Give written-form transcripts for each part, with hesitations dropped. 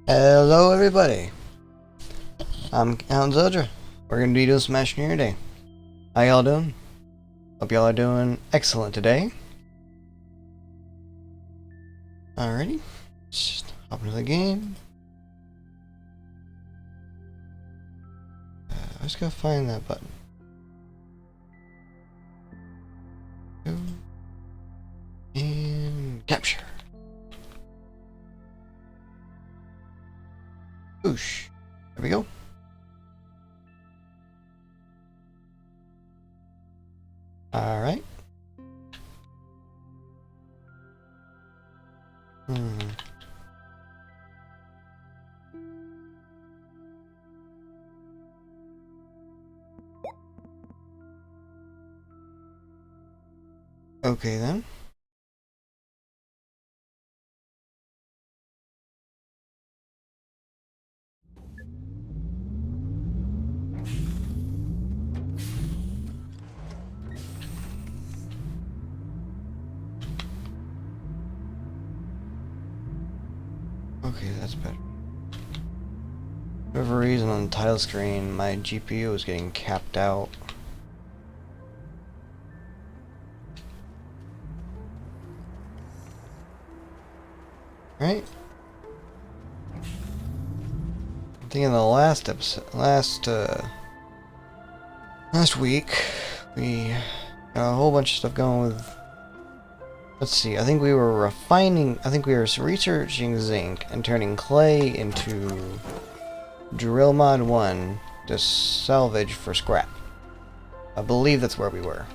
Hello everybody, I'm Alan Zodra. We're going to be doing some Astroneer today. How y'all doing? Hope y'all are doing excellent today. Alrighty, let's just hop into the game. Let's go find that button. Go and capture. Boosh. There we go. Alright. Okay then. Okay, that's better. For whatever reason on the title screen, my GPU is getting capped out. Right? I think in the last episode, last week, we got a whole bunch of stuff going with. Let's see. I think we were refining. I think we were researching zinc and turning clay into drill mod 1 to salvage for scrap. I believe that's where we were.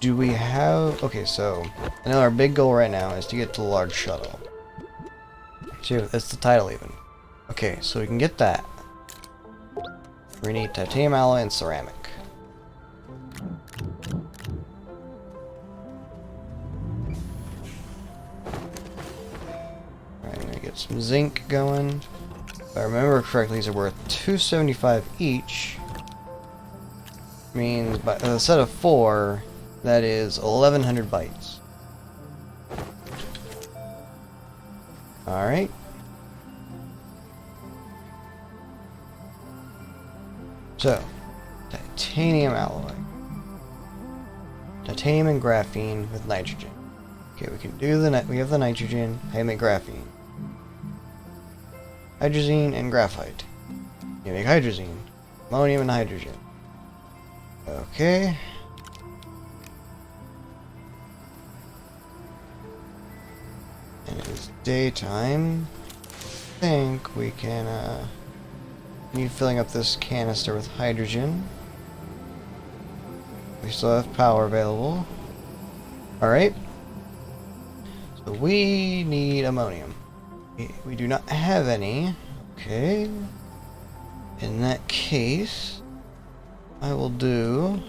Do we have... Okay, so I know our big goal right now is to get to the large shuttle. See, that's the title even. Okay, so we can get that. We need titanium alloy and ceramic. Alright, I'm gonna get some zinc going. If I remember correctly, these are worth $275 each. Means by a set of 4, that is 1,100 bytes. Alright. So, titanium alloy. Titanium and graphene with nitrogen. Okay, we can do we have the nitrogen. I make graphene. Hydrazine and graphite. You make hydrazine. Ammonium and hydrogen. Okay. And it is daytime. I think we can, need filling up this canister with hydrogen. We still have power available. Alright. So we need ammonium. We do not have any. Okay. In that case, I will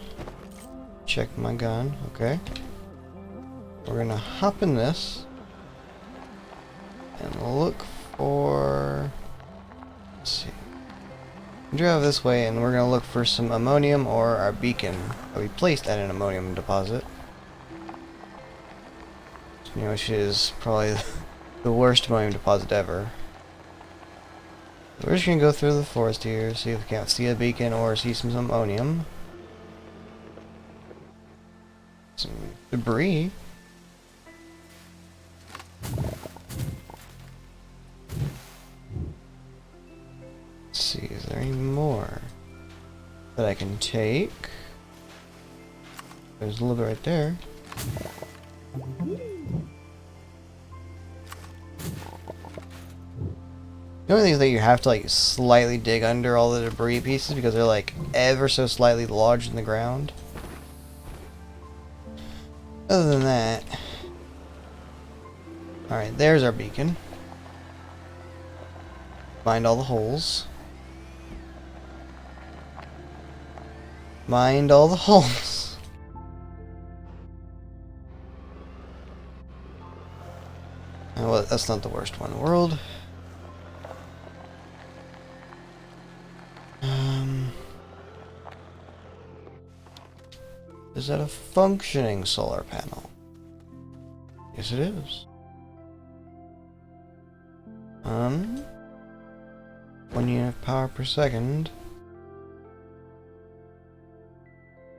check my gun. Okay. We're gonna hop in this and look for, let's see. Drive this way and we're gonna look for some ammonium or our beacon that we placed at an ammonium deposit. Which is probably the worst ammonium deposit ever. We're just gonna go through the forest here, see if we can't see a beacon or see some ammonium. Some debris. Let's see, is there any more that I can take? There's a little bit right there. The only thing is that you have to like slightly dig under all the debris pieces because they're like ever so slightly lodged in the ground. Other than that, alright, there's our beacon. Find all the holes. Mind all the holes. Oh, well, that's not the worst one in the world. Is that a functioning solar panel? Yes, it is. 1 unit of power per second.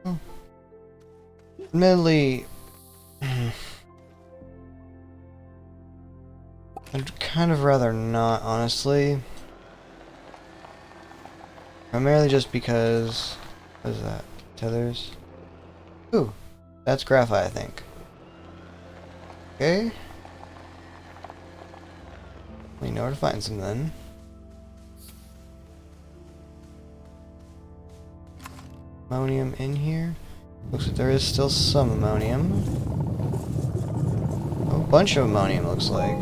Oh. Admittedly, I'd kind of rather not, honestly. Primarily just because... What is that? Tethers? Ooh, that's graphite, I think. Okay. We know where to find some then. Ammonium in here. Looks like there is still some ammonium. A bunch of ammonium, looks like.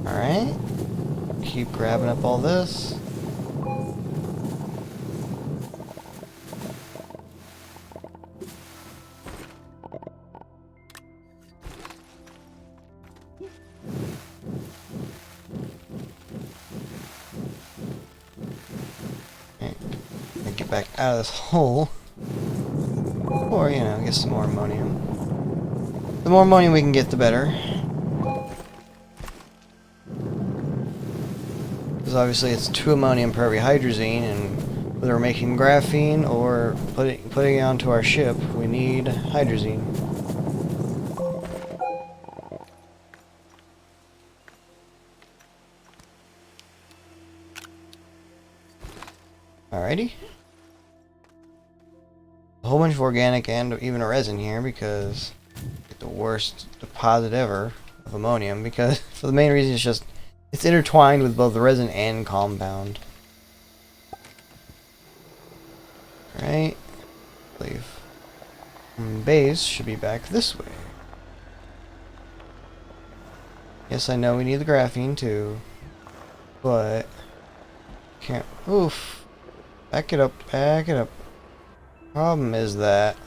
Alright. Keep grabbing up all this. Get back out of this hole. Or, you know, get some more ammonium. The more ammonium we can get, the better. Because obviously it's 2 ammonium per every hydrazine, and whether we're making graphene or putting it onto our ship, we need hydrazine. Alrighty. A whole bunch of organic and even a resin here because it's the worst deposit ever of ammonium, because for the main reason it's intertwined with both the resin and compound. Right? I believe base should be back this way. Yes, I know we need the graphene too, but can't. Oof. Back it up, back it up. Problem is that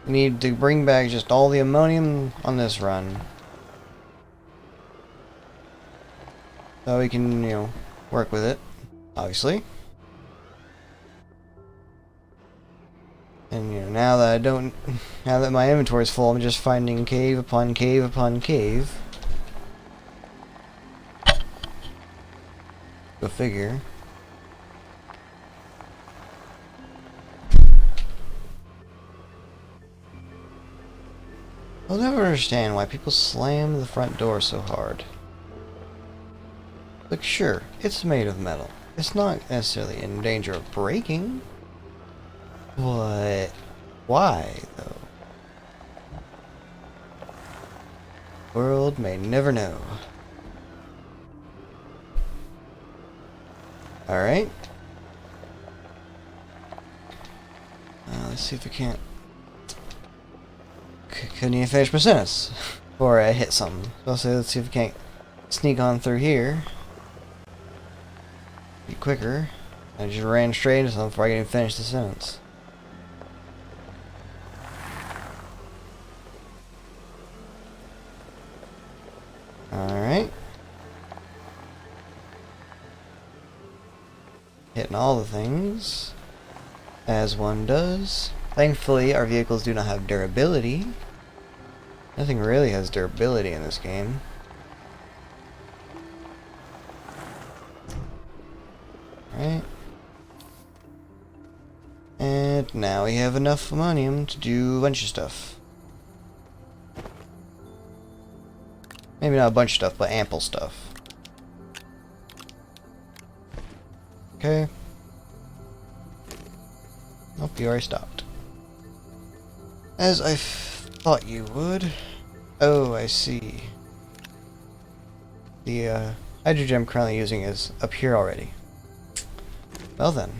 we need to bring back just all the ammonium on this run. So we can, you know, work with it, obviously. And, you know, now that my inventory is full, I'm just finding cave upon cave upon cave. Go figure. I'll never understand why people slam the front door so hard. Like, sure, it's made of metal. It's not necessarily in danger of breaking. But why, though? World may never know. Alright. Let's see if we can't... Couldn't even finish my sentence before I hit something. So let's see if we can't sneak on through here. Be quicker. I just ran straight into something before I could even finish the sentence. Alright. Hitting all the things, as one does. Thankfully, our vehicles do not have durability. Nothing really has durability in this game. Right. And now we have enough ammonium to do a bunch of stuff. Maybe not a bunch of stuff, but ample stuff. Okay. Nope, you already stopped. As I thought you would. Oh, I see. The hydrogen I'm currently using is up here already. Well then.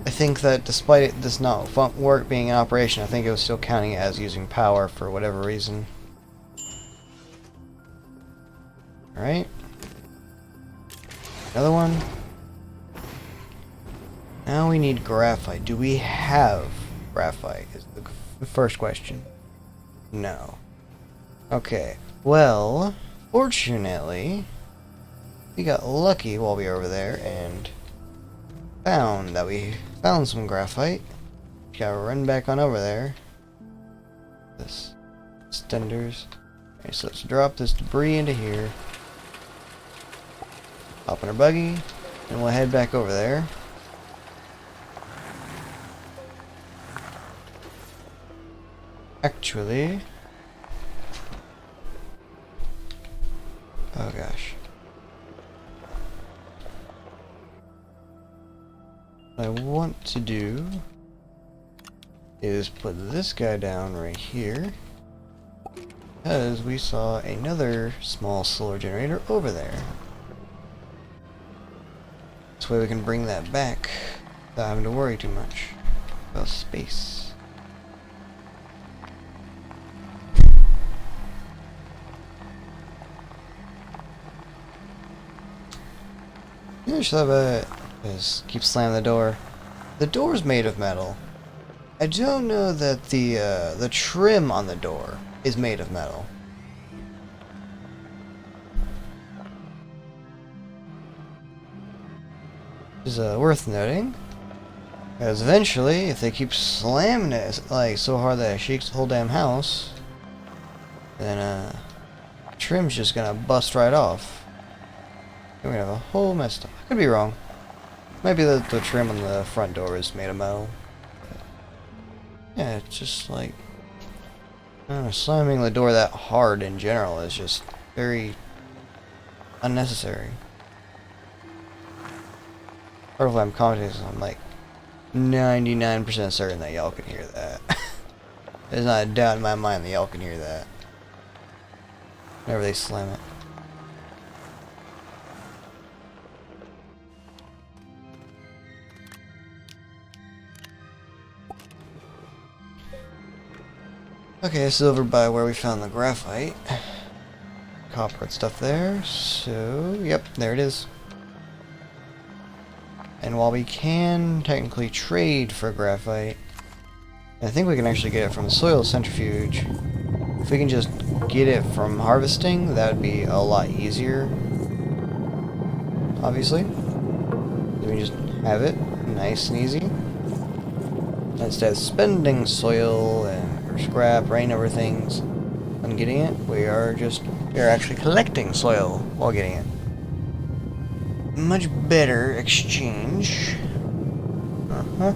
I think that despite this not work being in operation, I think it was still counting as using power for whatever reason. Alright. Another one. Now we need graphite. Do we have graphite? Is the first question. No. Okay. Well, fortunately, we got lucky while we were over there and found some graphite. Gotta run back on over there. This extenders. Okay, so let's drop this debris into here. Hop in our buggy, and we'll head back over there. Actually, oh gosh. What I want to do is put this guy down right here, because we saw another small solar generator over there. This way we can bring that back without having to worry too much about space. Yeah, just thought about it. Just keep slamming the door. The door's made of metal. I don't know that the trim on the door is made of metal. Is worth noting, because eventually, if they keep slamming it like so hard that it shakes the whole damn house, then trim's just gonna bust right off. And we have a whole mess up. I could be wrong. Maybe the trim on the front door is made of metal. But yeah, it's just like I don't know, slamming the door that hard in general is just very unnecessary. Or if I'm commenting, I'm like 99% certain that y'all can hear that. There's not a doubt in my mind that y'all can hear that whenever they slam it. Okay, this is over by where we found the graphite. Copper and stuff there. So, yep, there it is. And while we can technically trade for graphite, I think we can actually get it from the soil centrifuge. If we can just get it from harvesting, that would be a lot easier. Obviously. Then we just have it nice and easy. Instead of spending soil or scrap, rain over things when getting it, we're actually collecting soil while getting it. Much better exchange. Uh-huh.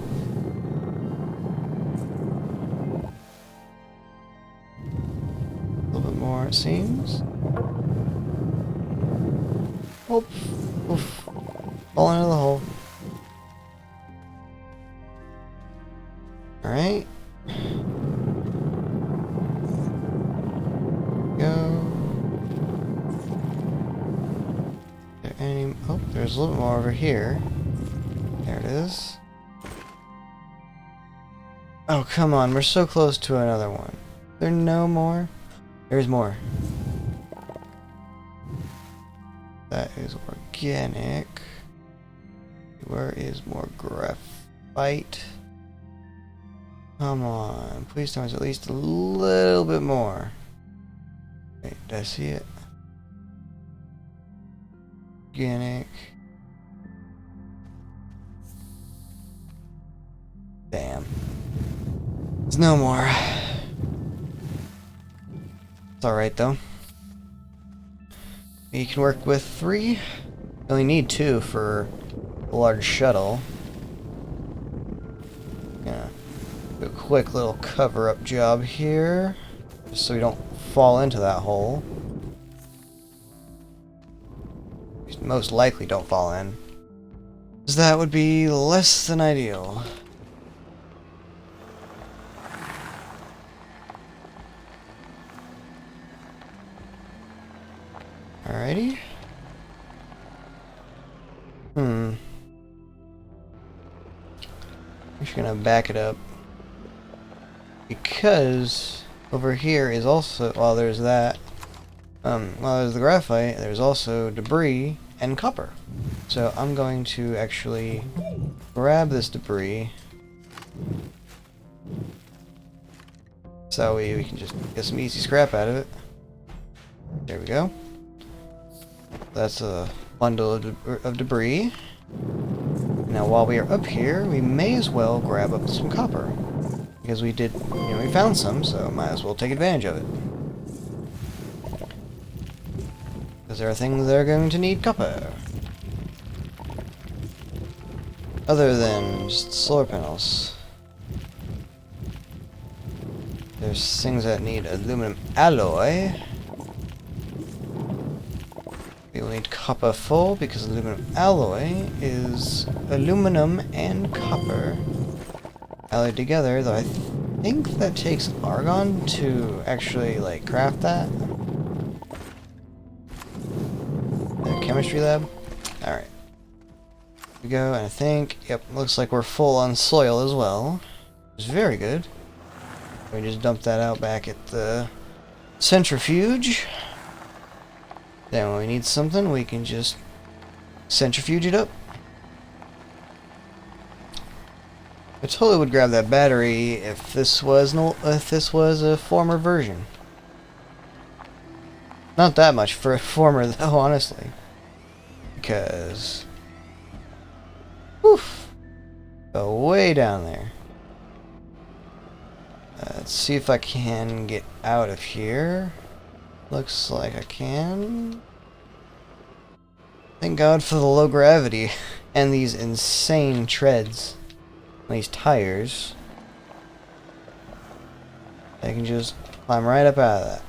A little bit more, it seems. Oof. Oof. Fall into the hole. Alright. Go. Oh, there's a little more over here. There it is. Oh, come on. We're so close to another one. There no more? There's more. That is organic. Where is more graphite? Come on. Please tell me it's at least a little bit more. Wait, did I see it? Organic. Damn. There's no more. It's alright though. You can work with 3. You only need 2 for a large shuttle. Yeah. Do a quick little cover-up job here, just so we don't fall into that hole. Most likely don't fall in, because that would be less than ideal. Alrighty. I'm just gonna back it up, because over here is also, while there's that, while there's the graphite, there's also debris and copper. So I'm going to actually grab this debris, so we can just get some easy scrap out of it. There we go. That's a bundle of debris. Now while we are up here, we may as well grab up some copper, because we did, we found some, so might as well take advantage of it. Because there are things that are going to need copper. Other than just solar panels. There's things that need aluminum alloy. We will need copper full, because aluminum alloy is aluminum and copper alloyed together, though I think that takes argon to actually, like, craft that. Chemistry lab? Alright. Here we go, and I think, yep, looks like we're full on soil as well. Which is very good. We just dump that out back at the centrifuge. Then when we need something, we can just centrifuge it up. I totally would grab that battery if this was a former version. Not that much for a former though, honestly. Because, oof, go way down there. Let's see if I can get out of here. Looks like I can. Thank God for the low gravity and these insane treads. These tires. I can just climb right up out of that.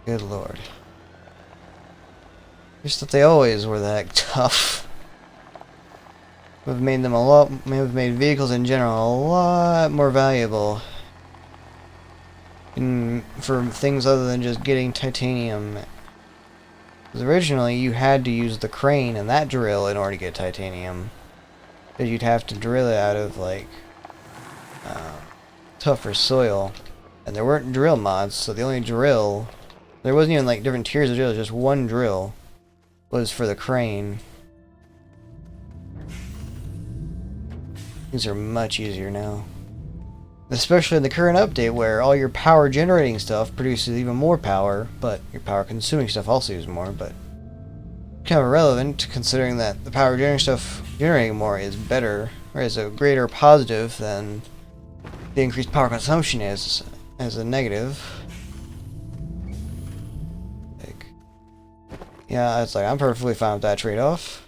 Good lord. Just that they always were that tough. We've made them we've made vehicles in general a lot more valuable. For things other than just getting titanium. Because originally you had to use the crane and that drill in order to get titanium. Because you'd have to drill it out of, like, tougher soil. And there weren't drill mods, so the only drill... There wasn't even, like, different tiers of drill, just one drill. was for the crane. These are much easier now. Especially in the current update where all your power generating stuff produces even more power, but your power consuming stuff also uses more, but kind of irrelevant considering that the power generating stuff generating more is better, or is a greater positive than the increased power consumption is as a negative. Like, yeah, it's like I'm perfectly fine with that trade-off.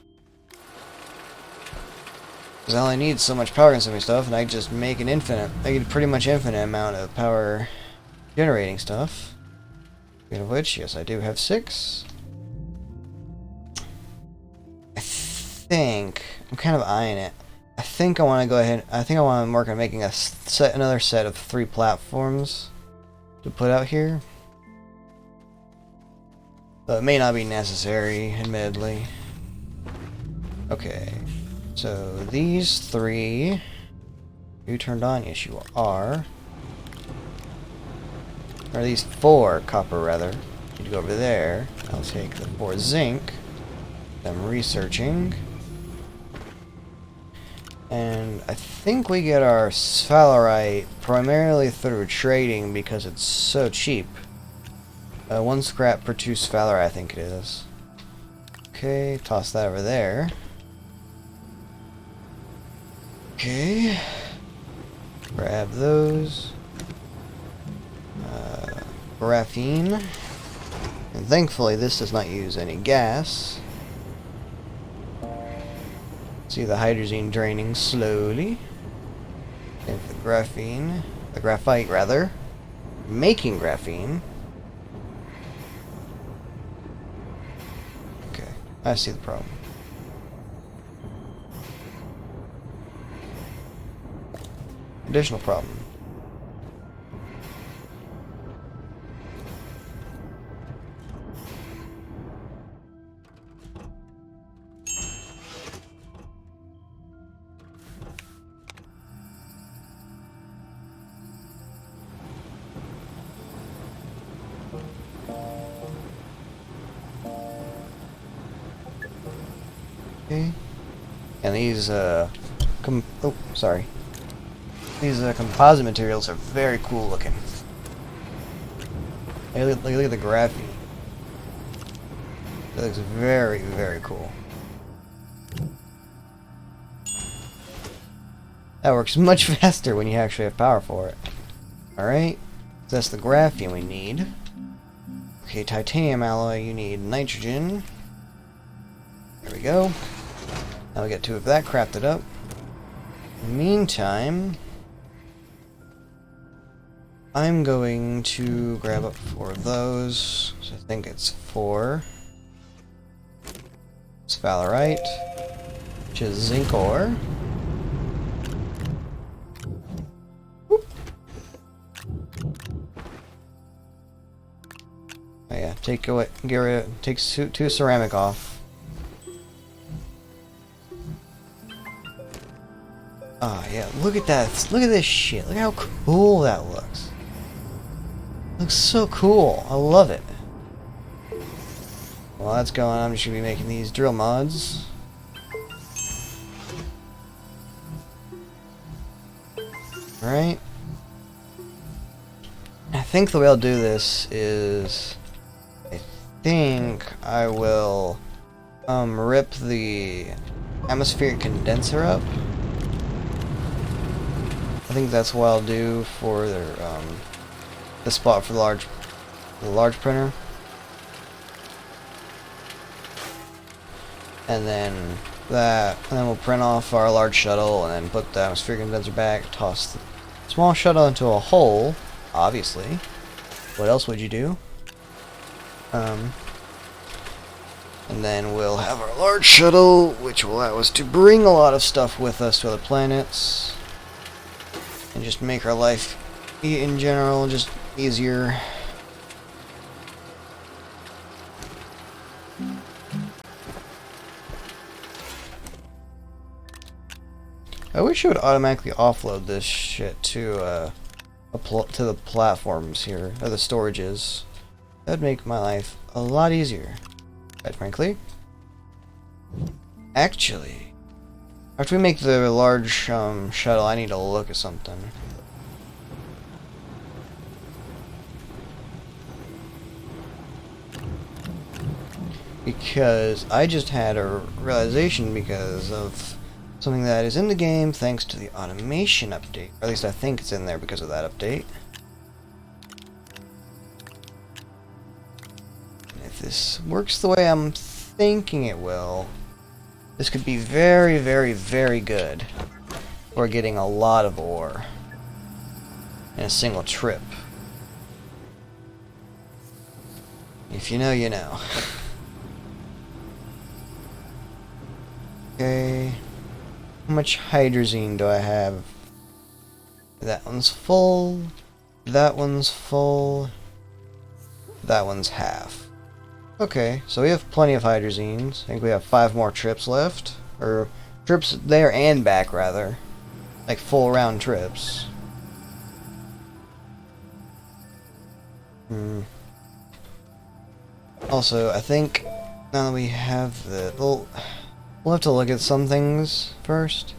Because I only need so much power consuming stuff, and I just make an infinite, I get a pretty much infinite amount of power generating stuff. Speaking of which, yes, I do have 6. I think I'm kind of eyeing it. I think I want to go ahead. I think I want to work on making another set of 3 platforms to put out here. But it may not be necessary, admittedly. Okay. So these 3, you turned on? Yes, you are. Or these 4 copper, rather. You go over there. I'll take the 4 zinc. I'm researching. And I think we get our sphalerite primarily through trading because it's so cheap. 1 scrap per 2 sphalerite, I think it is. Okay, toss that over there. Okay, grab those. Graphene. And thankfully this does not use any gas. See the hydrazine draining slowly. And the graphene, the graphite rather, making graphene. Okay, I see the problem. Additional problem. Okay. And these These composite materials are very cool looking. Hey, look at the graphene. That looks very, very cool. That works much faster when you actually have power for it. Alright, so that's the graphene we need. Okay, titanium alloy, you need nitrogen. There we go. Now we get 2 of that crafted up. In the meantime, I'm going to grab up 4 of those. So I think it's 4. Sphalerite, which is zinc ore. Whoop. Oh yeah, take take 2 ceramic off. Ah, yeah, look at that. Look at this shit. Look how cool that looks. Looks so cool. I love it. While that's going on, I'm just going to be making these drill mods. Alright. I think the way I'll do this is... I think I will rip the atmospheric condenser up. I think that's what I'll do for their the spot for the large printer. And then we'll print off our large shuttle and then put the atmospheric condenser back, toss the small shuttle into a hole, obviously. What else would you do? And then we'll have our large shuttle, which will allow us to bring a lot of stuff with us to other planets. And just make our life, in general, just easier. I wish it would automatically offload this shit to the platforms here, or the storages. That'd make my life a lot easier, quite frankly. Actually, after we make the large shuttle, I need to look at something. Because I just had a realization because of something that is in the game thanks to the automation update. Or at least I think it's in there because of that update. And if this works the way I'm thinking it will, this could be very, very, very good for getting a lot of ore in a single trip. If you know, you know. Okay. How much hydrazine do I have? That one's full. That one's full. That one's half. Okay, so we have plenty of hydrazines. I think we have 5 more trips left. Or trips there and back, rather. Like full round trips. Also, I think now that we have the... We'll have to look at some things first.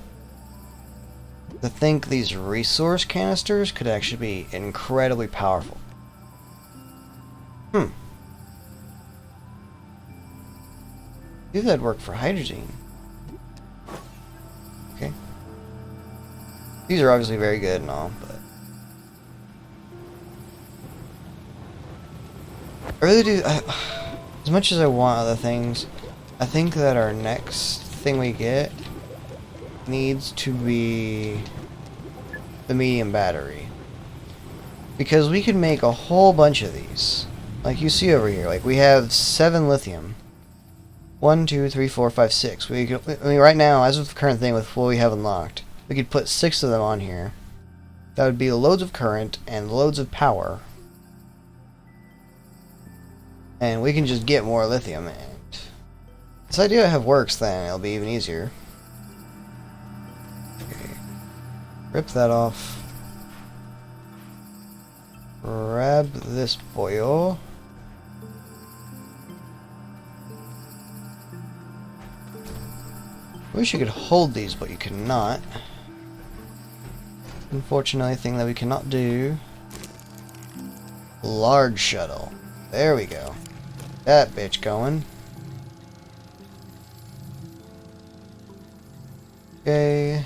I think these resource canisters could actually be incredibly powerful. Maybe that'd work for hydrogen. Okay. These are obviously very good and all, but... I really do... as much as I want other things, I think that our next thing we get needs to be the medium battery. Because we can make a whole bunch of these. Like you see over here, like we have 7 lithium. 1, 2, 3, 4, 5, 6. I mean, right now, as of the current thing with what we have unlocked, we could put 6 of them on here. That would be loads of current and loads of power. And we can just get more lithium. And this idea have works, then it'll be even easier. Okay. Rip that off. Grab this boil. Wish you could hold these, but you cannot. Unfortunately, a thing that we cannot do. Large shuttle. There we go. That bitch going. Okay.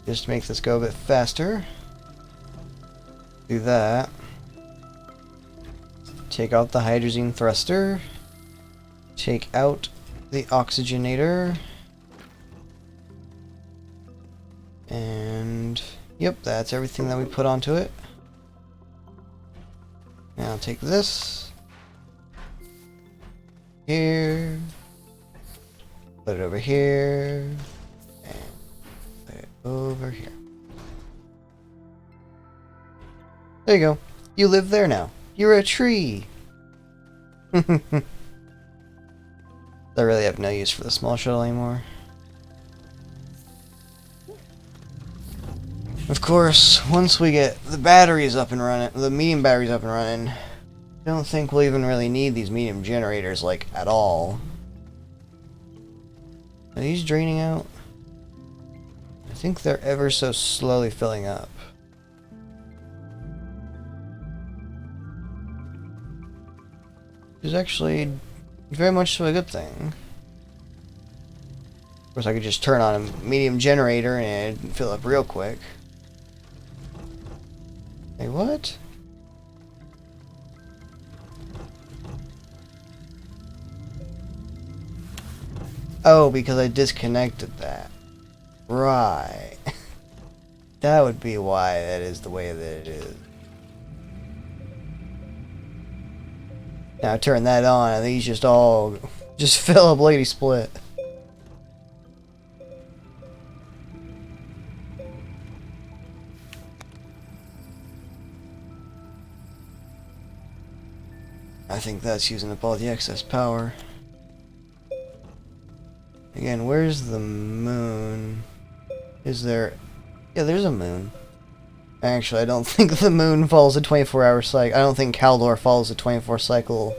Just to make this go a bit faster. Do that. Take out the hydrazine thruster. Take out the oxygenator. And yep, that's everything that we put onto it. Now take this. Here. Put it over here. And put it over here. There you go. You live there now. You're a tree. I really have no use for the small shuttle anymore. Of course, once we get the batteries up and running, the medium batteries up and running, I don't think we'll even really need these medium generators, like, at all. Are these draining out? I think they're ever so slowly filling up. Which is actually very much so a good thing. Of course, I could just turn on a medium generator and it'd fill up real quick. Hey, what? Oh, because I disconnected that. Right. That would be why that is the way that it is. Now turn that on and these just all fill up lady split. I think that's using up all the excess power. Again, where's the moon? Is there... Yeah, there's a moon. Actually, I don't think the moon follows a 24-hour cycle. I don't think Kaldor follows a 24 cycle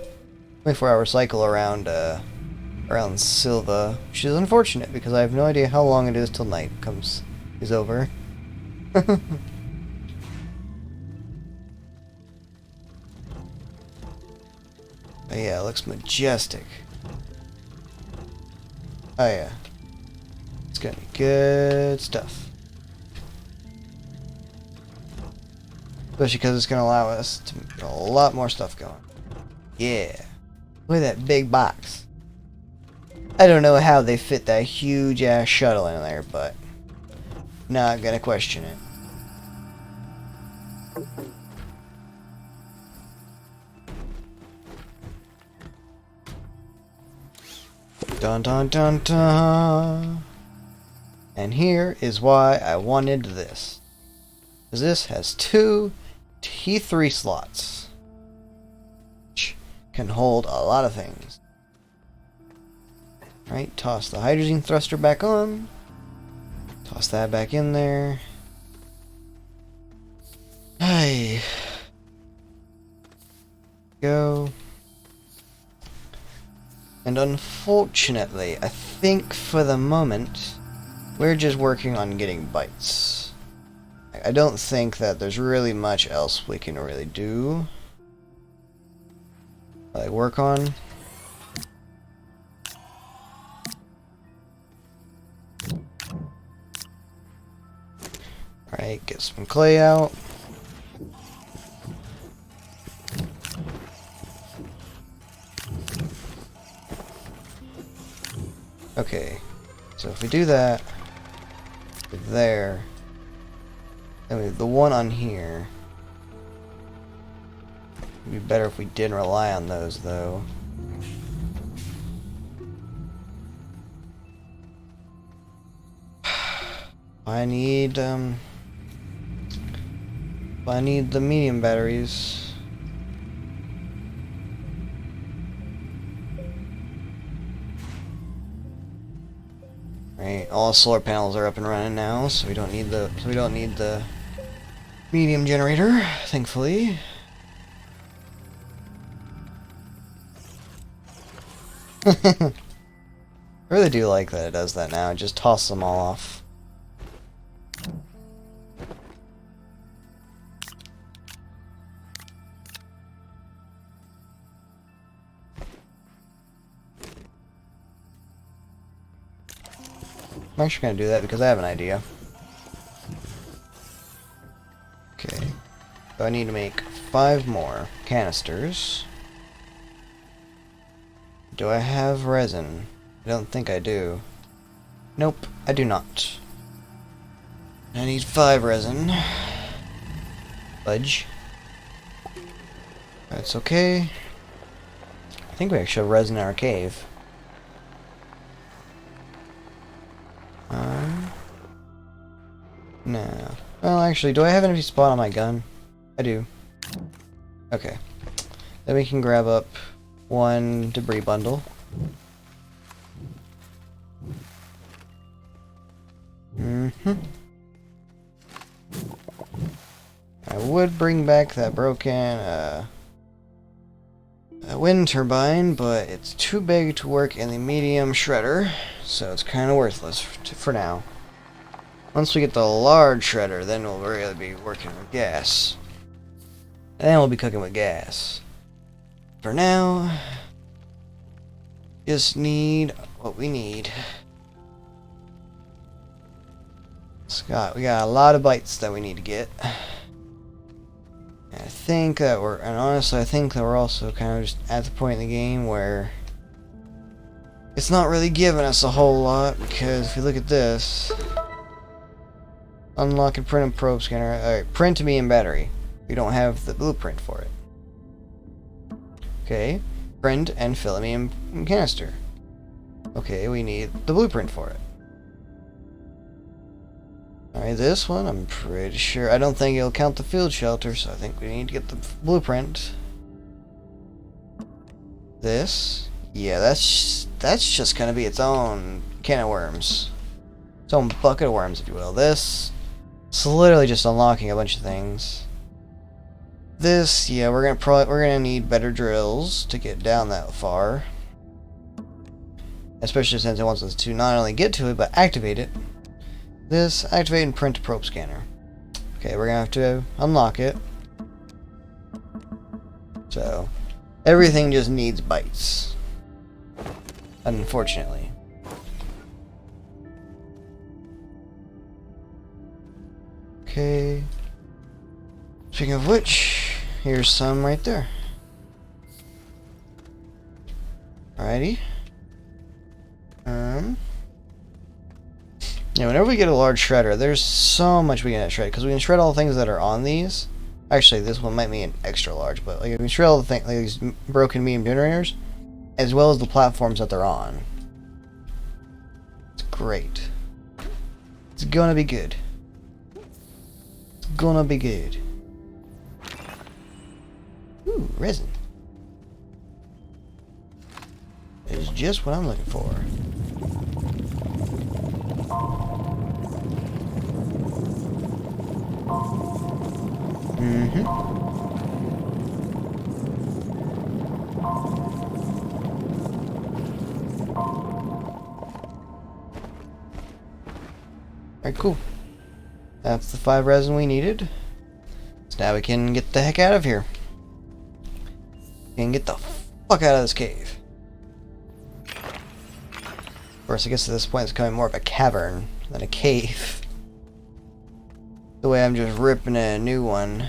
24-hour cycle around Silva, which is unfortunate because I have no idea how long it is till night is over. But yeah, it looks majestic. Oh yeah. It's gonna be good stuff. Especially because it's gonna allow us to get a lot more stuff going. Yeah. Look at that big box. I don't know how they fit that huge ass shuttle in there, but not gonna question it. Dun dun dun dun. And here is why I wanted this. Because this has 2 T3 slots, which can hold a lot of things. Right, toss the hydrogen thruster back on. Toss that back in there. Hey. Go. And unfortunately, I think for the moment, we're just working on getting bites. I don't think that there's really much else we can really do. Like work on. Alright, get some clay out. Okay, so if we do that, there, then we have the one on here. It'd be better if we didn't rely on those, though. I need the medium batteries. Right, all solar panels are up and running now, so we don't need the medium generator, thankfully. I really do like that it does that now. It just tosses them all off. I'm actually going to do that because I have an idea. Okay. So I need to make 5 more canisters. Do I have resin? I don't think I do. Nope, I do not. I need 5 resin. Fudge. That's okay. I think we actually have resin in our cave. No. Well, actually, do I have an empty spot on my gun? I do. Okay. Then we can grab up 1 debris bundle. I would bring back that broken wind turbine, but it's too big to work in the medium shredder, so it's kind of worthless for now. Once we get the large shredder, then we'll really be working with gas. And then we'll be cooking with gas. For now, just need what we need. We got a lot of bites that we need to get. And I think that honestly, I think that we're also kind of just at the point in the game where it's not really giving us a whole lot, because if you look at this, unlock and print and probe scanner. Alright, print to me in battery. We don't have the blueprint for it. Okay, print and fill me in canister. Okay, we need the blueprint for it. Alright, this one, I'm pretty sure. I don't think it'll count the field shelter, so I think we need to get the blueprint. This, yeah, that's just gonna be its own can of worms. Its own bucket of worms, if you will. This, it's literally just unlocking a bunch of things. This, yeah, we're gonna need better drills to get down that far. Especially since it wants us to not only get to it, but activate it. This, activate and print probe scanner. Okay, we're gonna have to unlock it. So, everything just needs bytes. Unfortunately. Okay. Speaking of which, here's some right there. Alrighty. Yeah, whenever we get a large shredder, there's so much we can shred, because we can shred all the things that are on these. Actually, this one might be an extra large, but like we can shred all the things, like these broken medium generators, as well as the platforms that they're on. It's great. It's gonna be good. It's gonna be good. Ooh, resin. It's just what I'm looking for. Alright, cool. That's the 5 resin we needed. So now we can get the heck out of here. And get the fuck out of this cave. Of course, I guess at this point it's becoming more of a cavern than a cave. The way I'm just ripping a new one.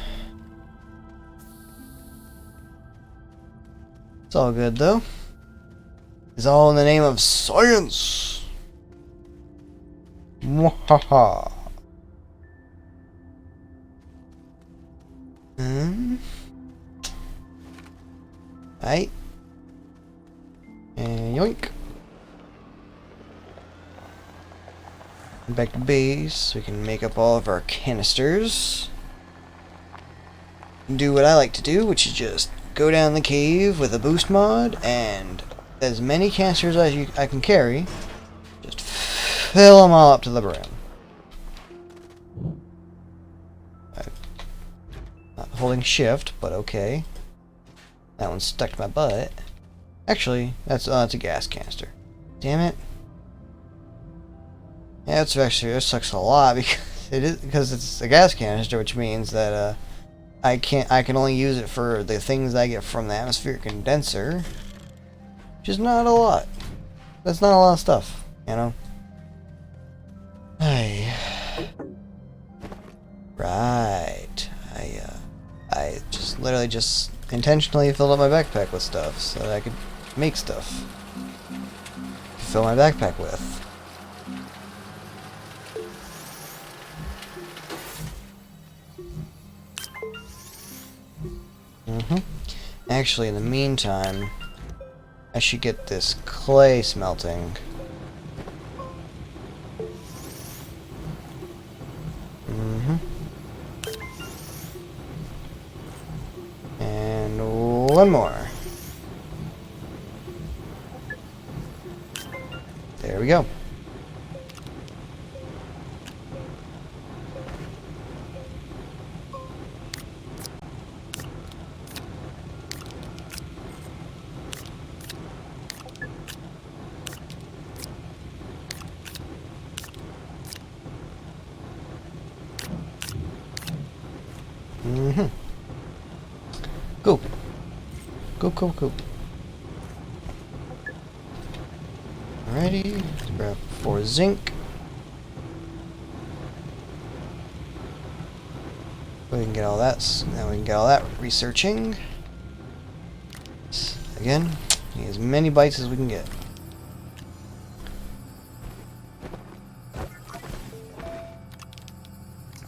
It's all good though. It's all in the name of science. Mwahaha. Right. And yoink. Back to base so we can make up all of our canisters. Do what I like to do, which is just go down the cave with a boost mod and as many canisters as I can carry. Just fill them all up to the brim. Not holding shift, but okay. That one stuck to my butt. Actually, that's a gas canister. Damn it. Yeah, it's actually, it sucks a lot because it's a gas canister, which means that I can only use it for the things I get from the atmospheric condenser, which is not a lot. That's not a lot of stuff, you know. Hey. Right. I just literally just intentionally filled up my backpack with stuff so that I could make stuff to fill my backpack with. Actually, in the meantime, I should get this clay smelting. And one more. There we go. Cool. Cool. Alrighty, let's grab 4 zinc. We can get all that. Now we can get all that researching. Again, need as many bytes as we can get.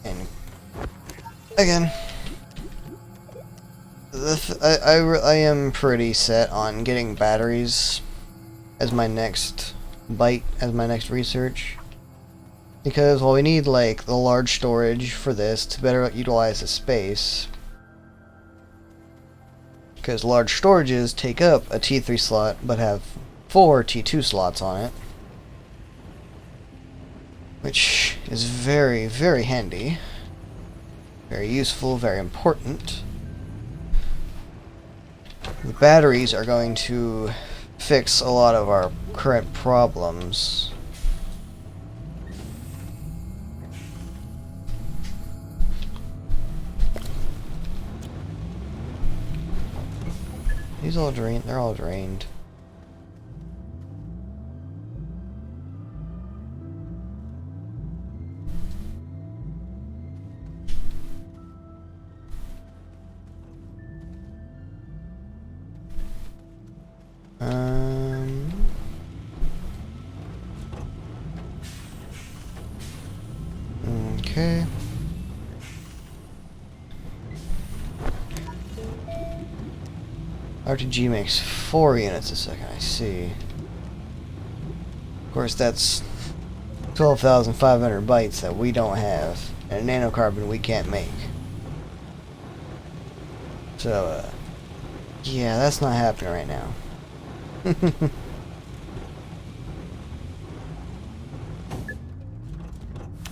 And again, I am pretty set on getting batteries as my next byte, as my next research. Because while we need like the large storage for this to better utilize the space, because large storages take up a T3 slot but have 4 T2 slots on it, which is very, very handy, very useful, very important. batteries are going to fix a lot of our current problems. These all drained. They're all drained. Okay. RTG makes 4 units a second, I see. Of course, that's 12,500 bytes that we don't have, and a nanocarbon we can't make. So, yeah, that's not happening right now.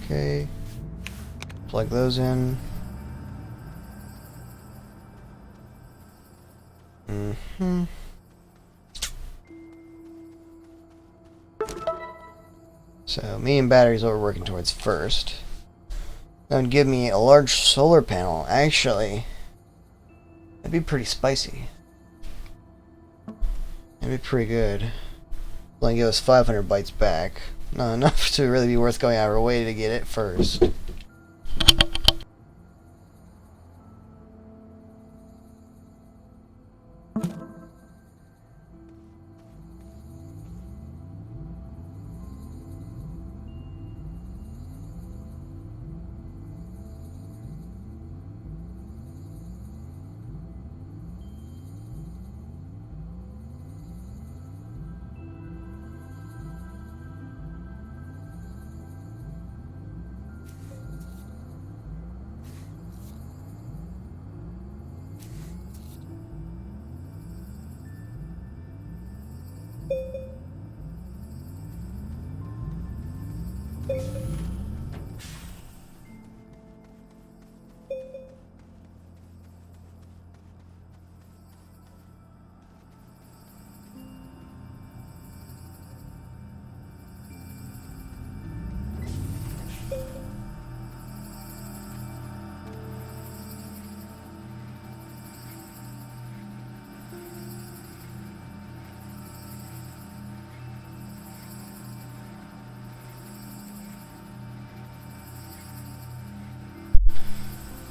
Okay. Plug those in. So, me and batteries are working towards first. That would give me a large solar panel. Actually, that'd be pretty spicy. That'd be pretty good. Only give us 500 bytes back. Not enough to really be worth going out of our way to get it first.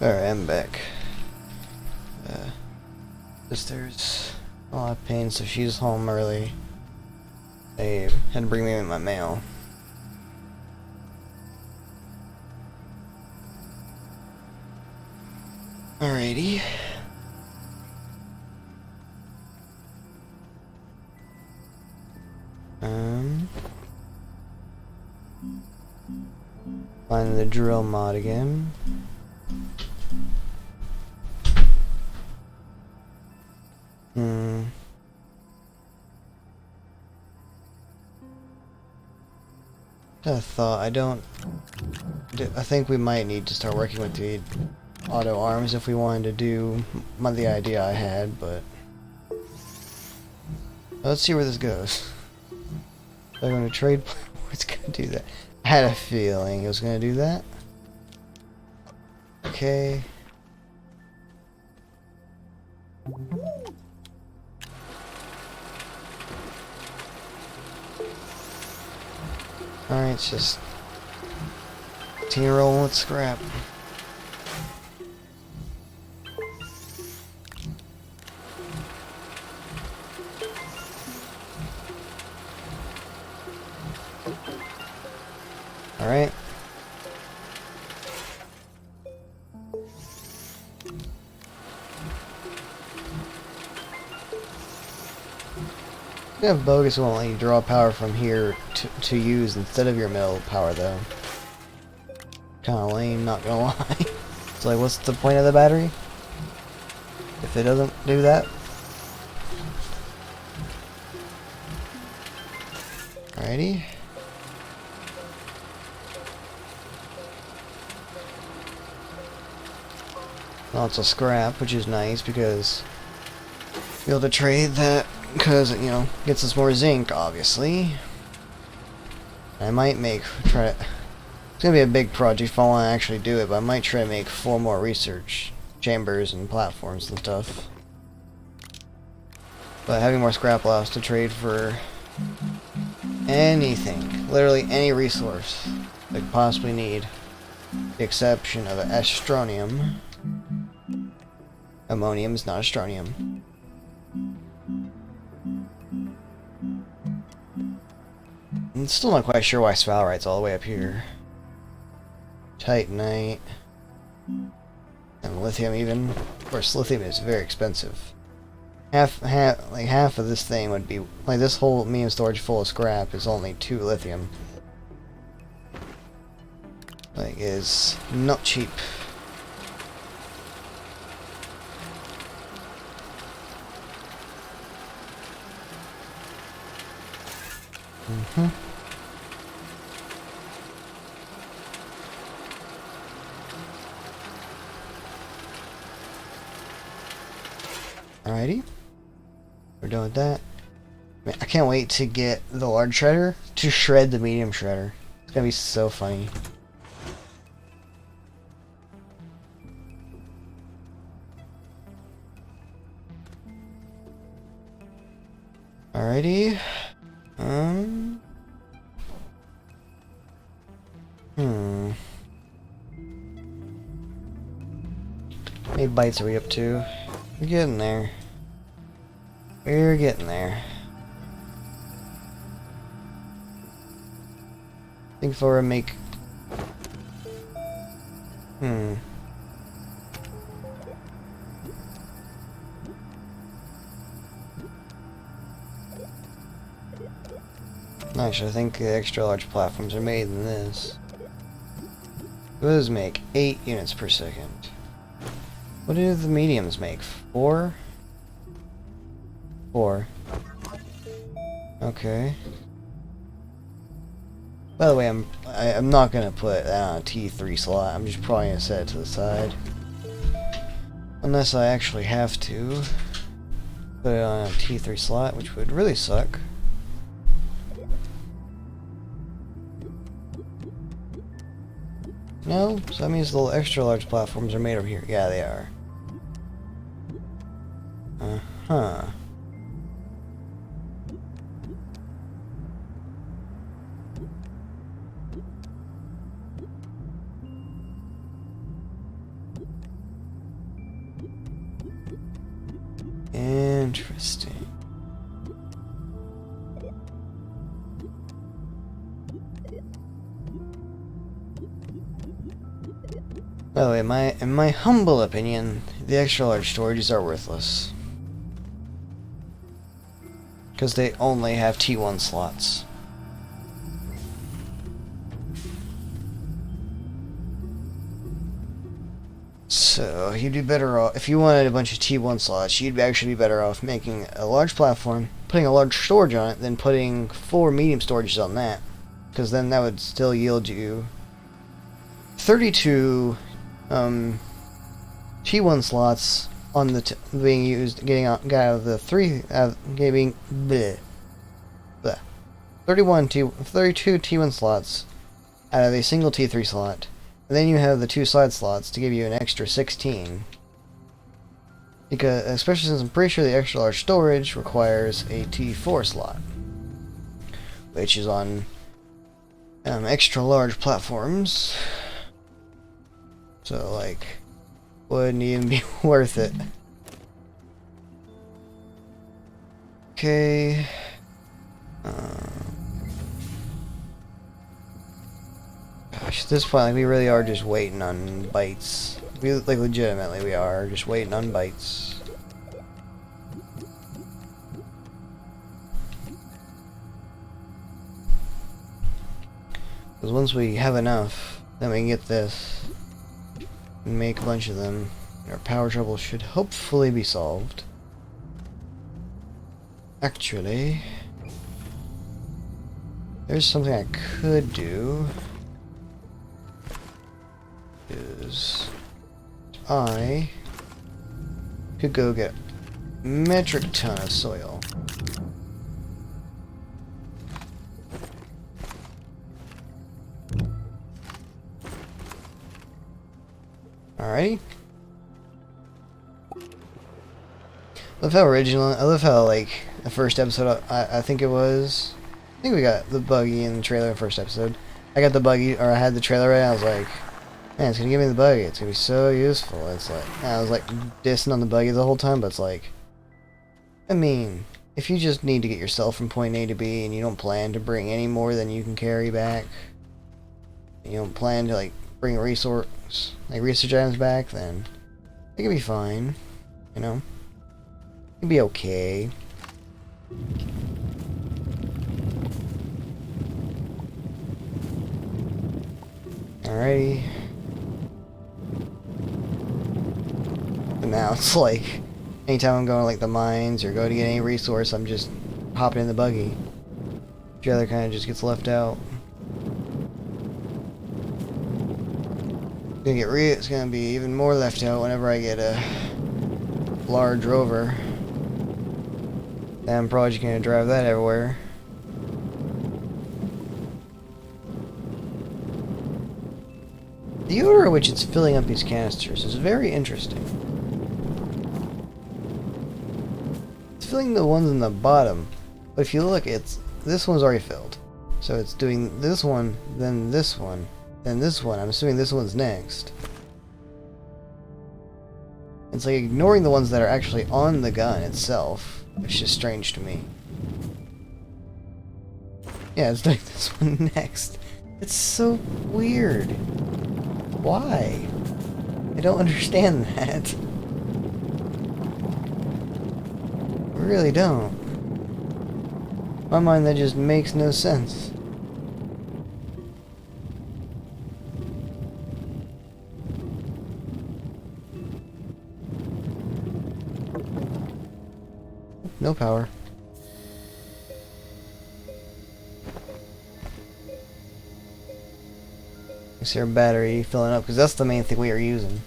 Alright, I'm back. Sister's a lot of pain, so she's home early. They had to bring me my mail. Alrighty. Find the drill mod again. I think we might need to start working with the auto arms if we wanted to do the idea I had, but let's see where this goes. They're going to trade. It's going to do that. I had a feeling it was going to do that. Okay. Alright, it's just rolling with scrap. Alright. Yeah, bogus won't let you draw power from here to use instead of your mill power though. Kinda lame, not gonna lie. It's like, what's the point of the battery if it doesn't do that? Alrighty. Lots of scrap, which is nice because be able to trade that because, you know, gets us more zinc, obviously. I might try it. It's gonna be a big project if I want to actually do it, but I might try to make 4 more research chambers and platforms and stuff. But having more scrap allows us to trade for anything, literally any resource they could possibly need, with the exception of astronium. Ammonium is not astronium. I'm still not quite sure why sphalerite's all the way up here. Titanite. And lithium even. Of course, lithium is very expensive. Half of this thing would be, like, this whole medium storage full of scrap is only 2 lithium. Like, is not cheap. Alrighty. We're done with that. Man, I can't wait to get the large shredder to shred the medium shredder. It's gonna be so funny. Alrighty. How many bytes are we up to? We're getting there. We're getting there. I think if I were to make... Actually, I think the extra large platforms are made in this. Those make 8 units per second. What do the mediums make? 4? 4. Okay. By the way, I'm not gonna put that on a T3 slot. I'm just probably gonna set it to the side, unless I actually have to put it on a T3 slot, which would really suck. No, so that means the little extra large platforms are made over here. Yeah, they are. Uh-huh. Interesting. By the way, in my humble opinion, the extra large storages are worthless. Because they only have T1 slots. So, you'd be better off, if you wanted a bunch of T1 slots, you'd actually be better off making a large platform, putting a large storage on it, than putting 4 medium storages on that. Because then that would still yield you 32 T1 slots on the being used, getting out of the 32 T1 slots out of a single T3 slot, and then you have the 2 side slots to give you an extra 16. Because, especially since I'm pretty sure the extra large storage requires a T4 slot, which is on extra large platforms. So, like, wouldn't even be worth it. Okay. Gosh, at this point, like, we really are just waiting on bytes. We, like, legitimately, we are just waiting on bytes. Because once we have enough, then we can get this and make a bunch of them. Our power trouble should hopefully be solved. Actually, there's something I could do. Is I could go get metric ton of soil. Alrighty. I love how, like, the first episode, I think it was, I think we got the buggy in the trailer in the first episode. I got the buggy, or I had the trailer ready, I was like, man, it's gonna give me the buggy, it's gonna be so useful. It's like, I was like, dissing on the buggy the whole time, but it's like, I mean, if you just need to get yourself from point A to B, and you don't plan to bring any more than you can carry back, and you don't plan to, like, bring research items back, then it could be fine, you know? It'd be okay. Alrighty. But now it's like, anytime I'm going to like the mines or go to get any resource, I'm just hopping in the buggy. The other kind of just gets left out. It's gonna be even more left out whenever I get a large rover. I'm probably just gonna drive that everywhere. The order in which it's filling up these canisters is very interesting. It's filling the ones in the bottom, but if you look, this one's already filled. So it's doing this one, then this one, then this one. I'm assuming this one's next. It's like ignoring the ones that are actually on the gun itself, which is strange to me. Yeah, it's doing this one next. It's so weird. Why? I don't understand that. I really don't. In my mind, that just makes no sense. No power. Is there a battery filling up? Because that's the main thing we are using.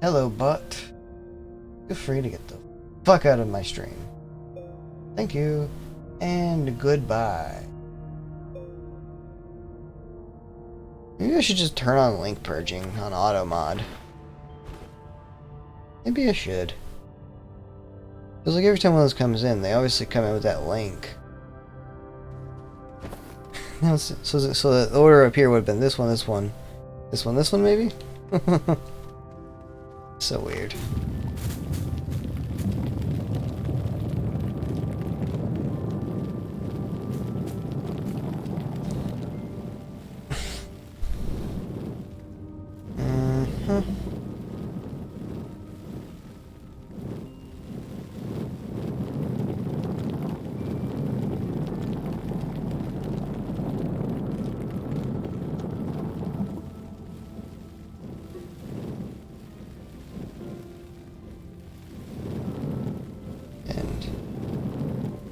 Hello, bot. Feel free to get the fuck out of my stream. Thank you. And goodbye. Maybe I should just turn on link purging on auto mod. Maybe I should. Because like every time one of those comes in, they obviously come in with that link. So the order up here would have been this one, this one, this one, this one, maybe? So weird.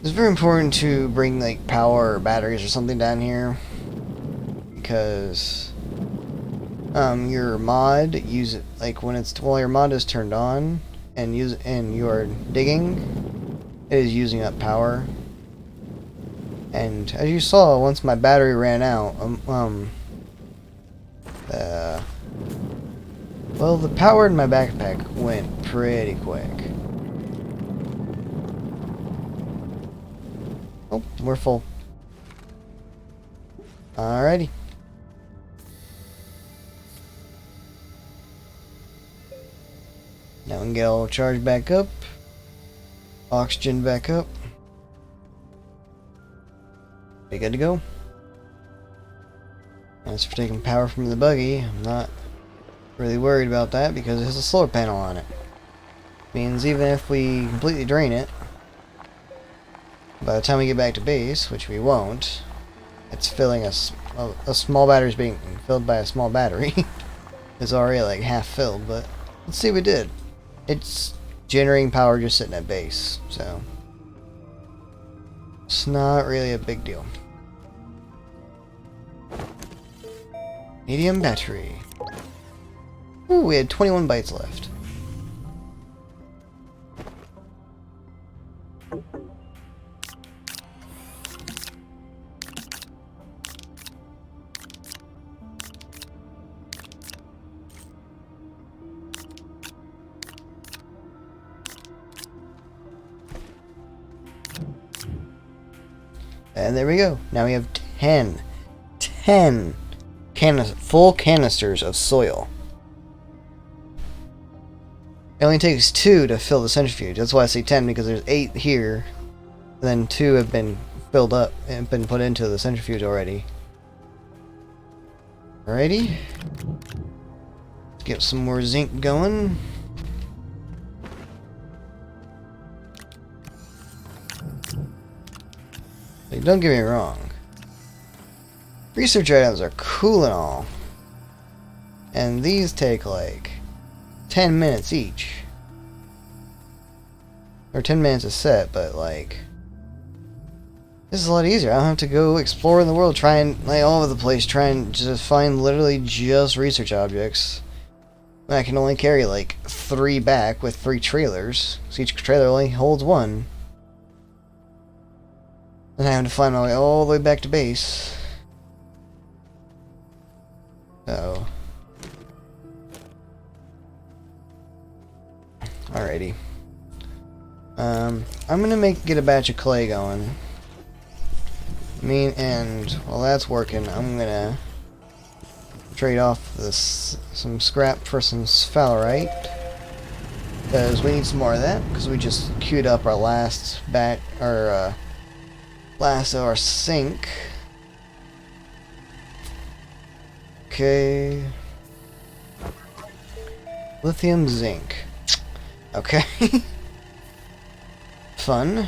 It's very important to bring like power or batteries or something down here, because your mod like while your mod is turned on and you are digging, it is using up power. And as you saw, once my battery ran out, well, the power in my backpack went pretty quick. Oh, we're full. Alrighty. Now we can get all charged back up. Oxygen back up. Be good to go. As for taking power from the buggy, I'm not really worried about that because it has a solar panel on it. Means even if we completely drain it, by the time we get back to base, which we won't, it's filling a small battery is being filled by a small battery. It's already like half filled, but let's see what we did. It's generating power just sitting at base, so it's not really a big deal. Medium battery. Ooh, we had 21 bytes left. And there we go. Now we have 10 full canisters of soil. It only takes 2 to fill the centrifuge. That's why I say 10, because there's 8 here. Then 2 have been filled up and been put into the centrifuge already. Alrighty. Let's get some more zinc going. Like, don't get me wrong. Research items are cool and all. And these take like 10 minutes each. Or 10 minutes a set, but like... this is a lot easier. I don't have to go explore in the world, try and, like, all over the place, try and just find literally just research objects. I can only carry like 3 back with 3 trailers, so each trailer only holds 1. And I have to find my way all the way back to base. Uh-oh. Alrighty. I'm gonna get a batch of clay going. And while that's working, I'm gonna trade off some scrap for some sphalerite, because we need some more of that, because we just queued up our last last of our sink. Okay. Lithium zinc. Okay. Fun.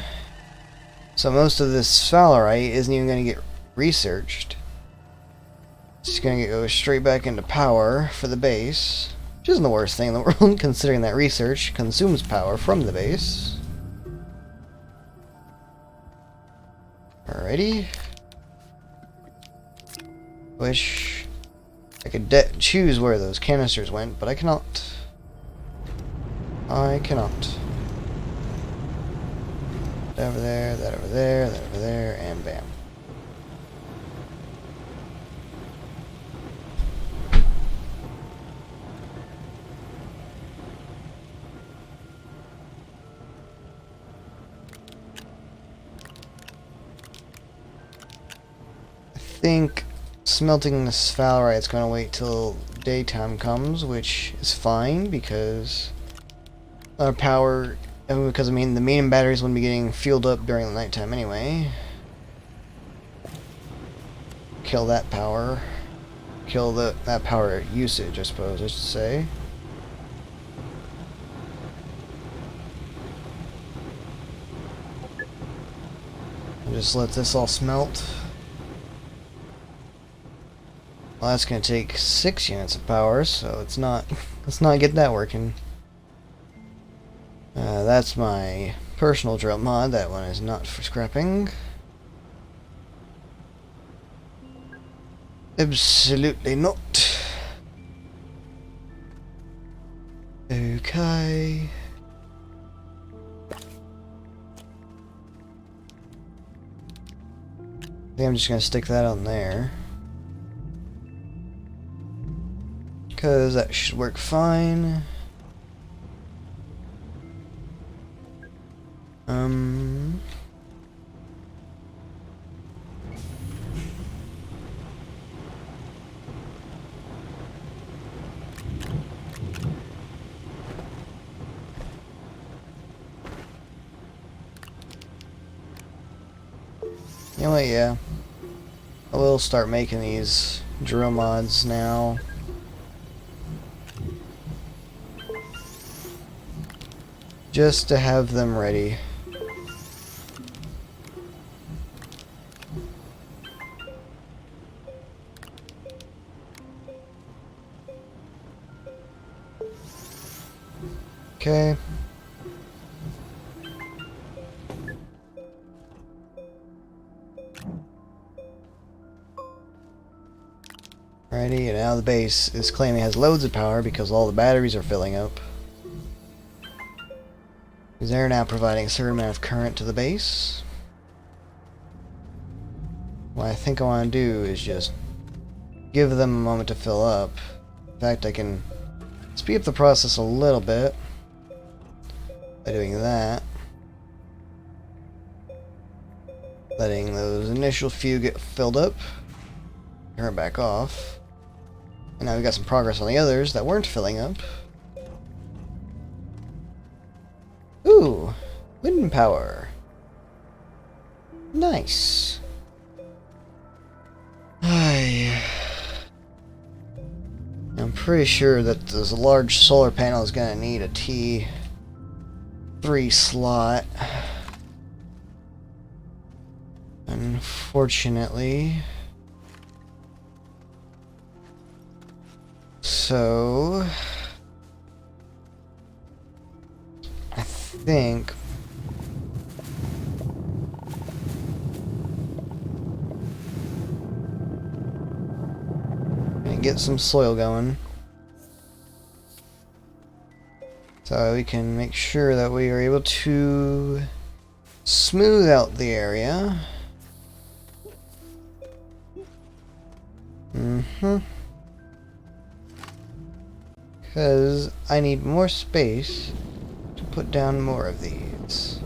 So most of this sphalerite isn't even going to get researched. It's just going to go straight back into power for the base, which isn't the worst thing in the world, considering that research consumes power from the base. Alrighty. Wish I could choose where those canisters went, but I cannot. I cannot. That over there, that over there, that over there, and bam. I think smelting the sphalerite is going to wait till daytime comes, which is fine because our power, because I mean the medium batteries wouldn't be getting fueled up during the nighttime anyway. Kill that power. Kill that power usage, I suppose I should say. I'll just let this all smelt. Well, that's going to take 6 units of power, so let's not get that working. That's my personal drill mod. That one is not for scrapping. Absolutely not. Okay. I think I'm just going to stick that on there, because that should work fine. You know what, yeah. I will start making these drill mods now. Just to have them ready. Okay. Alrighty, and now the base is claiming it has loads of power because all the batteries are filling up. They're now providing a certain amount of current to the base. What I think I want to do is just give them a moment to fill up. In fact, I can speed up the process a little bit by doing that. letting those initial few get filled up. Turn it back off. And now we got some progress on the others that weren't filling up. Ooh, wind power. Nice. I'm pretty sure that this large solar panel is going to need a T3 slot. Unfortunately. So I think I'm gonna get some soil going so we can make sure that we are able to smooth out the area. Because I need more space to put down more of these.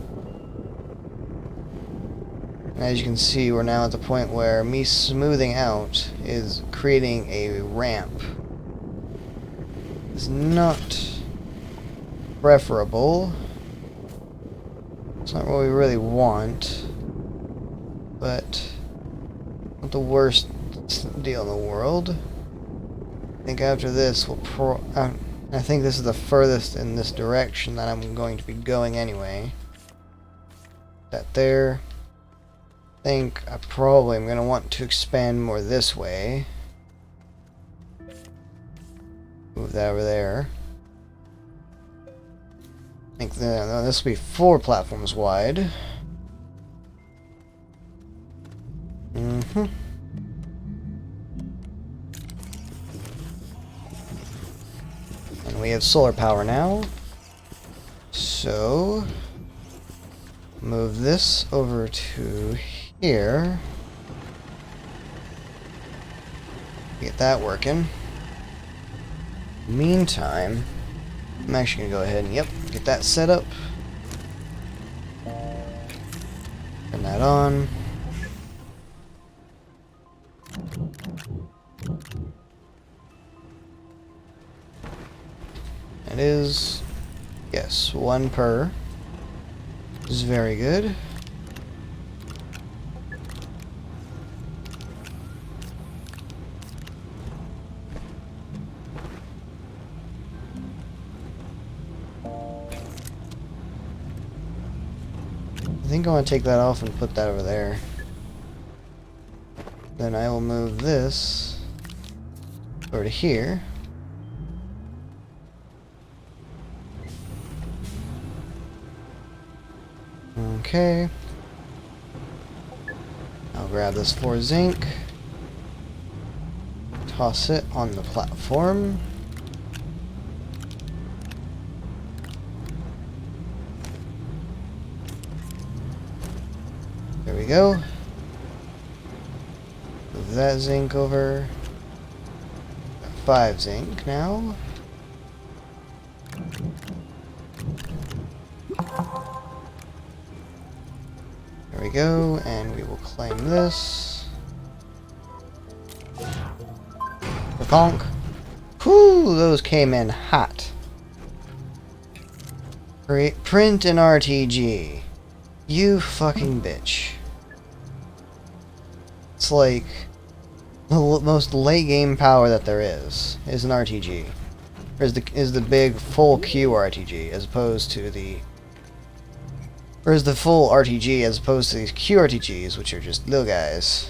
And as you can see, we're now at the point where me smoothing out is creating a ramp. It's not preferable. It's not what we really want. But not the worst deal in the world. I think after this I think this is the furthest in this direction that I'm going to be going anyway. That there. I think I probably am going to want to expand more this way. Move that over there. I think this will be 4 platforms wide. And we have solar power now. So move this over to here. Get that working. Meantime, I'm actually gonna go ahead and get that set up. Turn that on. It is, yes, 1 per. This is very good. I think I want to take that off and put that over there. Then I will move this over to here. Okay. I'll grab this 4 zinc. Toss it on the platform. There we go. Move that zinc over. 5 zinc now. There we go, and we will claim this. Conk. Whew, those came in hot. Print an RTG. You fucking bitch. It's like the most late game power that there is an RTG. Is the big full Q RTG as opposed to the full RTG as opposed to these QRTGs, which are just little guys.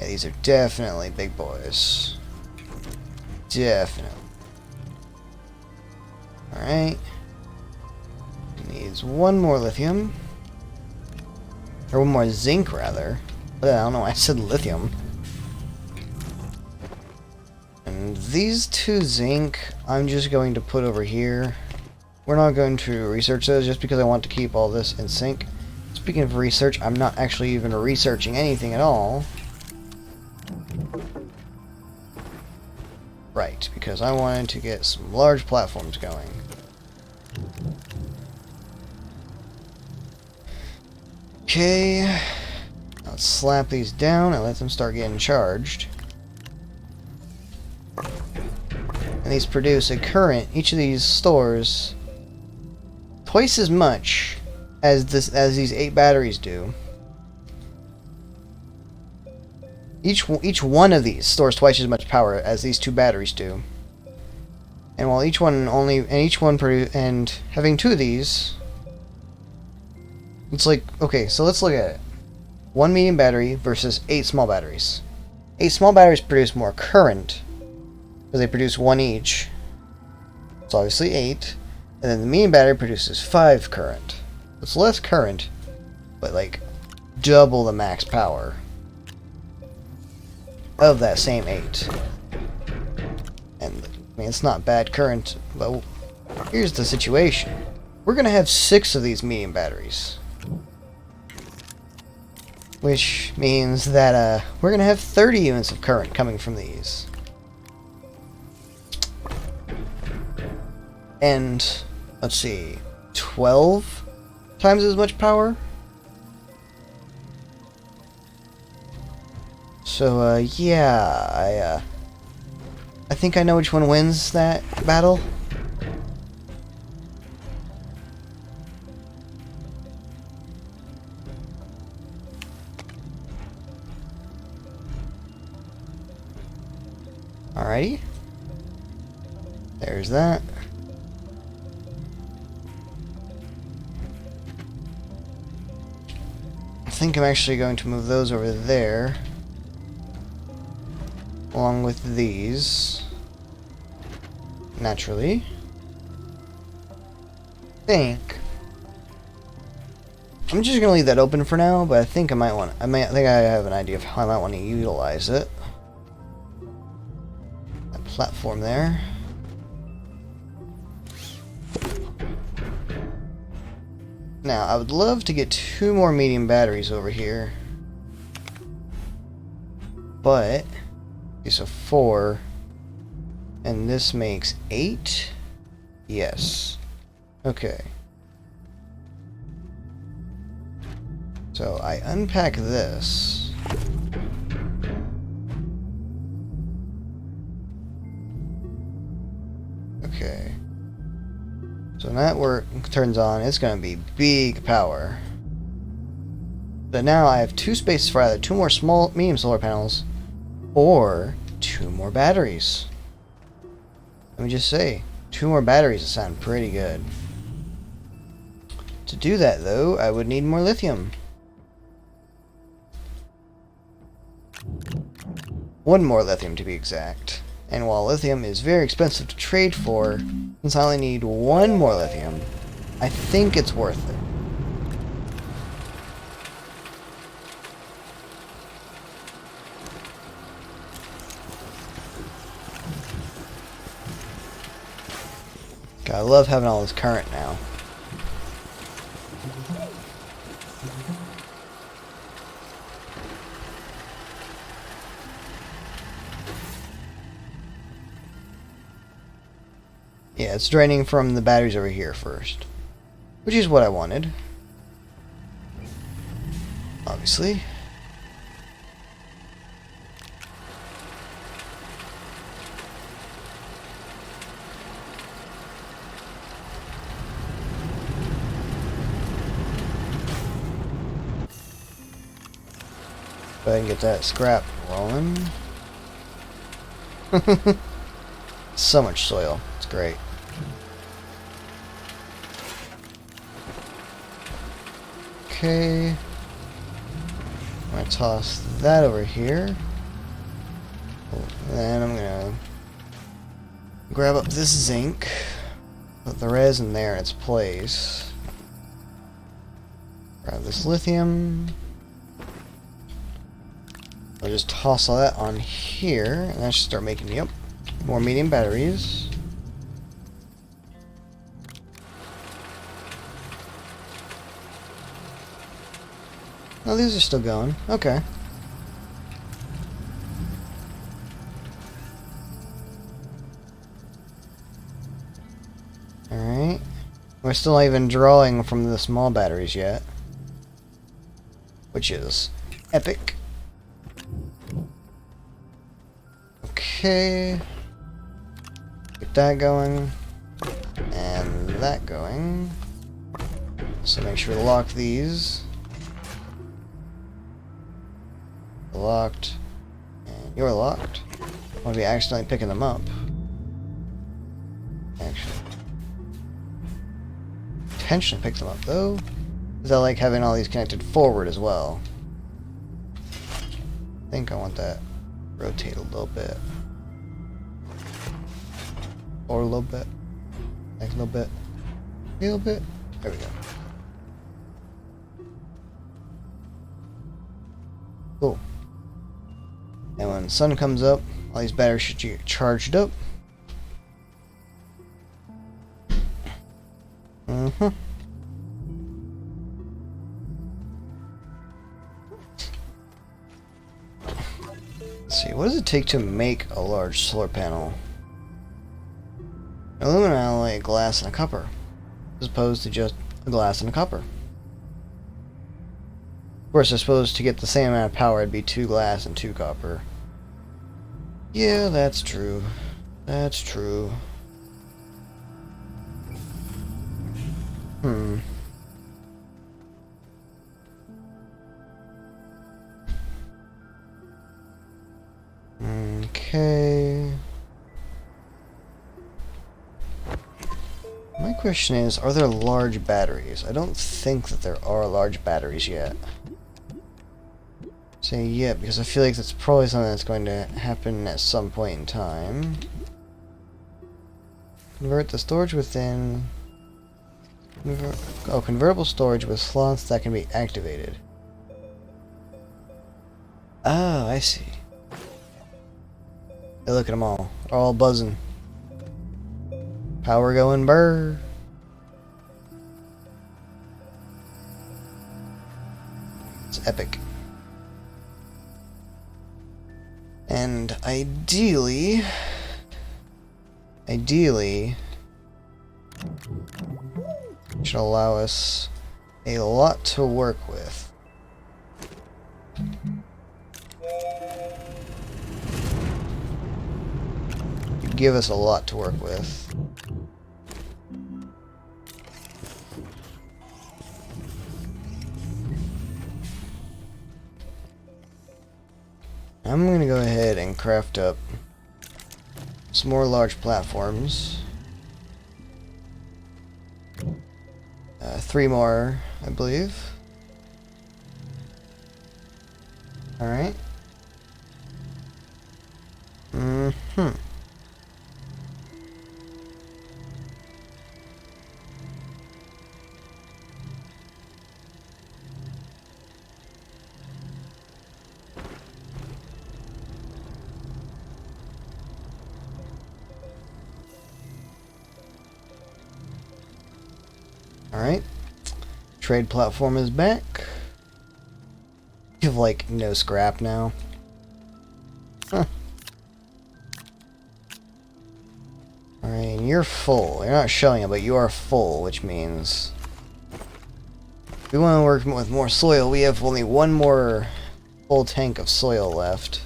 Yeah, these are definitely big boys. Definitely. Alright. Needs 1 more lithium. Or 1 more zinc, rather. But I don't know why I said lithium. And these 2 zinc, I'm just going to put over here. We're not going to research those just because I want to keep all this in sync. Speaking of research, I'm not actually even researching anything at all. Right, because I wanted to get some large platforms going. Okay. Let's slap these down and let them start getting charged. And these produce a current, each of these stores, twice as much as these 8 batteries do. Each one of these stores twice as much power as these 2 batteries do. And while and having 2 of these, it's like, okay, so let's look at it. 1 medium battery versus 8 small batteries. 8 small batteries produce more current, because they produce 1 each. It's obviously 8. And then the medium battery produces 5 current. It's less current, but like double the max power of that same 8. And I mean, it's not bad current, but here's the situation. We're gonna have 6 of these medium batteries, which means that we're gonna have 30 units of current coming from these. And let's see, 12 times as much power. So yeah, I think I know which one wins that battle. Alrighty. There's that. I think I'm actually going to move those over there, along with these. Naturally. I'm just gonna leave that open for now, but I think I think I have an idea of how I might want to utilize it. That platform there. Now, I would love to get 2 more medium batteries over here. But, okay, so 4. And this makes 8? Yes. Okay. So, I unpack this. Okay. So when that turns on, it's going to be big power. But now I have 2 spaces for either 2 more medium solar panels or 2 more batteries. Let me just say, 2 more batteries would sound pretty good. To do that, though, I would need more lithium. 1 more lithium to be exact. And while lithium is very expensive to trade for, since I only need 1 more lithium, I think it's worth it. God, I love having all this current now. Yeah, it's draining from the batteries over here first, which is what I wanted. Obviously. Go ahead and get that scrap rolling. So much soil. It's great. Okay. I'm going to toss that over here. And then I'm going to grab up this zinc. Put the resin there in its place. Grab this lithium. I'll just toss all that on here. And that should start making, yep, more medium batteries. Oh, these are still going. Okay. Alright. We're still not even drawing from the small batteries yet. which is epic. Okay. Get that going. And that going. So make sure to lock these. Locked. And you're locked. I want to be accidentally picking them up. Actually. Intentionally pick them up though. Because I like having all these connected forward as well. I think I want that rotate a little bit. Or a little bit. Next little bit. A little bit. There we go. Cool. And when the sun comes up, all these batteries should get charged up. Mm-hmm. Let's see, what does it take to make a large solar panel? Aluminum alloy, glass, and a copper, as opposed to just a glass and a copper. Of course, I suppose to get the same amount of power, it'd be 2 glass and 2 copper. Yeah, that's true. That's true. Okay. My question is, are there large batteries? I don't think that there are large batteries yet. Say yet, because I feel like that's probably something that's going to happen at some point in time. Convert the storage within... convertible storage with slots that can be activated. Oh, I see. Hey, look at them all. They're all buzzing. Power going burr. It's epic. And ideally, should allow us a lot to work with. Give us a lot to work with. I'm gonna go ahead and craft up some more large platforms. 3 more, I believe. Alright. Alright. Trade platform is back. You have like no scrap now. Huh. Alright, and you're full. You're not showing it, but you are full, which means if we want to work with more soil, we have only 1 more full tank of soil left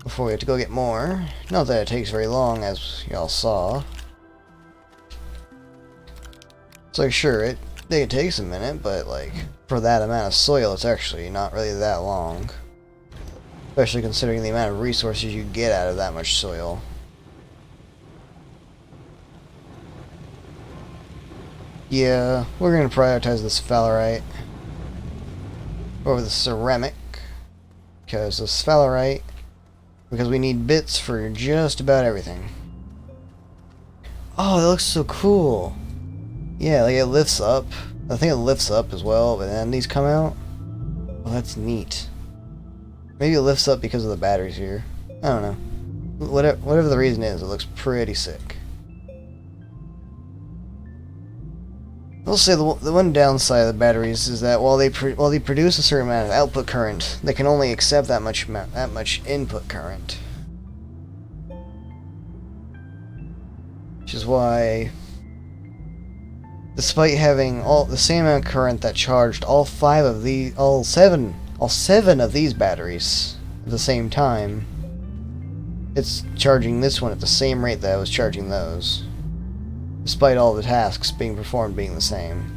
before we have to go get more. Not that it takes very long, as y'all saw. It's like, sure, it takes a minute, but like, for that amount of soil, it's actually not really that long. Especially considering the amount of resources you get out of that much soil. Yeah, we're going to prioritize the sphalerite over the ceramic. Because the sphalerite, because we need bits for just about everything. Oh, that looks so cool. Yeah, like it lifts up. I think it lifts up as well, but then these come out. Oh, that's neat. Maybe it lifts up because of the batteries here. I don't know. Whatever the reason is, it looks pretty sick. I'll say the one downside of the batteries is that while they produce a certain amount of output current, they can only accept that much input current. Which is why despite having all the same amount of current that charged all seven of these batteries at the same time, it's charging this one at the same rate that I was charging those, despite all the tasks being performed being the same.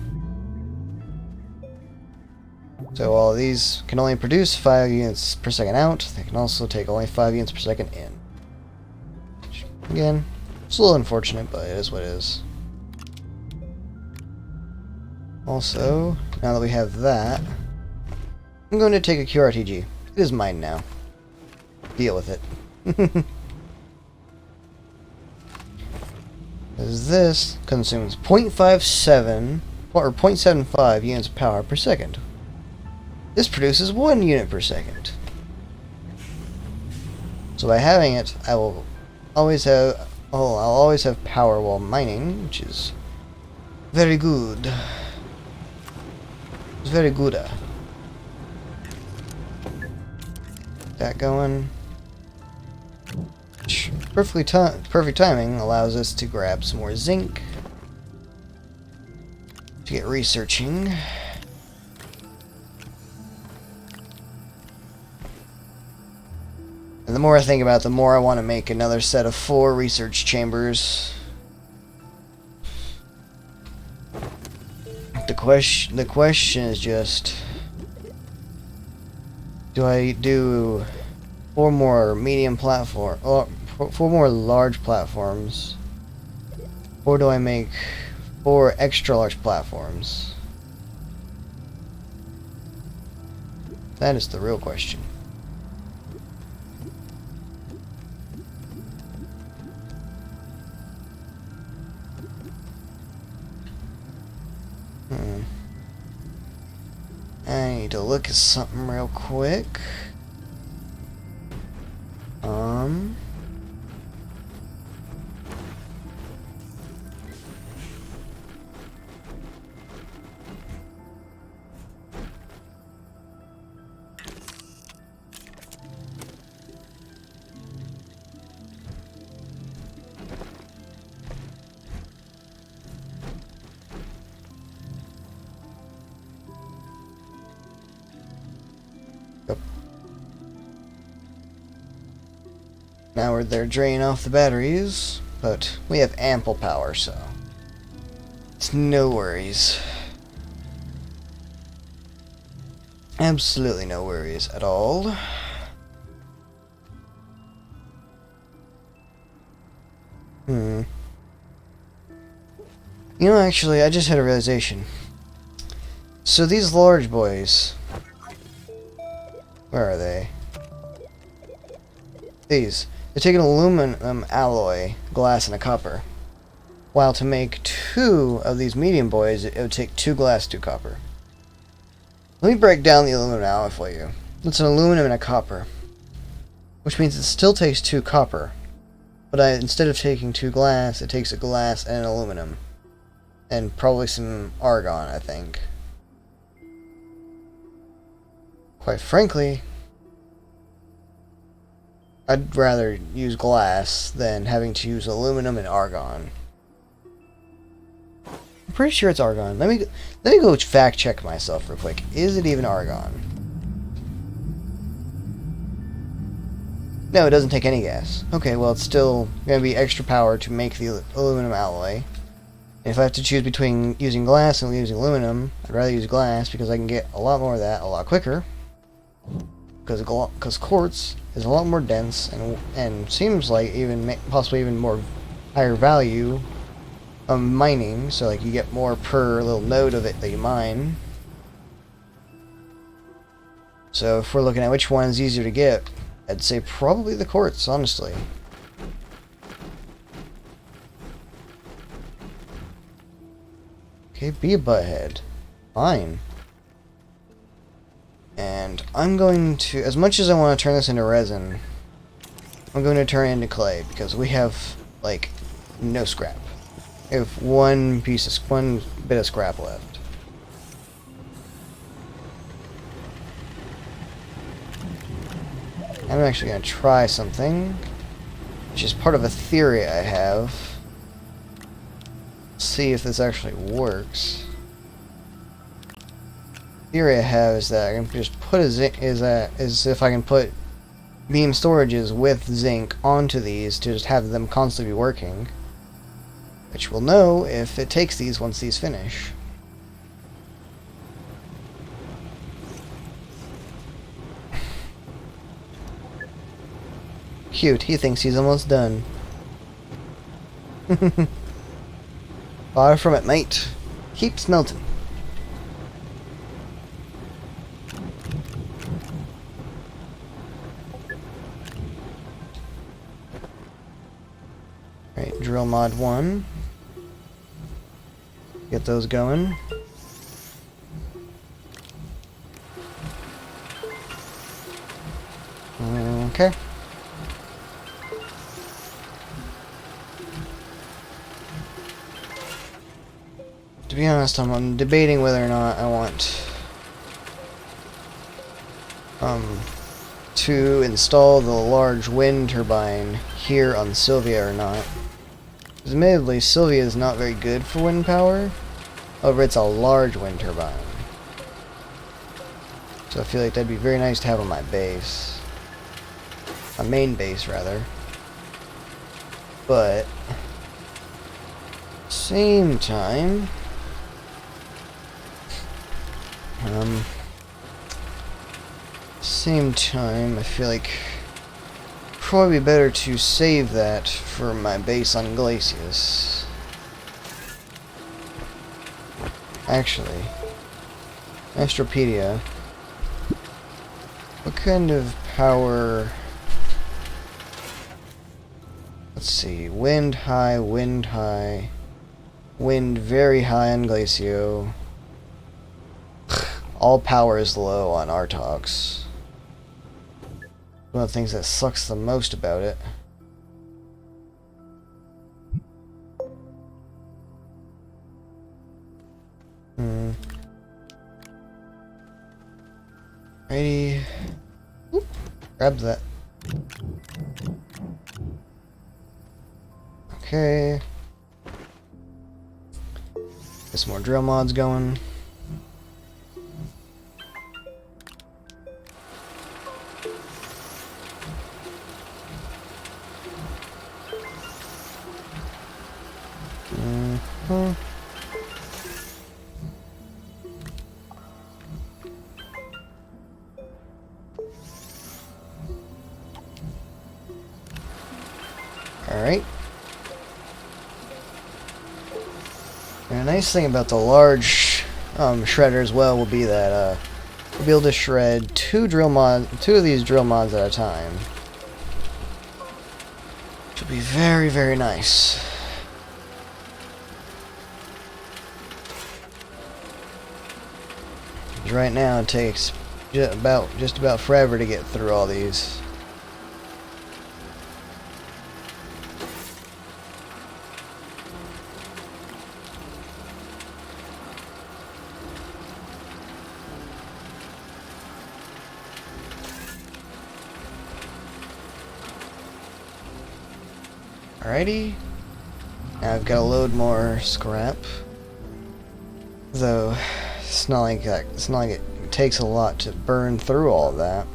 So while these can only produce 5 units per second out, they can also take only 5 units per second in. Again, it's a little unfortunate, but it is what it is. Also, now that we have that, I'm going to take a QRTG. It is mine now. Deal with it. As this consumes 0.57 or 0.75 units of power per second. This produces 1 unit per second. So by having it, I'll always have power while mining, which is very good. It's very good. That going. Perfect timing allows us to grab some more zinc to get researching. And the more I think about it, the more I want to make another set of 4 research chambers. The question is just, do I do 4 more medium platform, or 4 more large platforms, or do I make 4 extra large platforms? That is the real question. I need to look at something real quick. Now they're draining off the batteries, but we have ample power, so it's no worries. Absolutely no worries at all. You know, actually, I just had a realization. So these large boys, where are they? These. They take an aluminum alloy, glass, and a copper. While to make 2 of these medium boys, it would take 2 glass, 2 copper. Let me break down the aluminum alloy for you. It's an aluminum and a copper, which means it still takes 2 copper. But instead of taking 2 glass, it takes a glass and an aluminum. And probably some argon, I think. Quite frankly, I'd rather use glass than having to use aluminum and argon. I'm pretty sure it's argon. Let me go fact check myself real quick. Is it even argon? No, it doesn't take any gas. Okay, well, it's still going to be extra power to make the aluminum alloy. And if I have to choose between using glass and using aluminum, I'd rather use glass because I can get a lot more of that a lot quicker. Because quartz is a lot more dense and seems like possibly even more higher value of mining, so like you get more per little node of it that you mine. So if we're looking at which one is easier to get, I'd say probably the quartz, honestly. Okay, be a butthead. Fine. And I'm going to, as much as I want to turn this into resin, I'm going to turn it into clay, because we have, like, no scrap. We have one bit of scrap left. I'm actually going to try something, which is part of a theory I have. see if this actually works. The theory I have is that I can just put a zinc is if I can put beam storages with zinc onto these to just have them constantly be working, which we'll know if it takes these once these finish. Cute, he thinks he's almost done. Far from it, mate. Keep smelting. Alright, drill mod 1. Get those going. Okay. To be honest, I'm debating whether or not I want to install the large wind turbine here on Sylvia or not. Admittedly, Sylvia is not very good for wind power. However, it's a large wind turbine. So I feel like that'd be very nice to have on my base. My main base, rather. But same time, I feel like probably better to save that for my base on Glacius. Actually, Astropedia, what kind of power? Let's see, wind high, wind very high on Glacio. All power is low on Artox. One of the things that sucks the most about it. Righty. Oop. Grab that. Okay. Get some more drill mods going. Alright. And a nice thing about the large shredder as well will be that we'll be able to shred two of these drill mods at a time. Which will be very, very nice. Because right now it takes just about forever to get through all these. Alrighty. Now I've got to load more scrap. Though it's not like it takes a lot to burn through all of that.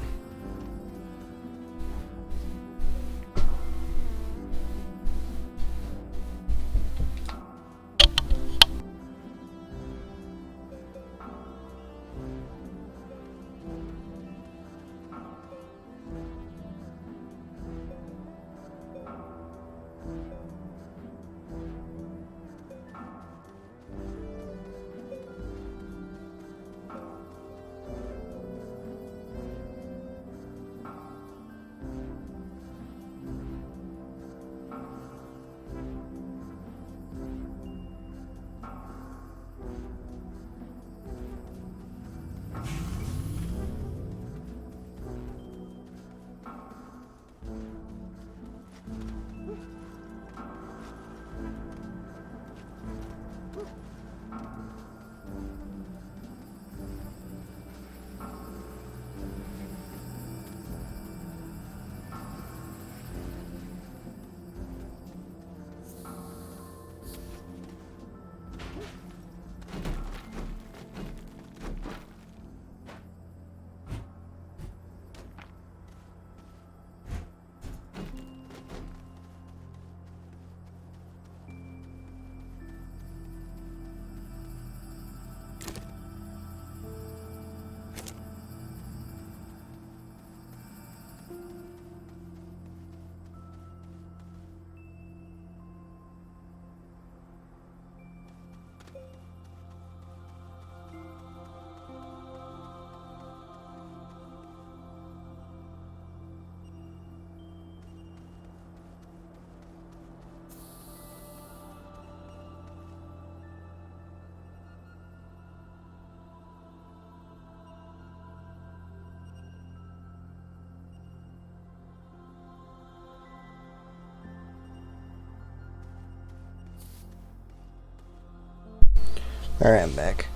Alright, I'm back.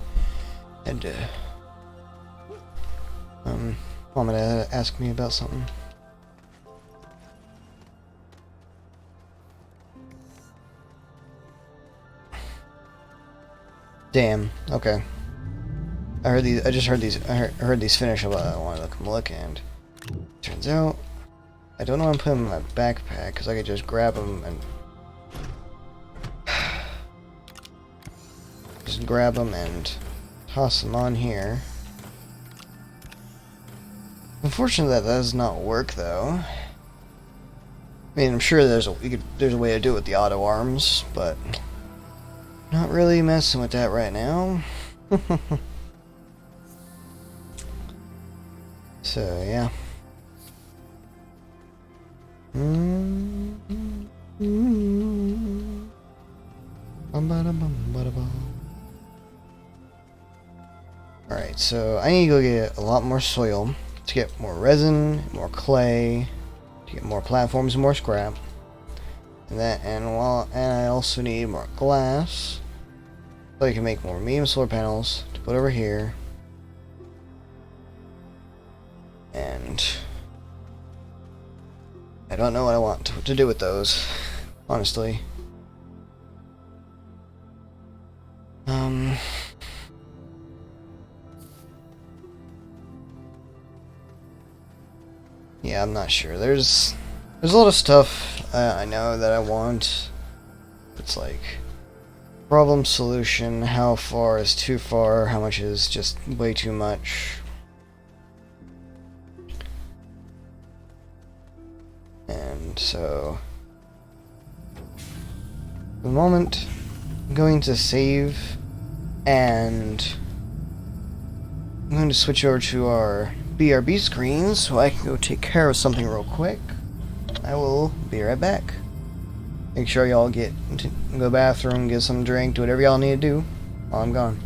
And, Mama to ask me about something. Damn, okay. I just heard these finish up. I wanted to come look, and turns out I don't know what I'm putting in my backpack, because I could just grab them and just grab them and toss them on here. Unfortunately, that does not work, though. I mean, I'm sure there's a way to do it with the auto arms, but not really messing with that right now. So yeah. Alright, so I need to go get a lot more soil to get more resin, more clay, to get more platforms, more scrap. And I also need more glass so I can make more medium solar panels to put over here. And I don't know what I want to do with those, honestly. Yeah, I'm not sure. There's a lot of stuff I know that I want. It's like problem, solution, how far is too far, how much is just way too much. And so, for the moment, I'm going to save, and I'm going to switch over to our BRB screen so I can go take care of something real quick. I will be right back. Make sure y'all go to the bathroom, get some drink, do whatever y'all need to do while I'm gone.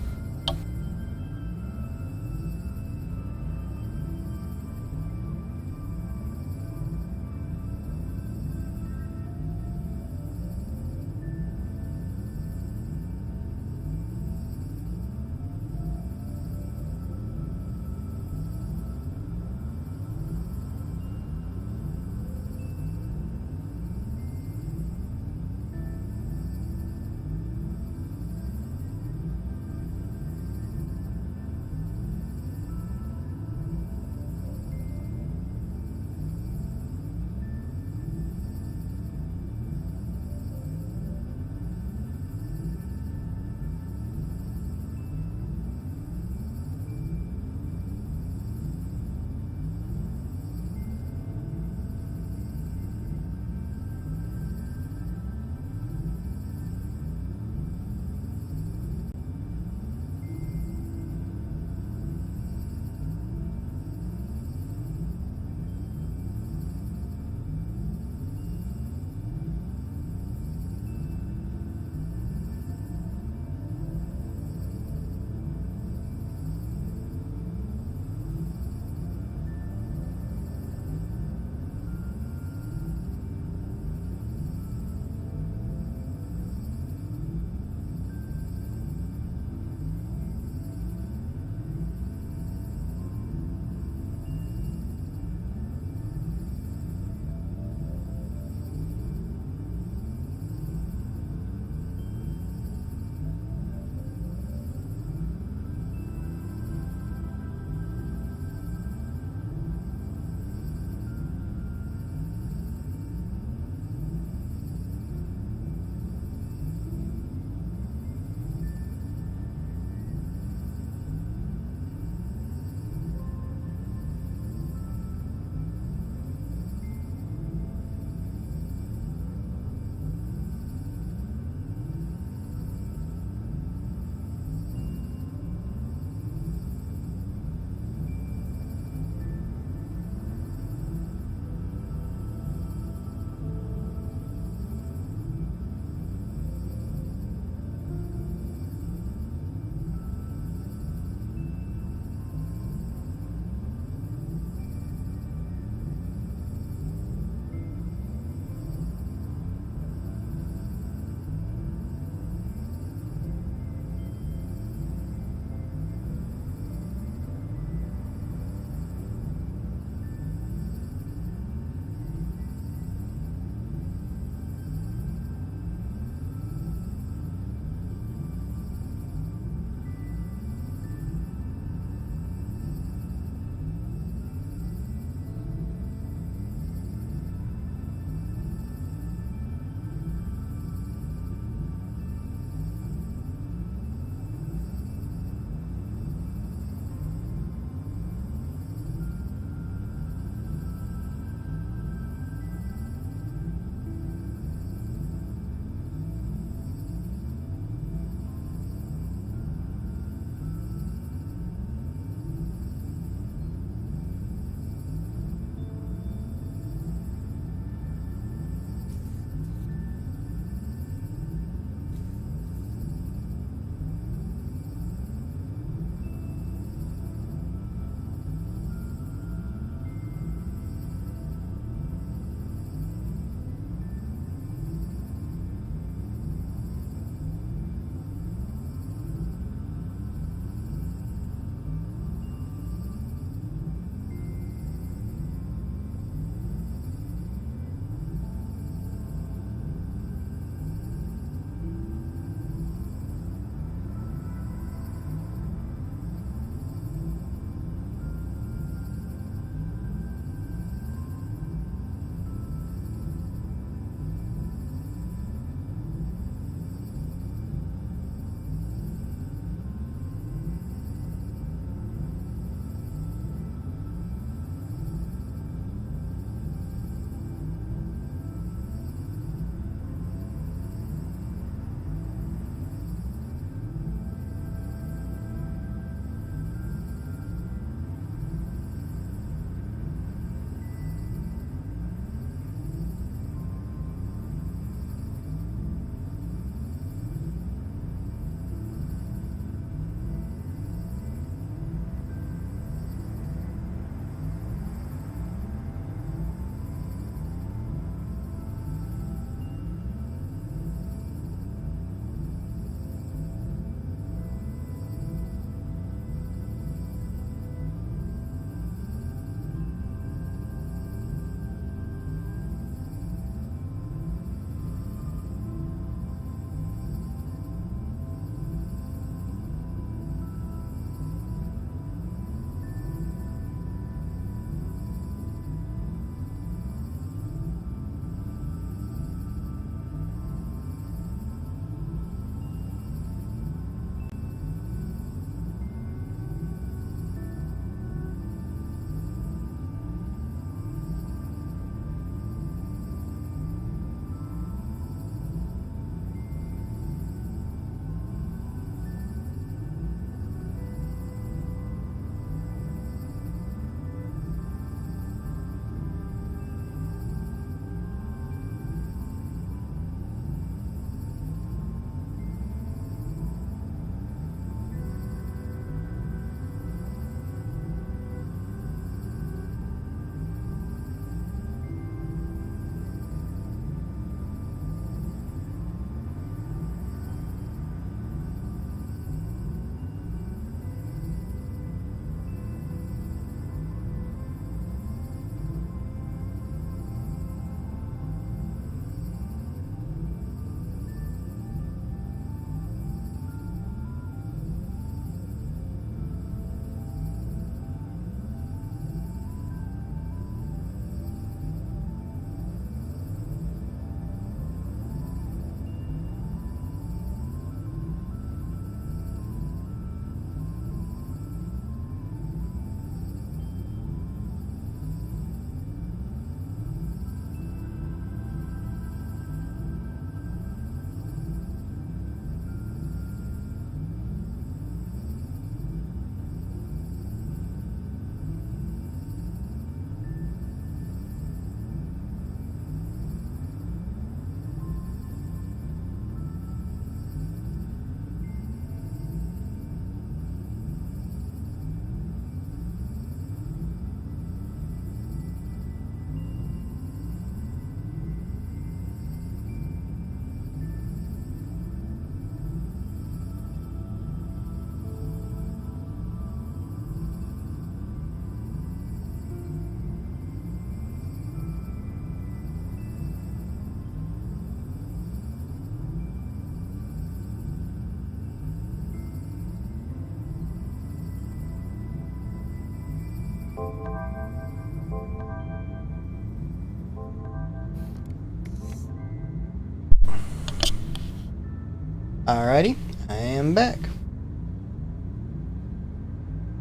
Alrighty, I am back.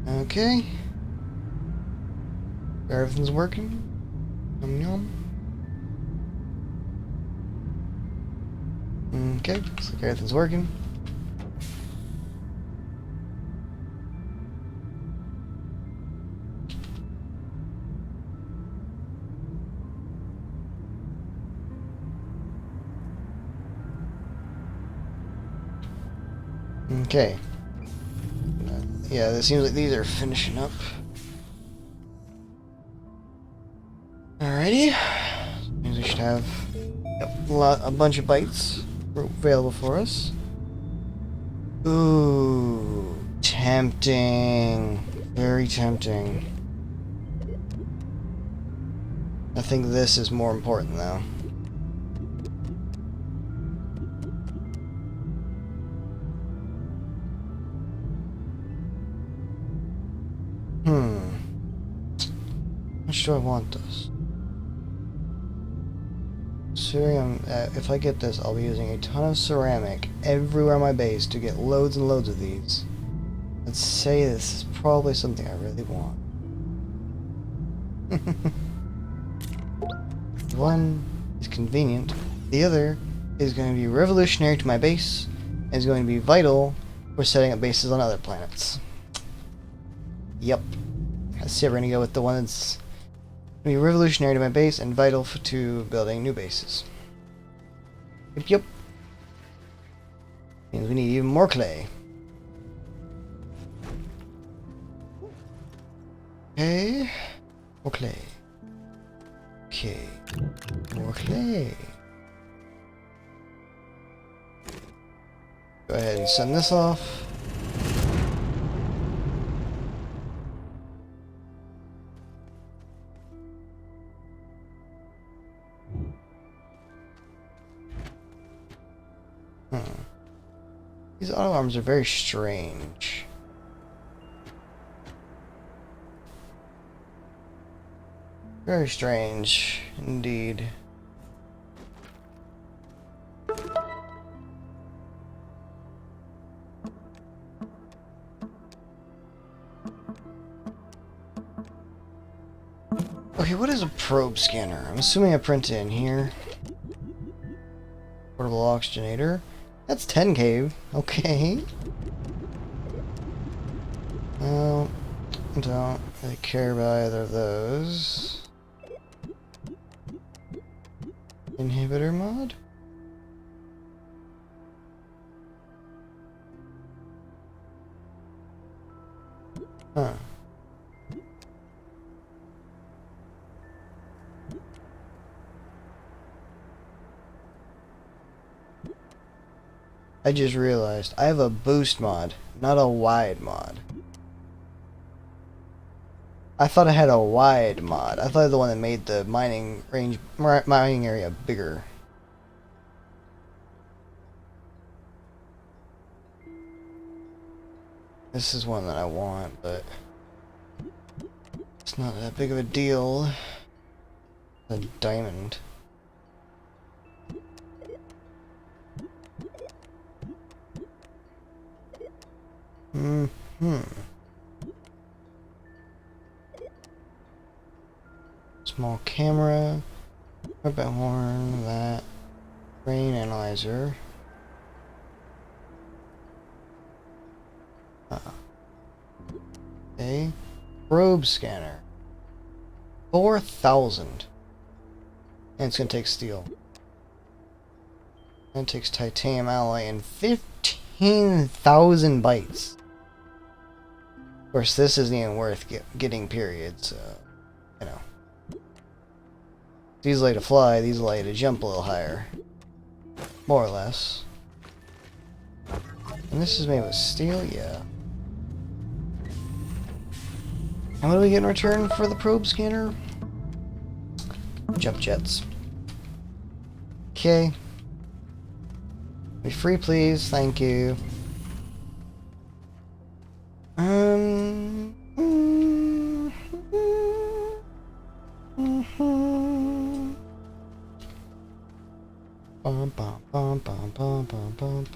Okay. Everything's working. Yum yum. Okay, looks like everything's working. Okay. Yeah, it seems like these are finishing up. Alrighty. Means we should have a bunch of bites available for us. Ooh, tempting. Very tempting. I think this is more important though. How much do I want this? Considering if I get this, I'll be using a ton of ceramic everywhere on my base to get loads and loads of these. Let's say this is probably something I really want. One is convenient. The other is going to be revolutionary to my base and is going to be vital for setting up bases on other planets. Yep. I say we're going to go with the one that's going to be revolutionary to my base and vital to building new bases. Yep. Means we need even more clay. Okay. More clay. Okay. More clay. Go ahead and send this off. These auto arms are very strange. Very strange, indeed. Okay, what is a probe scanner? I'm assuming I print it in here. Portable oxygenator. That's 10K. Okay. Well, I don't really care about either of those. Inhibitor mod? Huh. I just realized I have a boost mod, not a wide mod. I thought I had a wide mod. I thought I had the one that made the mining area bigger. This is one that I want, but it's not that big of a deal. A diamond. Small camera, rabbit horn, that, brain analyzer. Okay, probe scanner. 4,000. And it's gonna take steel. And it takes titanium alloy and 15,000 bytes. Of course, this isn't even worth getting, period, so, you know. These allow to fly, these allow to jump a little higher. More or less. And this is made with steel, yeah. And what do we get in return for the probe scanner? Jump jets. Okay. Be free, please. Thank you. bum.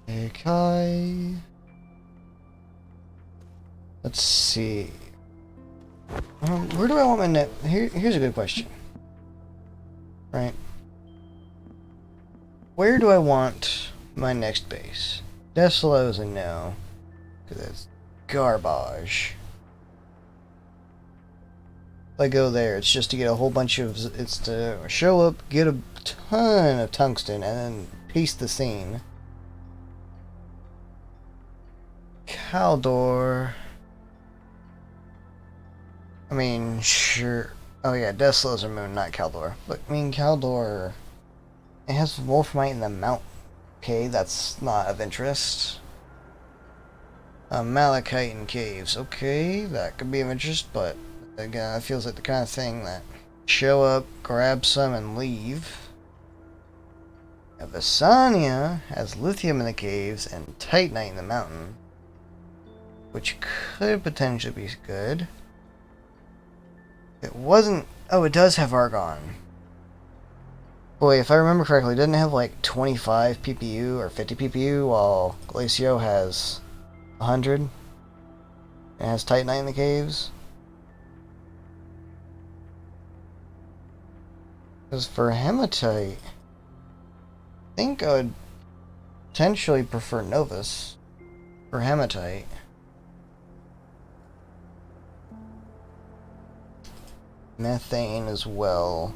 Okay. Let's see. Where do I want my net? Here's a good question. Right. Where do I want my next base? Deslo is a no, because it's garbage. If I go there, it's just to get a whole bunch of... It's to show up, get a ton of tungsten, and then paste the scene. Caldor... I mean, sure... Oh yeah, Deslo's a moon, not Caldor. But, I mean, Caldor... It has Wolfmite in the mount. Okay, that's not of interest. Malachite in caves. Okay, that could be of interest, but... Again, it feels like the kind of thing that... Show up, grab some, and leave. Visania has lithium in the caves and titanite in the mountain, which could potentially be good. It wasn't... Oh, it does have argon. Boy, if I remember correctly, didn't it have like 25 PPU or 50 PPU, while Glacio has 100? It has titanite in the caves? Because for hematite, I think I would potentially prefer Novus for hematite. Methane as well.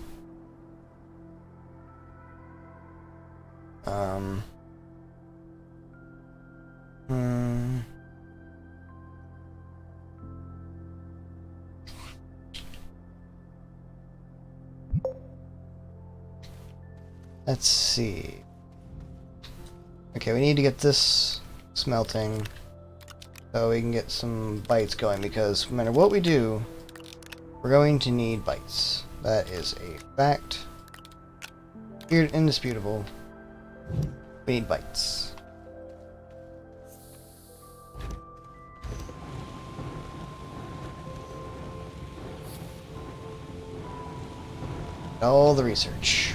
Let's see. Okay, we need to get this smelting so we can get some bites going, because no matter what we do, we're going to need bites. That is a fact. Indisputable. We need bites. All the research.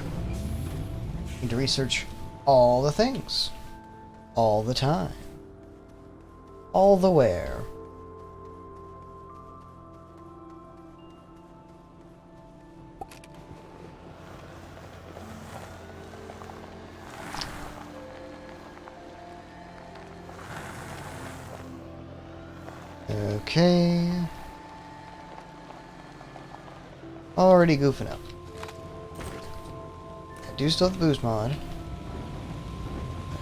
Need to research all the things. All the time. All the where. Okay. Already goofing up. I do still have the boost mod.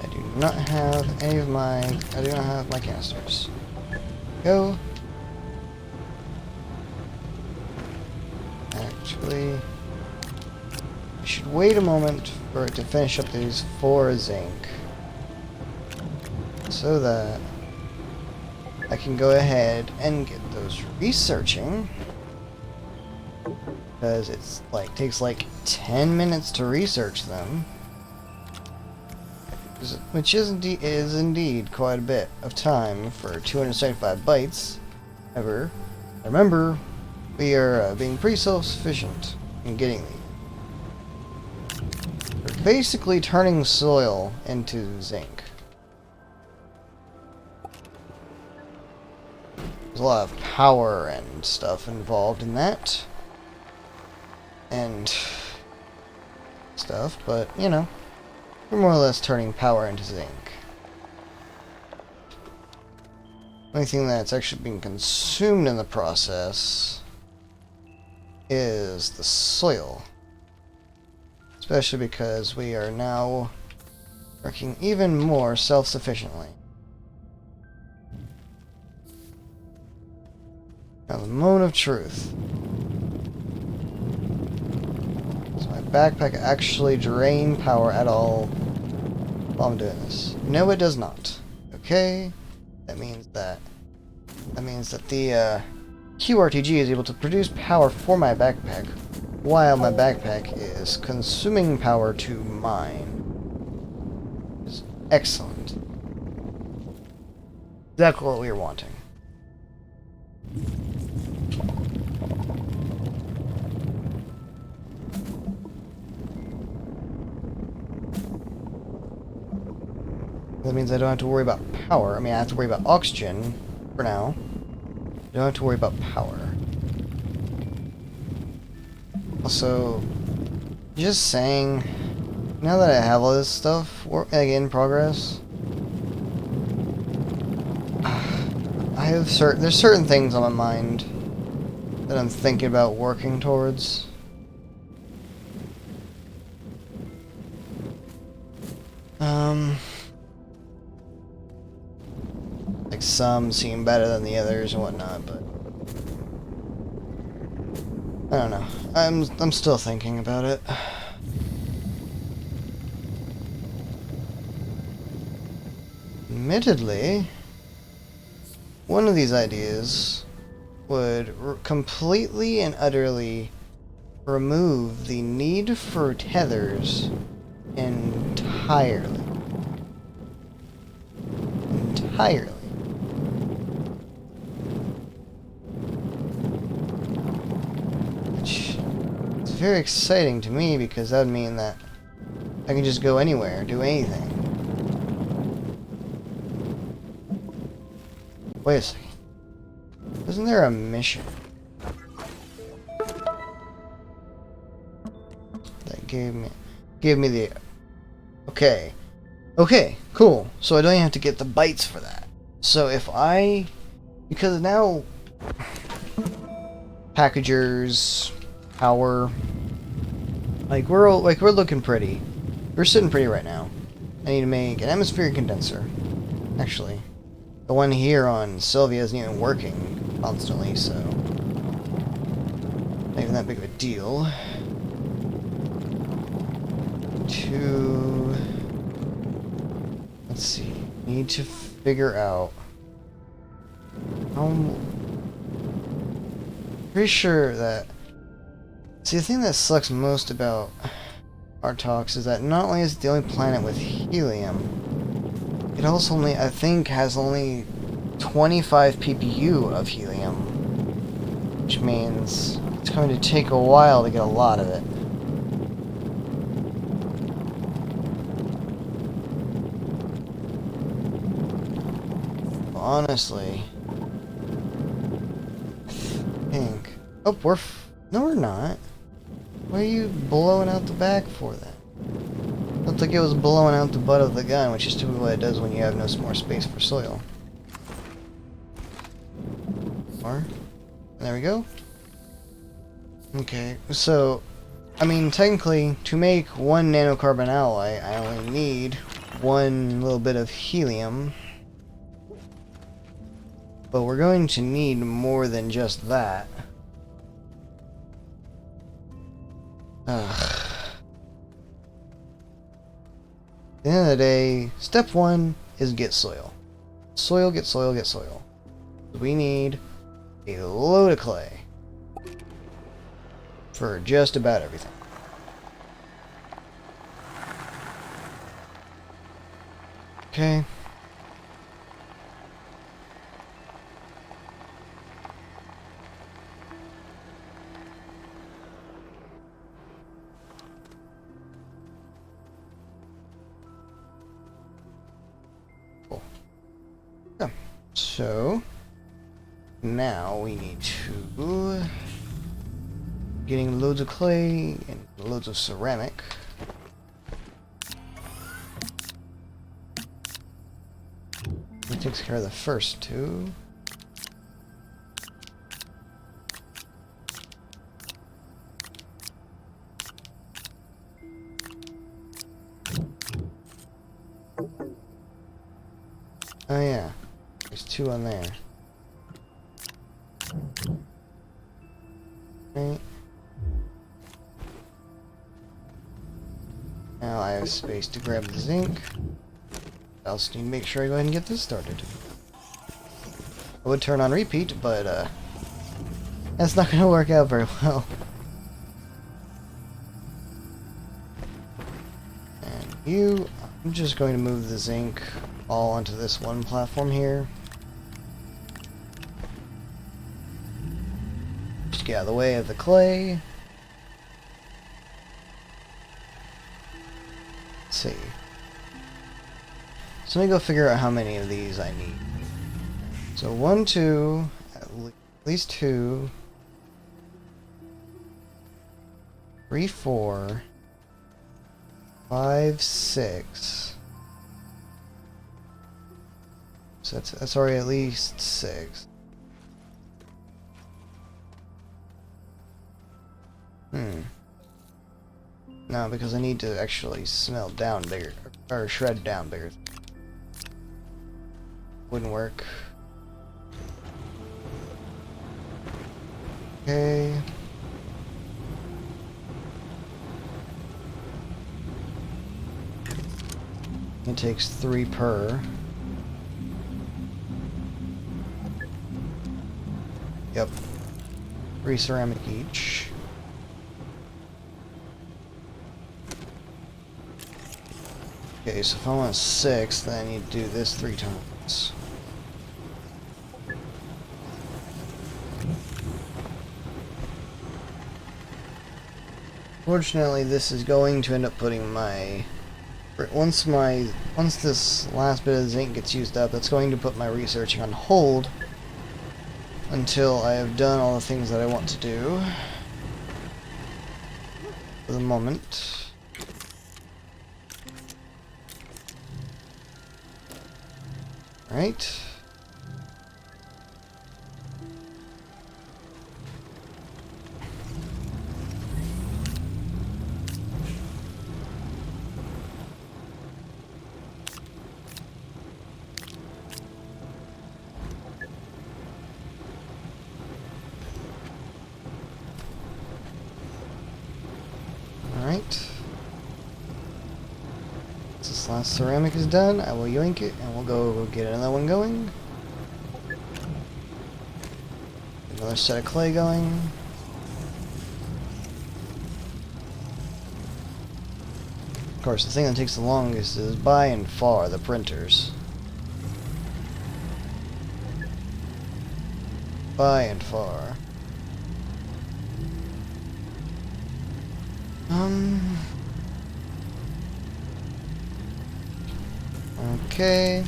I do not have any of my... I do not have my canisters. Go. Actually, I should wait a moment for it to finish up these 4 zinc, so that I can go ahead and get those researching, because it's like takes like 10 minutes to research them, which is indeed quite a bit of time for 275 bytes. However, remember, we are being pretty self-sufficient in getting these. We're basically turning soil into zinc. There's a lot of power and stuff involved in that. And stuff, but, you know, we're more or less turning power into zinc. The only thing that's actually being consumed in the process is the soil. Especially because we are now working even more self-sufficiently. Now, the moment of truth. Does my backpack actually drain power at all while I'm doing this? No, it does not. Okay, that means that the QRTG is able to produce power for my backpack while my backpack is consuming power to mine. It's excellent. Exactly what we were wanting. That means I don't have to worry about power. I mean, I have to worry about oxygen for now. I don't have to worry about power. Also, just saying, now that I have all this stuff like, in progress, there's certain things on my mind that I'm thinking about working towards. Like some seem better than the others and whatnot, but I don't know. I'm still thinking about it. Admittedly, one of these ideas would completely and utterly remove the need for tethers entirely. Entirely. Which is very exciting to me because that would mean that I can just go anywhere, do anything. Wait a second. Isn't there a mission that gave me the... Okay, cool. So I don't even have to get the bytes for that. So if because now packagers, power, we're looking pretty. We're sitting pretty right now. I need to make an atmospheric condenser. Actually, the one here on Sylvia isn't even working constantly, so not even that big of a deal. Let's see, need to figure out pretty sure that, see, the thing that sucks most about Artox is that not only is it the only planet with helium, it also only, I think, has only 25 ppU of helium, which means it's going to take a while to get a lot of it. Honestly, I think... Oh, no, we're not. Why are you blowing out the back for that? Looked like it was blowing out the butt of the gun, which is typically what it does when you have no more space for soil. There we go. Okay, so, I mean, technically, to make one nanocarbon alloy, I only need one little bit of helium. But we're going to need more than just that. Ugh. At the end of the day, step one is get soil. Soil, get soil, get soil. We need a load of clay for just about everything. Okay. Cool. Yeah. So now we need to getting loads of clay and loads of ceramic. It takes care of the first two. Oh yeah, there's two on there. Right. Now I have space to grab the zinc. I also need to make sure I go ahead and get this started. I would turn on repeat, but that's not going to work out very well. And I'm just going to move the zinc all onto this one platform here. Just get out of the way of the clay. Let's see. So let me go figure out how many of these I need. So 1, 2, at least 2, 3, 4, 5, 6. So that's already at least 6. No, because I need to actually smelt down bigger, or shred down bigger. Wouldn't work. Okay. It takes 3 per. Yep. 3 ceramic each. Okay, so if I want 6, then I need to do this 3 times. Fortunately, this is going to end up putting my... Once this last bit of zinc gets used up, that's going to put my researching on hold until I have done all the things that I want to do for the moment. Right. Alright. This last ceramic is done, I will yoink it and we'll go get another one going. Another set of clay going. Of course, the thing that takes the longest is by and far the printers. By and far. Okay.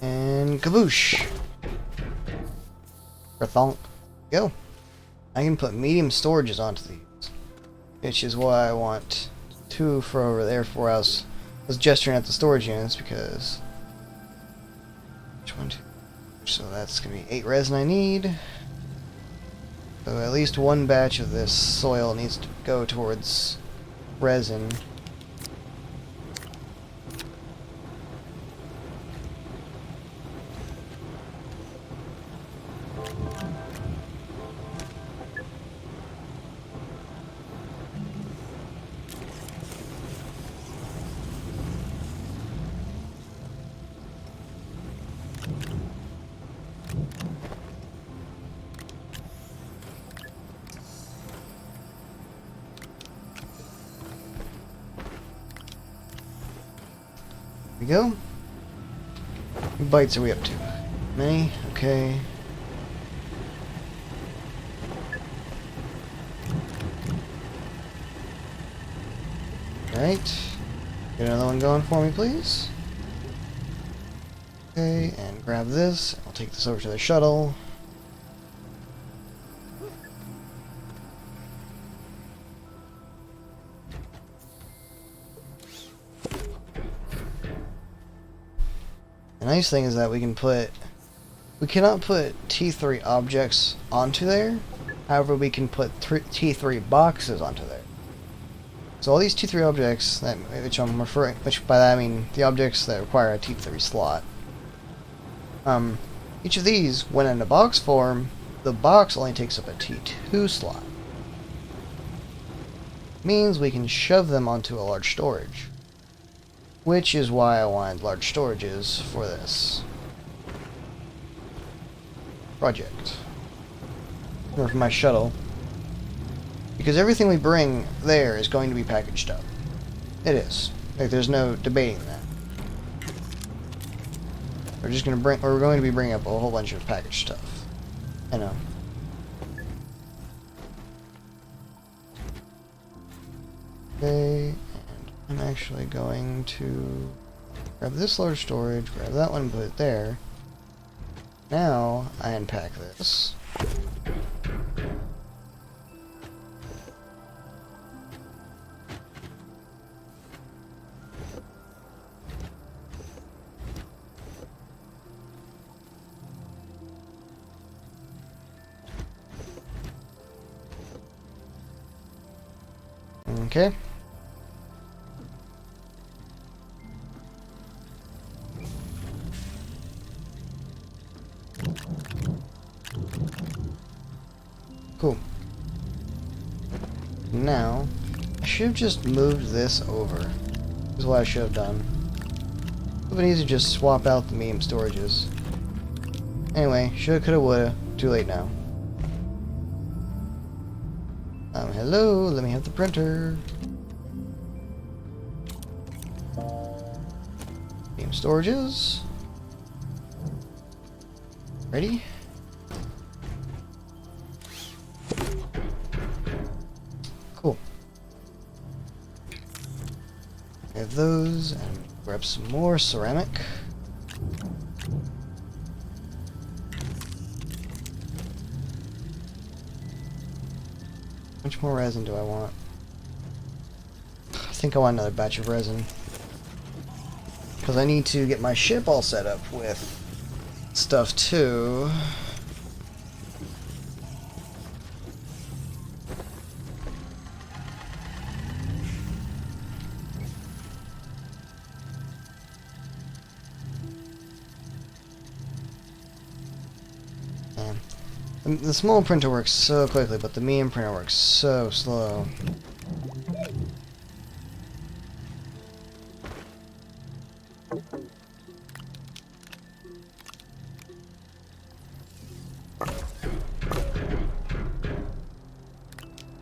And kaboosh. Rathonk. Go. I can put medium storages onto these, which is why I want 2 for over there. For I was gesturing at the storage units because. Which one? 2. So that's gonna be 8 resin I need. So at least 1 batch of this soil needs to go towards resin. We go. How many bites are we up to? Many? Okay. Alright. Get another one going for me, please. Okay, and grab this. I'll take this over to the shuttle. The nice thing is that we cannot put T3 objects onto there. However, we can put T3 boxes onto there. So all these T3 objects, which by that I mean the objects that require a T3 slot. Each of these, when in a box form, the box only takes up a T2 slot. Means we can shove them onto a large storage. Which is why I wanted large storages for this project. Or for my shuttle. Because everything we bring there is going to be packaged up. It is. Like, there's no debating that. We're going to be bringing up a whole bunch of packaged stuff. I know. Okay, and I'm actually going to grab this large storage, grab that one, put it there. Now I unpack this. Okay. Cool. Now, I should have just moved this over. This is what I should have done. It would have been easy to just swap out the medium storages. Anyway, shoulda, coulda, woulda. Too late now. Hello, let me have the printer. Medium storages. Ready? Cool. I have those, and grab some more ceramic. How much more resin do I want? I think I want another batch of resin. Because I need to get my ship all set up with stuff too. The small printer works so quickly, but the medium printer works so slow.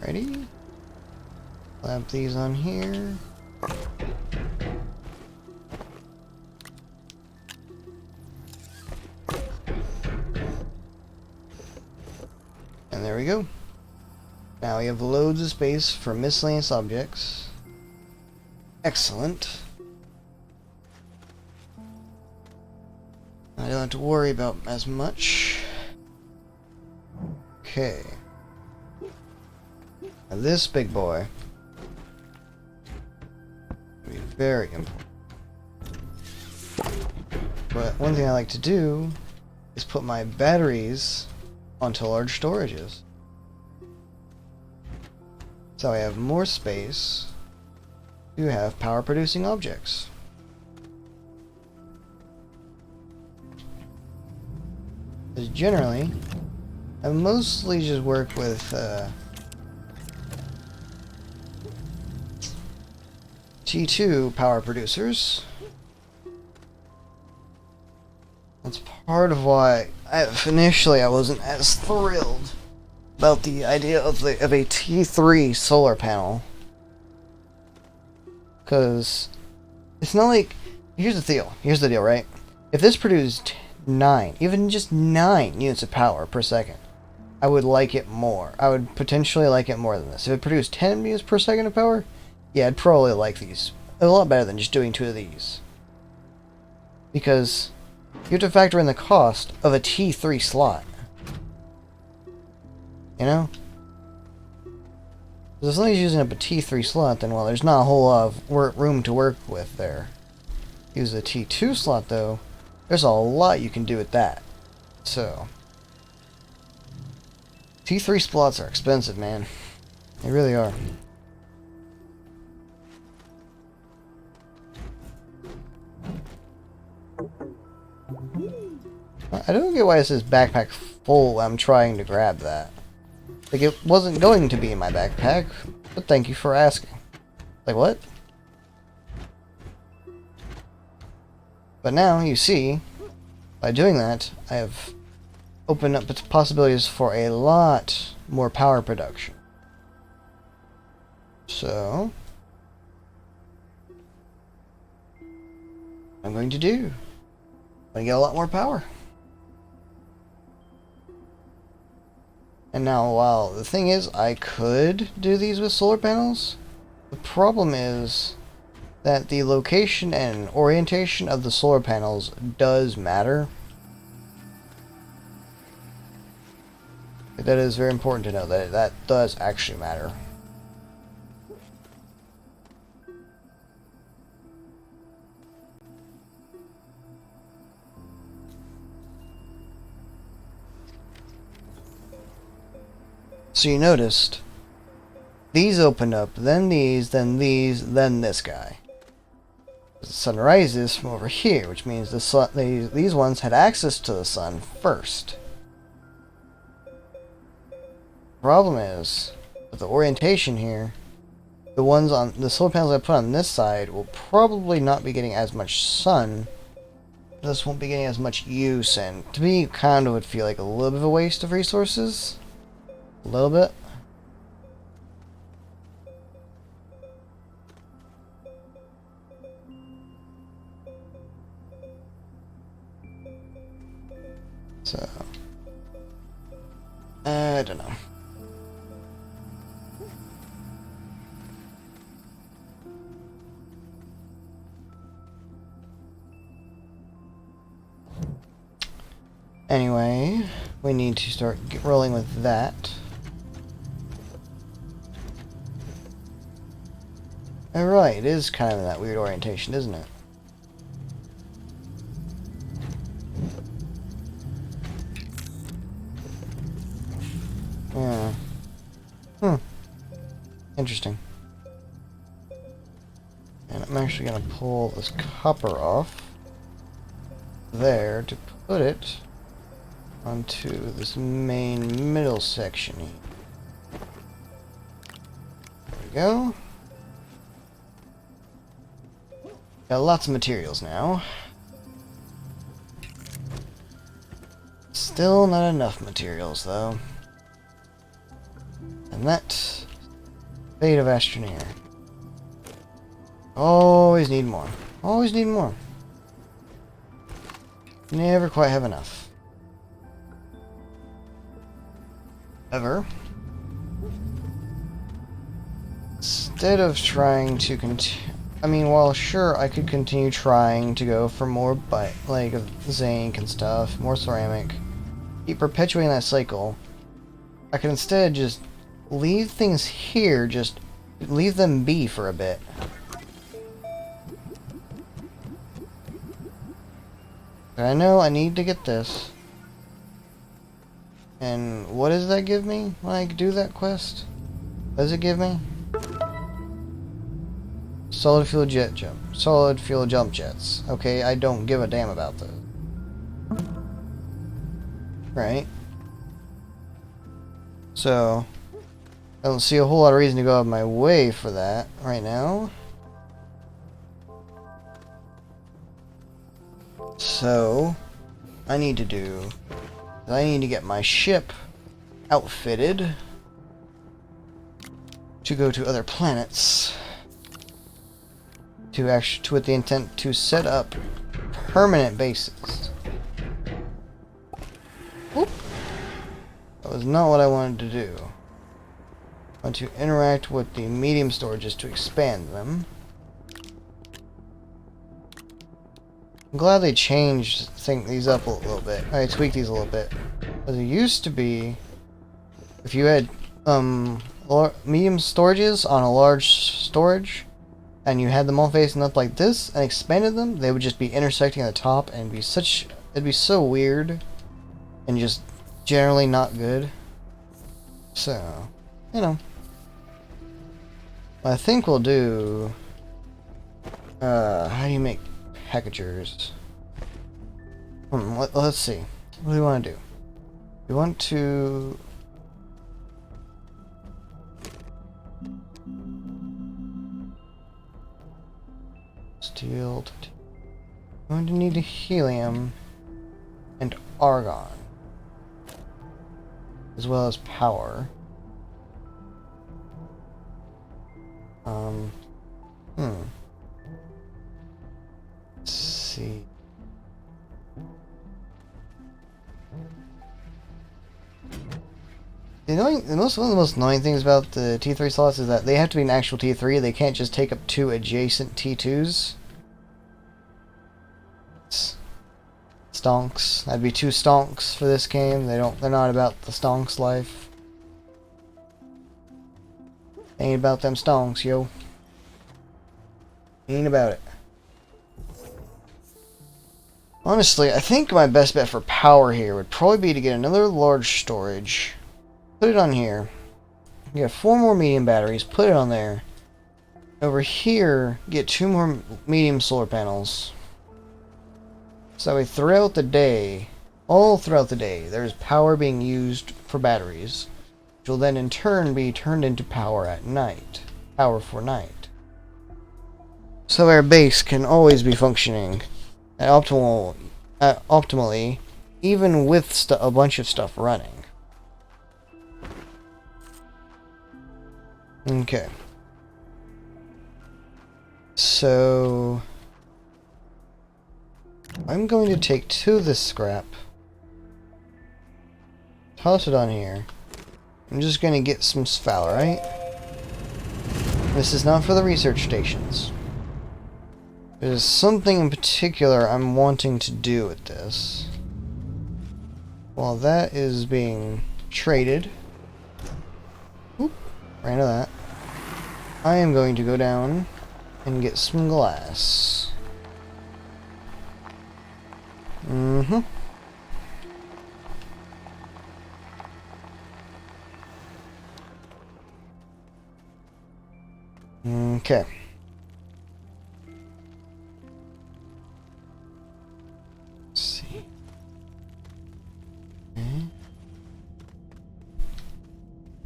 Ready? Slap these on here. And there we go. Now we have loads of space for miscellaneous objects. Excellent. I don't have to worry about as much. Okay. Now this big boy will be very important. But one thing I like to do is put my batteries onto large storages. So I have more space to have power producing objects. Because generally, I mostly just work with T2 power producers. That's part of why initially I wasn't as thrilled about the idea of a T3 solar panel. Because it's not like... Here's the deal, right? If this produced 9, even just 9 units of power per second, I would like it more. I would potentially like it more than this. If it produced 10 units per second of power, yeah, I'd probably like these a lot better than just doing 2 of these. Because you have to factor in the cost of a T3 slot. You know? Because as long as you're using up a T3 slot, then, well, there's not a whole lot of room to work with there. Use a T2 slot, though, there's a lot you can do with that. So, T3 slots are expensive, man. They really are. I don't get why it says backpack full. I'm trying to grab that. Like, it wasn't going to be in my backpack, but thank you for asking. Like, what? But now, you see, by doing that, I have opened up the possibilities for a lot more power production. So, what I'm going to do, I'm going to get a lot more power. And now, while the thing is, I could do these with solar panels, the problem is that the location and orientation of the solar panels does matter. That is very important to know, that that does actually matter. So you noticed, these opened up, then these, then these, then this guy. The sun rises from over here, which means the sun, these ones had access to the sun first. Problem is, with the orientation here, the ones on the solar panels I put on this side will probably not be getting as much sun. This won't be getting as much use, and to me, kind of would feel like a little bit of a waste of resources. A little bit. So, I don't know. Anyway, we need to start rolling with that. Alright, it is kind of in that weird orientation, isn't it? Yeah. Interesting. And I'm actually going to pull this copper off there to put it onto this main middle section here. There we go. Got lots of materials now. Still not enough materials, though. And that... fate of Astroneer. Always need more. Always need more. Never quite have enough. Ever. Instead of trying to continue... I mean, while sure, I could continue trying to go for more, like, zinc and stuff, more ceramic, keep perpetuating that cycle, I could instead just leave things here, just leave them be for a bit. I know I need to get this. And what does that give me when I do that quest? What does it give me? Solid fuel jet jump. Solid fuel jump jets. Okay, I don't give a damn about those. Right. So, I don't see a whole lot of reason to go out of my way for that right now. So, I need to get my ship outfitted to go to other planets. With the intent to set up permanent bases. Whoop. That was not what I wanted to do. I want to interact with the medium storages to expand them. I'm glad they changed these up a little bit. I tweaked these a little bit. Because it used to be, if you had medium storages on a large storage, and you had them all facing up like this, and expanded them, they would just be intersecting at the top, and it'd be so weird, and just generally not good. So, you know. What I think we'll do, how do you make packagers? Let's see. What do we want to do? We want to... steel. I'm going to need helium and argon, as well as power. Let's see. One of the most annoying things about the T3 slots is that they have to be an actual T3. They can't just take up 2 adjacent T2s. Stonks. That'd be 2 stonks for this game. They're not about the stonks life. Ain't about them stonks, yo. Ain't about it. Honestly, I think my best bet for power here would probably be to get another large storage. Put it on here. Get 4 more medium batteries, put it on there. Over here, get 2 more medium solar panels. So that way throughout the day, all throughout the day, there's power being used for batteries, which will then in turn be turned into power at night. Power for night. So our base can always be functioning at optimally, even with a bunch of stuff running. Okay. So I'm going to take 2 of this scrap, toss it on here. I'm just going to get some sphalerite. This is not for the research stations. There's something in particular I'm wanting to do with this. While that is being traded, oop, ran into that. I am going to go down and get some glass. Mm-hmm. Okay. Let's see. Okay.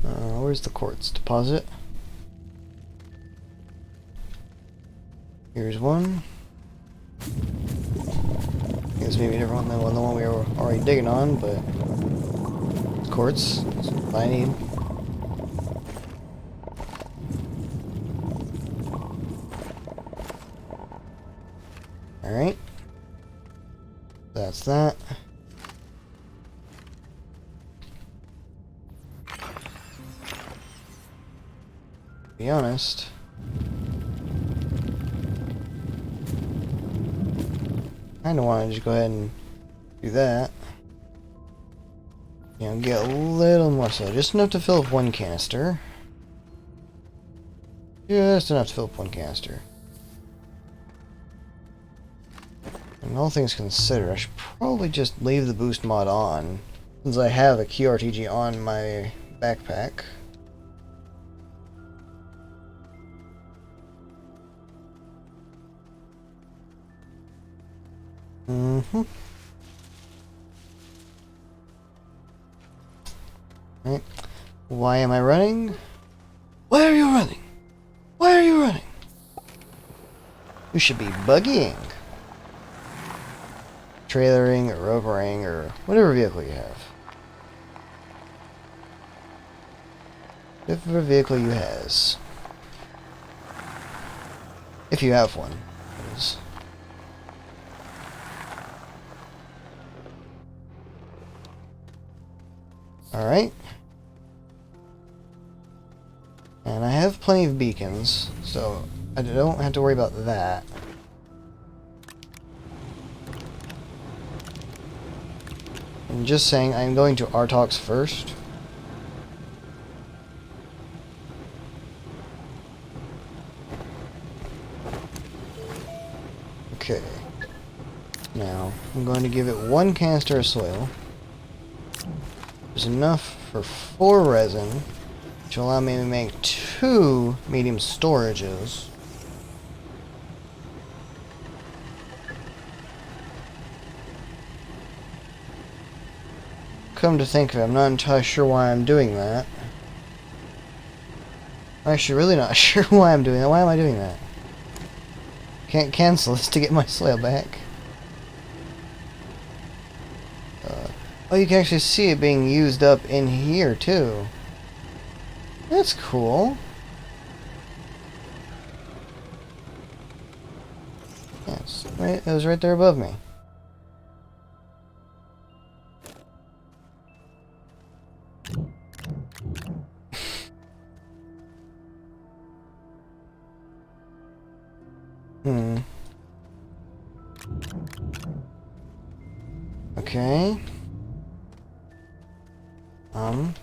Where's the quartz deposit? Here's one. I guess maybe a different one than the one we were already digging on, but quartz. That's what I need. Alright. That's that. To be honest, I kinda wanna just go ahead and do that. You know, get a little more so. Just enough to fill up 1 canister. Just enough to fill up 1 canister. And all things considered, I should probably just leave the boost mod on, since I have a QRTG on my backpack. Mm-hmm. Right. Why am I running? Why are you running? Why are you running? You should be buggying. Trailering or rovering or whatever vehicle you have. Whatever vehicle you has. If you have one. That is. Alright. And I have plenty of beacons, so I don't have to worry about that. I'm just saying I'm going to Artox first. Okay. Now, I'm going to give it 1 canister of soil. There's enough for 4 resin, which will allow me to make 2 medium storages. Come to think of it, I'm not entirely sure why I'm doing that. I'm actually really not sure why I'm doing that. Why am I doing that? Can't cancel this to get my soil back. Oh, you can actually see it being used up in here, too. That's cool. Yes, right, it was right there above me. Hmm. Okay. I'm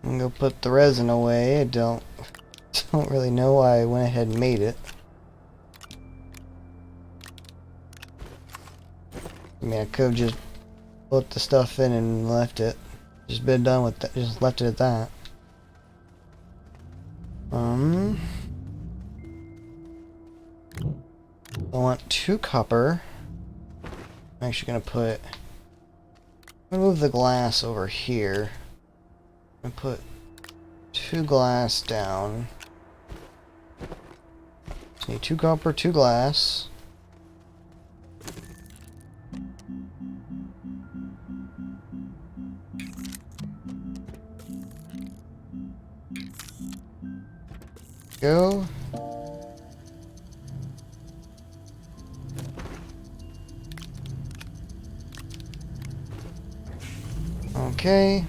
gonna go put the resin away. I don't really know why I went ahead and made it. I mean, I could have just put the stuff in and left it. Just been done with that. Just left it at that. I want 2 copper. I'm actually gonna move the glass over here. I'm gonna put 2 glass down. Just need 2 copper, 2 glass. Go. Okay.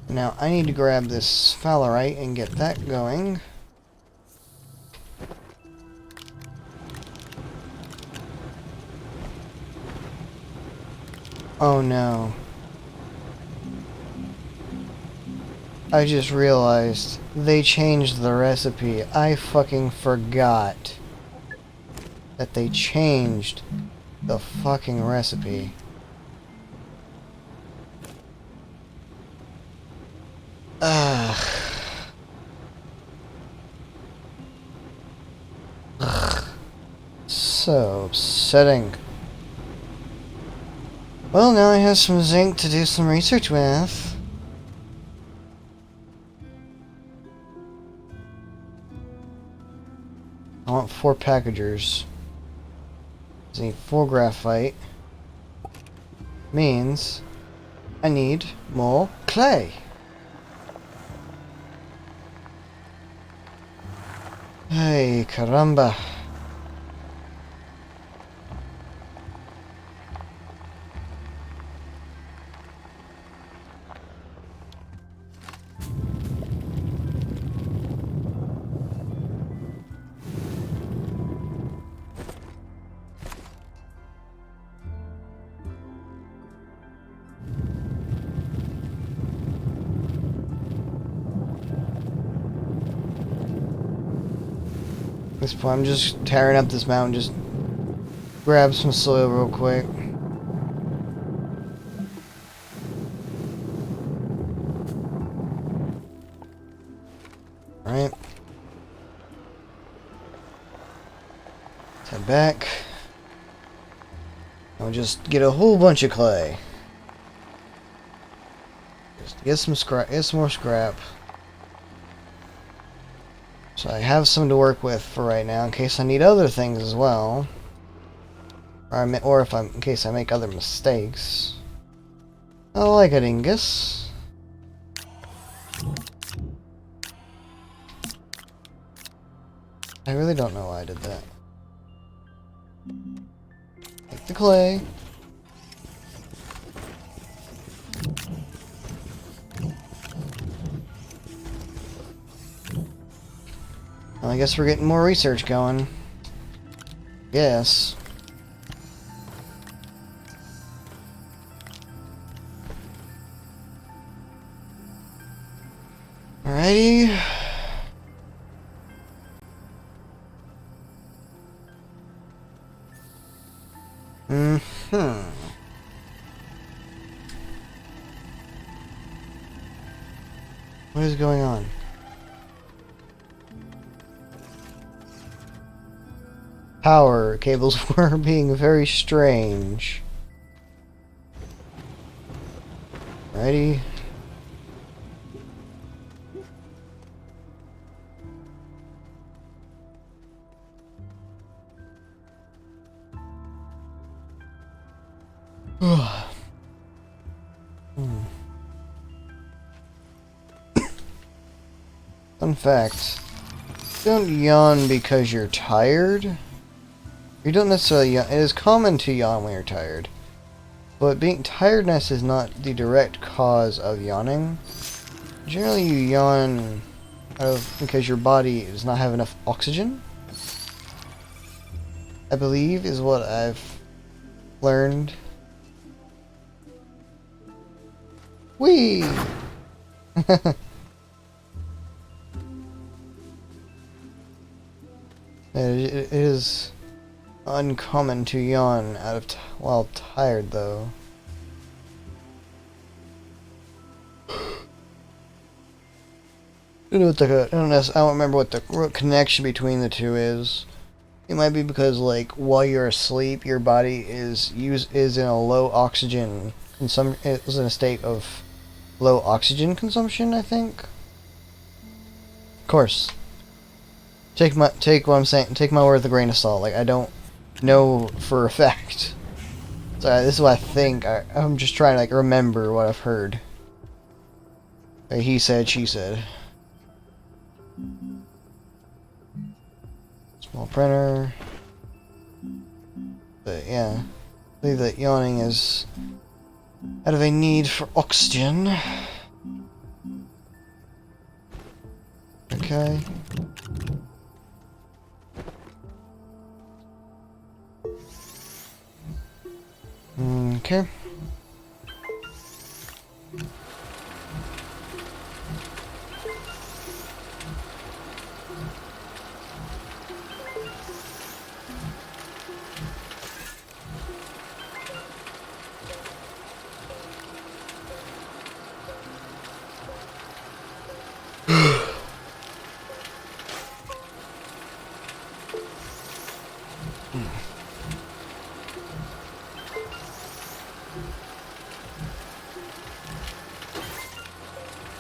Now I need to grab this sphalerite and get that going. Oh no. I just realized they changed the recipe. I fucking forgot that they changed the fucking recipe. Ugh. So upsetting. Well, now I have some zinc to do some research with. I want 4 packagers. I need 4 graphite. Means I need more clay. Hey, caramba. At this point, I'm just tearing up this mountain, just grab some soil real quick. Alright. Head back. I'll just get a whole bunch of clay. Just get some scrap, get some more scrap. So I have some to work with for right now, in case I need other things as well, or if in case I make other mistakes. I like it, Ingus. I really don't know why I did that. Take the clay. Well, I guess we're getting more research going. Yes. Alrighty. What is going on? Power cables were being very strange. Ready? Fun fact. Don't yawn because you're tired. You don't necessarily yawn. It is common to yawn when you're tired. But tiredness is not the direct cause of yawning. Generally you yawn because your body does not have enough oxygen. I believe is what I've learned. Whee! It is uncommon to yawn while tired, though. I don't remember what the connection between the two is. It might be because, like, while you're asleep, your body is in a low oxygen consumption. It was in a state of low oxygen consumption, I think. Of course. Take what I'm saying. Take my word with a grain of salt. Like, I don't know for a fact. So this is what I think. I'm just trying to, like, remember what I've heard. Like, he said, she said. Small printer. But yeah, I believe that yawning is out of a need for oxygen. Okay. Okay.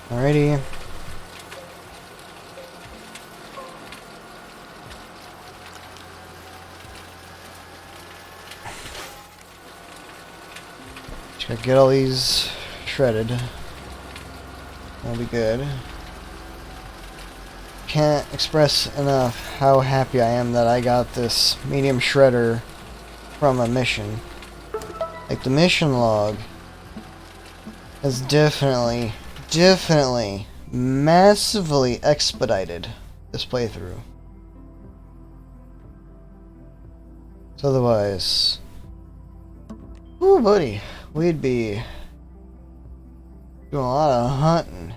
Alrighty. Just gotta get all these shredded. That'll be good. Can't express enough how happy I am that I got this medium shredder from a mission. Like, the mission log has definitely massively expedited this playthrough. So otherwise, ooh buddy, we'd be doing a lot of hunting.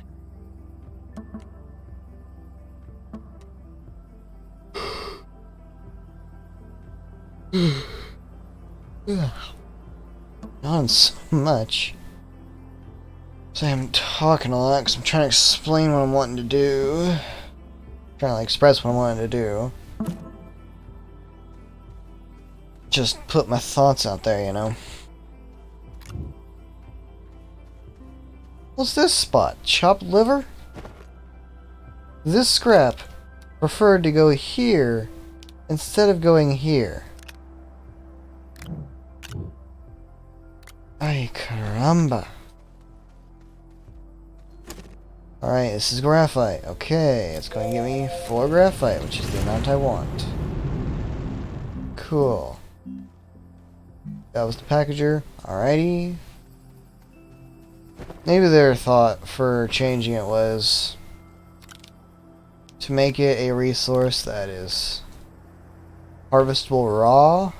Not so much. So I'm talking a lot because I'm trying to explain what I'm wanting to do. Trying to, like, express what I'm wanting to do. Just put my thoughts out there, you know. What's this spot? Chopped liver? This scrap preferred to go here instead of going here. Ay caramba. Alright, this is graphite. Okay, it's going to give me 4 graphite, which is the amount I want. Cool. That was the packager. Alrighty. Maybe their thought for changing it was to make it a resource that is harvestable raw,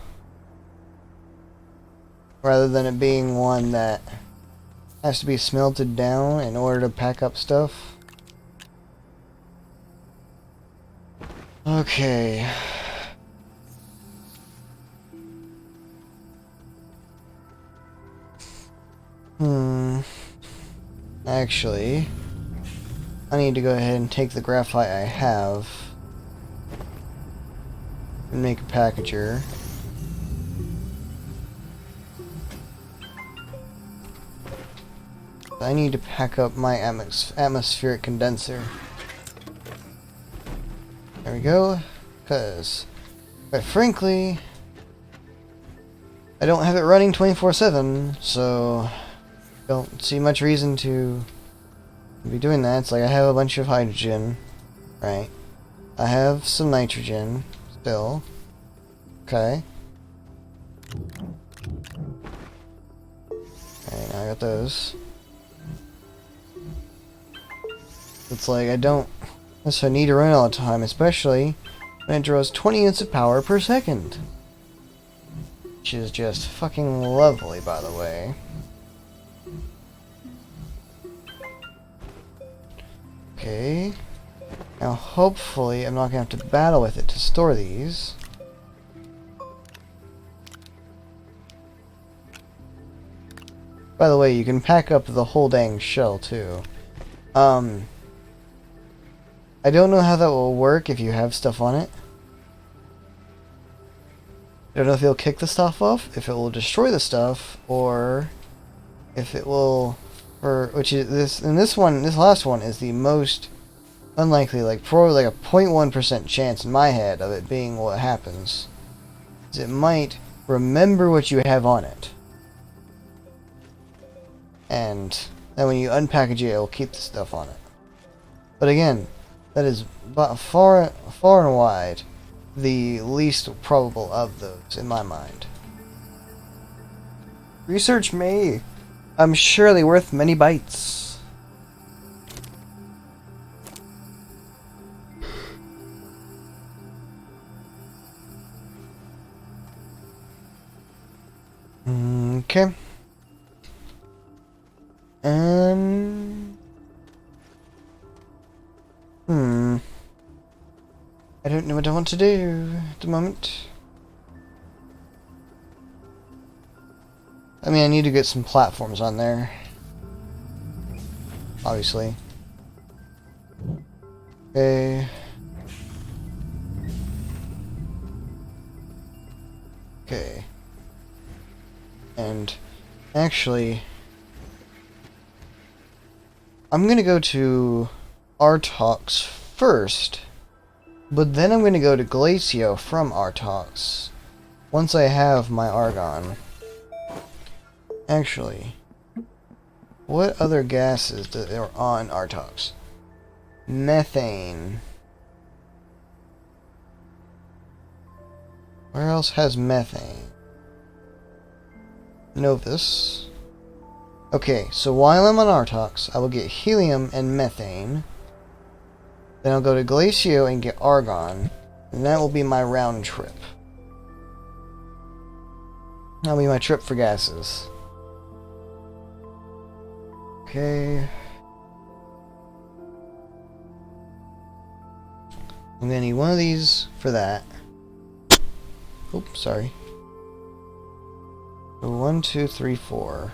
rather than it being one that has to be smelted down in order to pack up stuff. Okay. Actually, I need to go ahead and take the graphite I have and make a packager. I need to pack up my atmospheric condenser. There we go. Because, quite frankly, I don't have it running 24/7, so don't see much reason to be doing that. It's like I have a bunch of hydrogen, right? I have some nitrogen still. Okay. Okay, now I got those. It's like I don't necessarily need to run all the time, especially when it draws 20 units of power per second. which is just fucking lovely, by the way. Okay. Now, hopefully, I'm not gonna have to battle with it to store these. By the way, you can pack up the whole dang shell, too. I don't know how that will work if you have stuff on it. I don't know if it'll kick the stuff off, if it will destroy the stuff, or if it will, which is this last one is the most unlikely, like probably like a 0.1% chance in my head of it being what happens. Is it might remember what you have on it. And then when you unpackage it, it'll keep the stuff on it. But again, that is far and wide the least probable of those in my mind. Research me. I'm surely worth many bites. Okay. I don't know what I want to do at the moment. I mean, I need to get some platforms on there. Obviously. Okay. Okay. And actually, I'm gonna go to Artox first, but then I'm gonna go to Glacio from Artox once I have my argon. Actually, what other gases are on Artox? Methane. Where else has methane? Novus. Okay, so while I'm on Artox, I will get helium and methane. Then I'll go to Glacio and get argon. And that will be my round trip. That'll be my trip for gases. Okay. I'm gonna need one of these for that. Oops, sorry. So 1, 2, 3, 4.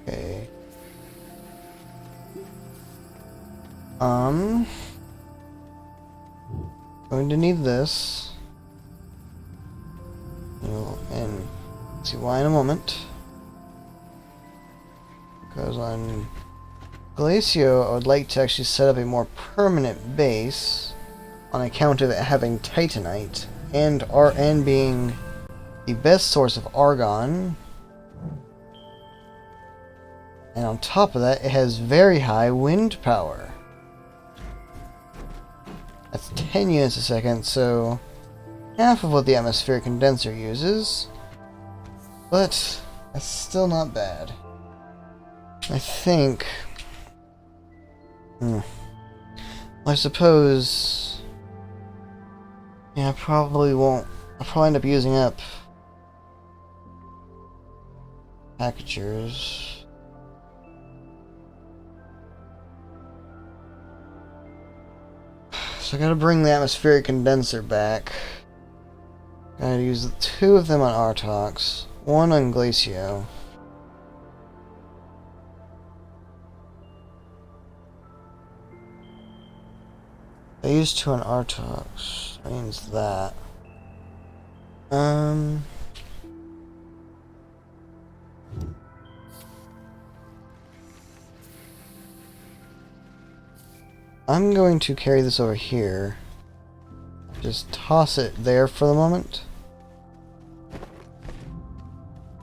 Okay. Going to need this. And see why in a moment. Because on Glacio, I would like to actually set up a more permanent base on account of it having Titanite and being the best source of argon. And on top of that, it has very high wind power. That's 10 units a second, so half of what the atmospheric condenser uses. But that's still not bad. I think... Well, I suppose... Yeah, I probably won't... I'll probably end up using up... packagers. So I gotta bring the atmospheric condenser back. Gotta use 2 of them on Artox, 1 on Glacio. I used 2 on Artox. That means that. I'm going to carry this over here. Just toss it there for the moment.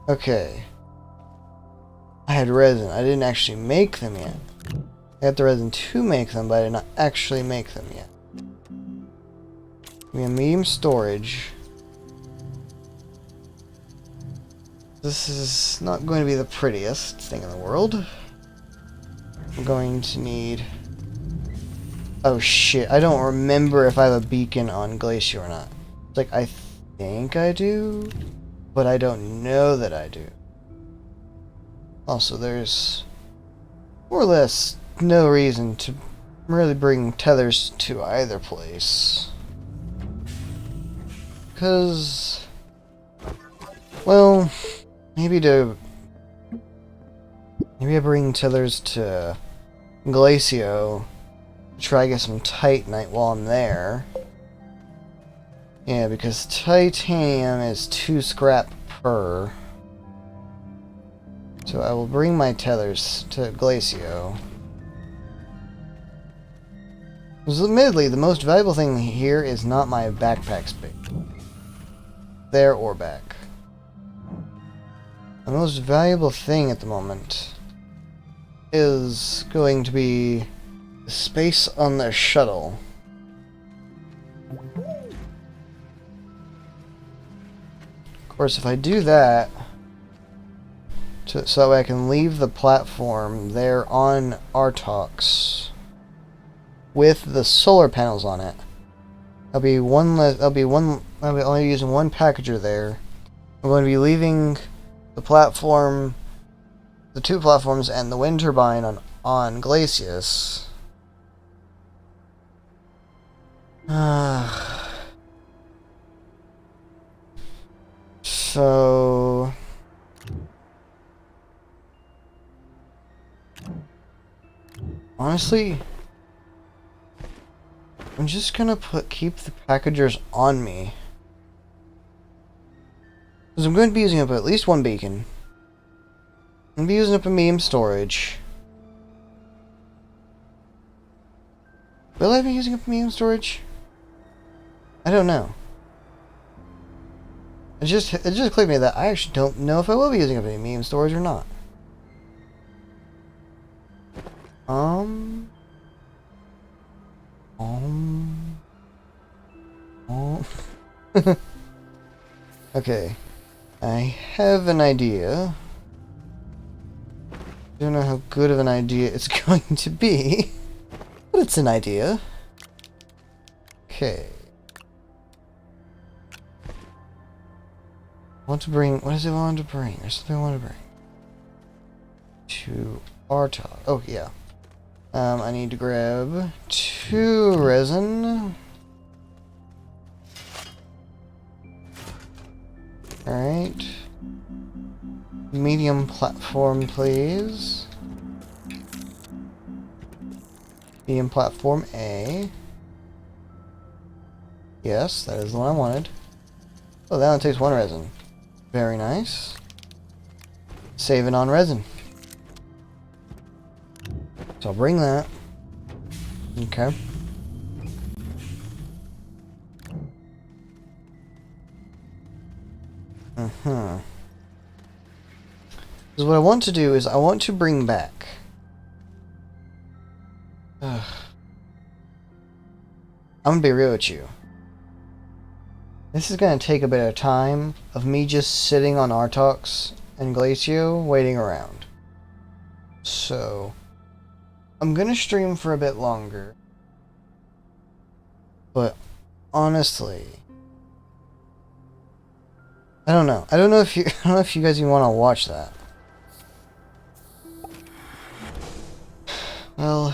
Okay. I had resin. I didn't actually make them yet. I got the resin to make them, but I did not actually make them yet. Give me a medium storage. This is not going to be the prettiest thing in the world. I'm going to need Oh shit, I don't remember if I have a beacon on Glacier or not. It's like, I think I do, but I don't know that I do. Also, there's more or less no reason to really bring tethers to either place. Because, well, maybe I bring tethers to Glacio to try to get some Titanite while I'm there. Yeah, because titanium is 2 scrap per. So I will bring my tethers to Glacio. Because admittedly, the most valuable thing here is not my backpack space. There or back. The most valuable thing at the moment is going to be the space on the shuttle. Of course, if I do that, so that way I can leave the platform there on Artox with the solar panels on it. I'll be only using one packager there. I'm going to be leaving the platform, the 2 platforms, and the wind turbine on Glacius. So honestly, I'm just gonna keep the packagers on me. Because I'm going to be using up at least 1 beacon. I'm going to be using up a medium storage. Will I be using up a medium storage? I don't know. It just clicked to me that I actually don't know if I will be using up any medium storage or not. Okay. I have an idea. Don't know how good of an idea it's going to be, but it's an idea. Okay. What does it want to bring? There's something I want to bring. To Artok. Oh, yeah. I need to grab 2 resin. Alright. Medium platform, please. Medium platform A. Yes, that is the one I wanted. Oh, that only takes 1 resin. Very nice. Saving on resin. So I'll bring that. Okay. Because what I want to do is I want to bring back. I'm gonna be real with you. This is gonna take a bit of time of me just sitting on Artox and Glacio waiting around. So I'm gonna stream for a bit longer. But honestly, I don't know. I don't know if you guys even want to watch that. Well,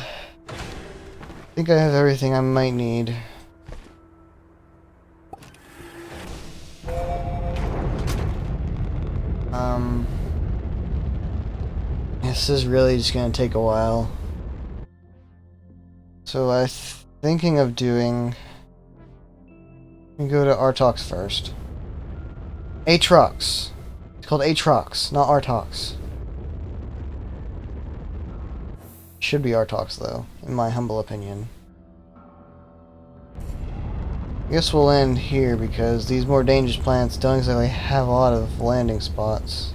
I think I have everything I might need. This is really just gonna take a while. So I'm thinking of doing. Let me go to Artox first. Atrox. It's called Atrox, not Artox. Should be Artox though, in my humble opinion. I guess we'll end here because these more dangerous planets don't exactly have a lot of landing spots.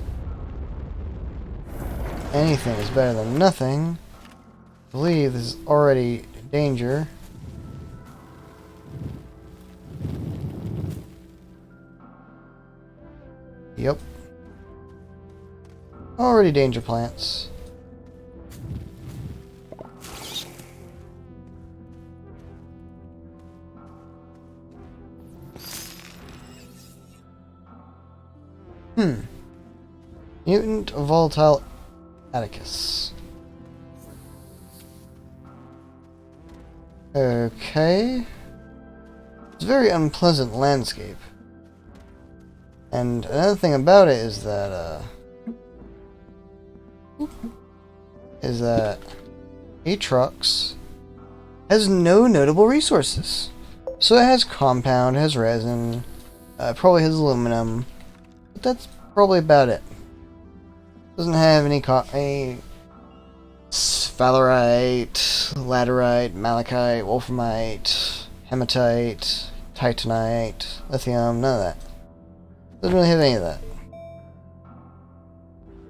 Anything is better than nothing. I believe this is already danger. Yep. Already danger plants. Mutant volatile Atticus. Okay. It's a very unpleasant landscape. And another thing about it is that, Aatrox has no notable resources. So it has compound, it has resin, probably has aluminum, but that's probably about it. Doesn't have any sphalerite, laterite, malachite, wolframite, hematite, titanite, lithium, none of that. Doesn't really have any of that.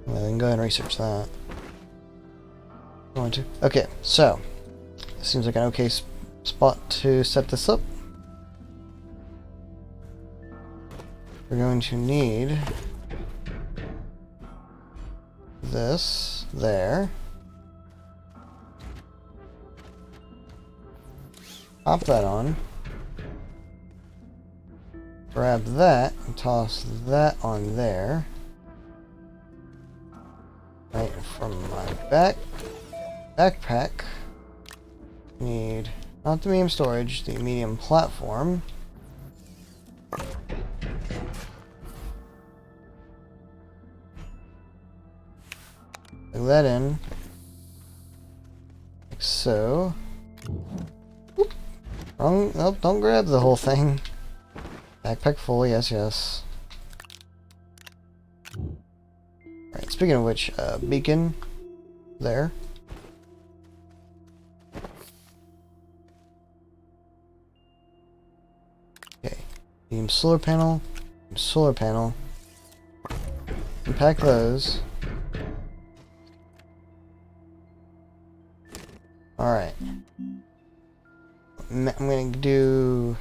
Well, then go ahead and research that. Going to. Okay, so seems like an okay spot to set this up. We're going to need this there. Pop that on. Grab that and toss that on there. Right from my backpack. Need not the medium storage, the medium platform. Plug that in. Like so. Oop. Wrong. Nope, don't grab the whole thing. Backpack full, yes, yes. Alright, speaking of which, beacon there. Okay. Beam solar panel. Solar panel. Unpack those. Alright. I'm gonna do...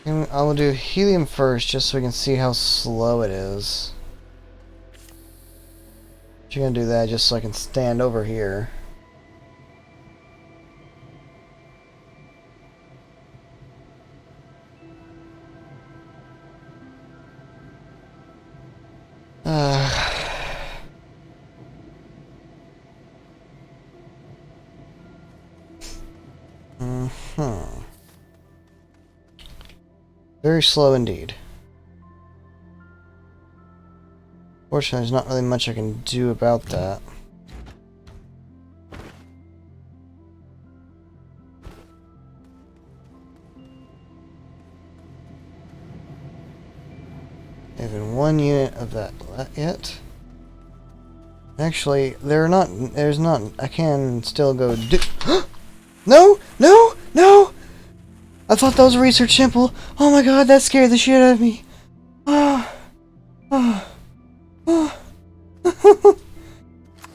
I will do helium first, just so we can see how slow it is. You're gonna do that just so I can stand over here. Very slow indeed. Fortunately, there's not really much I can do about that. Even one unit of that yet. Actually, there's not, I can still go do- No! No! No! I thought that was a research sample. Oh my god, that scared the shit out of me.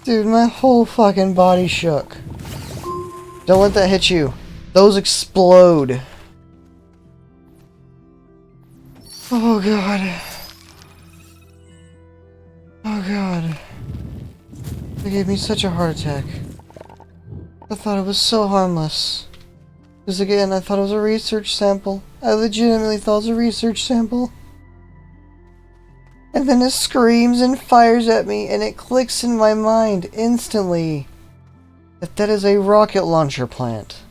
Dude, my whole fucking body shook. Don't let that hit you. Those explode. Oh god. Oh god. They gave me such a heart attack. I thought it was so harmless. Because again, I thought it was a research sample. I legitimately thought it was a research sample. And then it screams and fires at me, and it clicks in my mind instantly that that is a rocket launcher plant.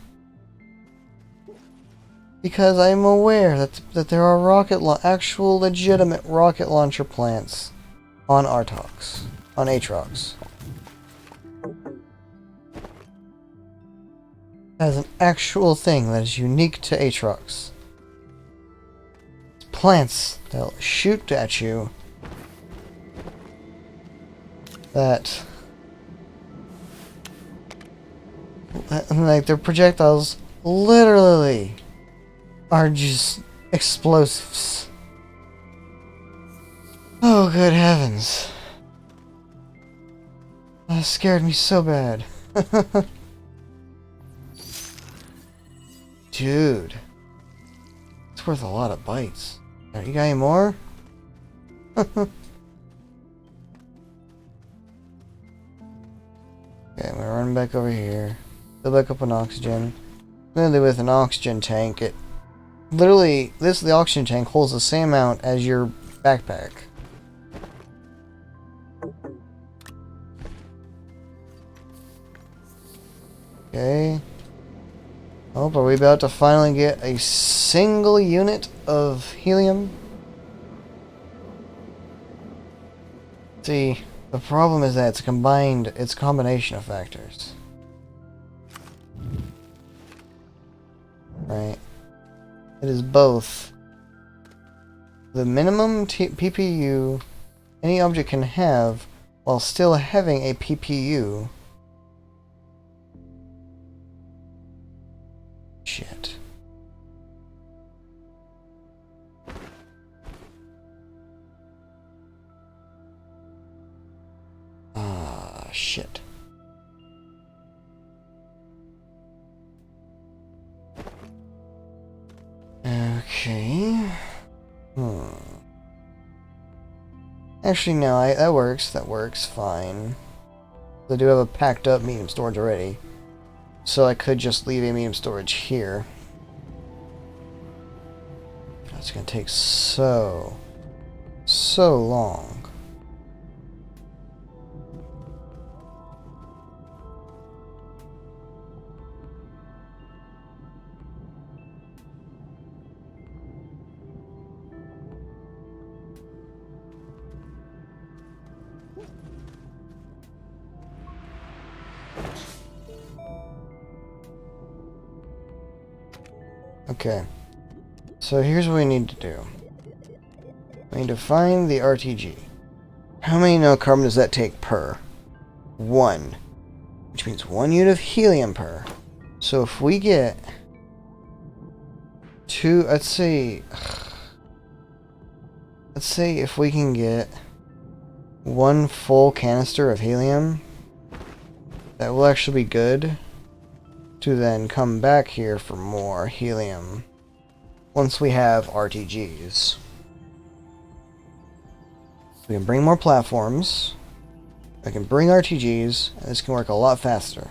Because I'm aware that there are actual legitimate rocket launcher plants on Aatrox. On Aatrox. That is an actual thing that is unique to Aatrox. Plants that'll shoot at you that like their projectiles literally are just explosives. Oh, good heavens. That scared me so bad. Dude. It's worth a lot of bites. You got any more? Okay, I'm gonna run back over here. Fill back up on oxygen. Literally with an oxygen tank, it literally, the oxygen tank holds the same amount as your backpack. Okay. Oh, are we about to finally get a single unit of helium? See, the problem is that it's a combination of factors. Right. It is both the minimum PPU any object can have while still having a PPU. Shit. Ah, shit. Okay. Actually, no, that works. That works fine. I do have a packed up medium storage already. So I could just leave a medium storage here. That's gonna take so long. Okay, so here's what we need to do. We need to find the RTG. How many nanocarbon does that take per? 1. Which means 1 unit of helium per. So if we get 2, let's say if we can get 1 full canister of helium, that will actually be good to then come back here for more helium once we have RTGs. We can bring more platforms, I can bring RTGs, and this can work a lot faster.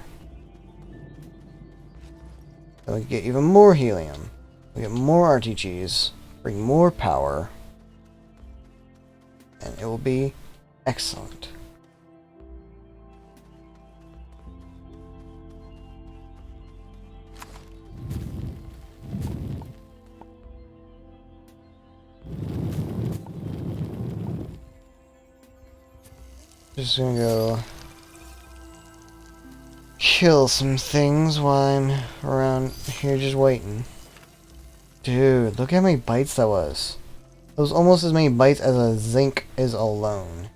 Then we can get even more helium, we get more RTGs, bring more power, and it will be excellent. Just gonna go kill some things while I'm around here just waiting. Dude, look how many bytes that was. That was almost as many bytes as a zinc is alone.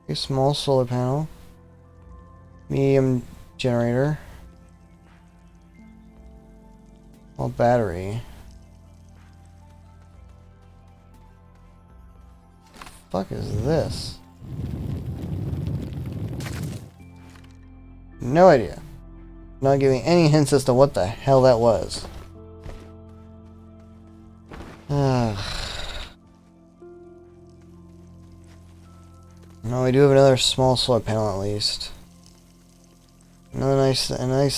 A small solar panel. Medium generator. Small battery. What the fuck is this? No idea. Not giving any hints as to what the hell that was. No, we do have another small solar panel at least. Another nice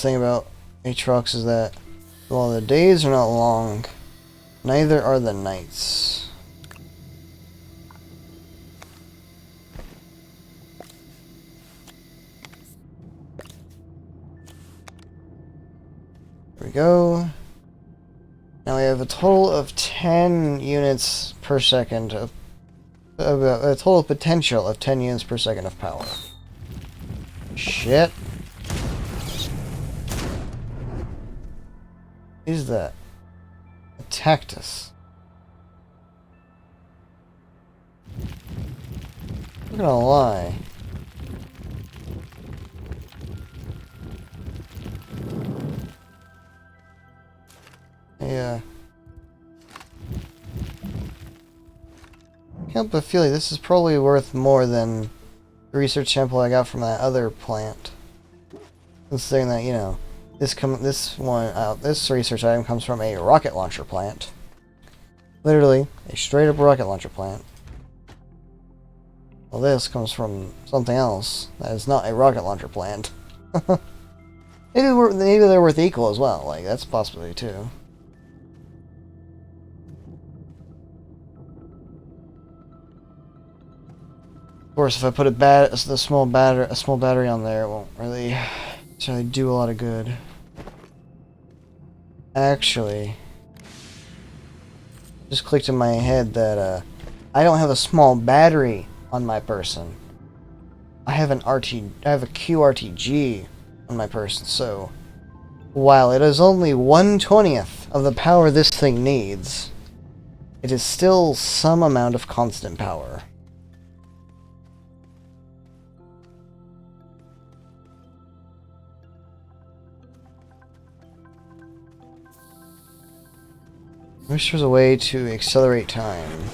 thing about Aatrox is that while the days are not long, neither are the nights. There we go. Now we have a total of 10 units per second of a total potential of 10 units per second of power. Shit. What is that? Attacked us. I'm not gonna lie. Yeah. Can't help but feel like this is probably worth more than the research sample I got from that other plant. Considering that, you know, this research item comes from a rocket launcher plant. Literally, a straight up rocket launcher plant. Well, this comes from something else that is not a rocket launcher plant. Maybe they're worth equal as well. Like, that's a possibility too. Of course, if I put a small battery on there, it won't really do a lot of good. Actually, just clicked in my head that I don't have a small battery on my person. I have a QRTG on my person, so while it is only 1/20th of the power this thing needs, it is still some amount of constant power. I wish there was a way to accelerate time.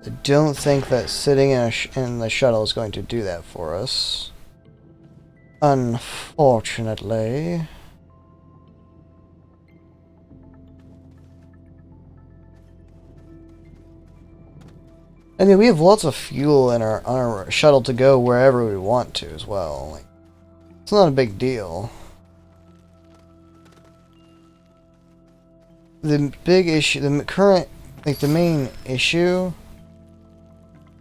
I don't think that sitting in the shuttle is going to do that for us. Unfortunately. I mean, we have lots of fuel in our shuttle to go wherever we want to as well. Like, it's not a big deal. The big issue, the main issue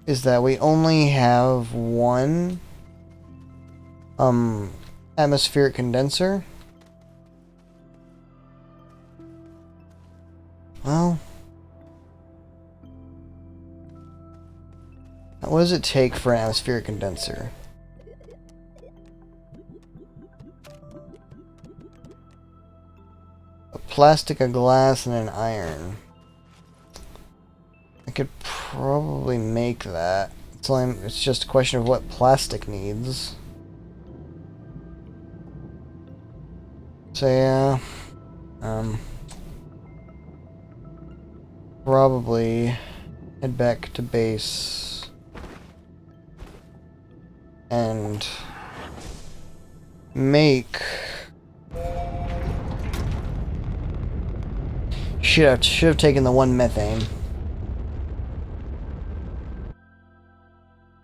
is that we only have one atmospheric condenser. Well, what does it take for an atmospheric condenser? A plastic, a glass, and an iron. I could probably make that. It's just a question of what plastic needs. So yeah, probably head back to base and make. Should have taken the 1 methane.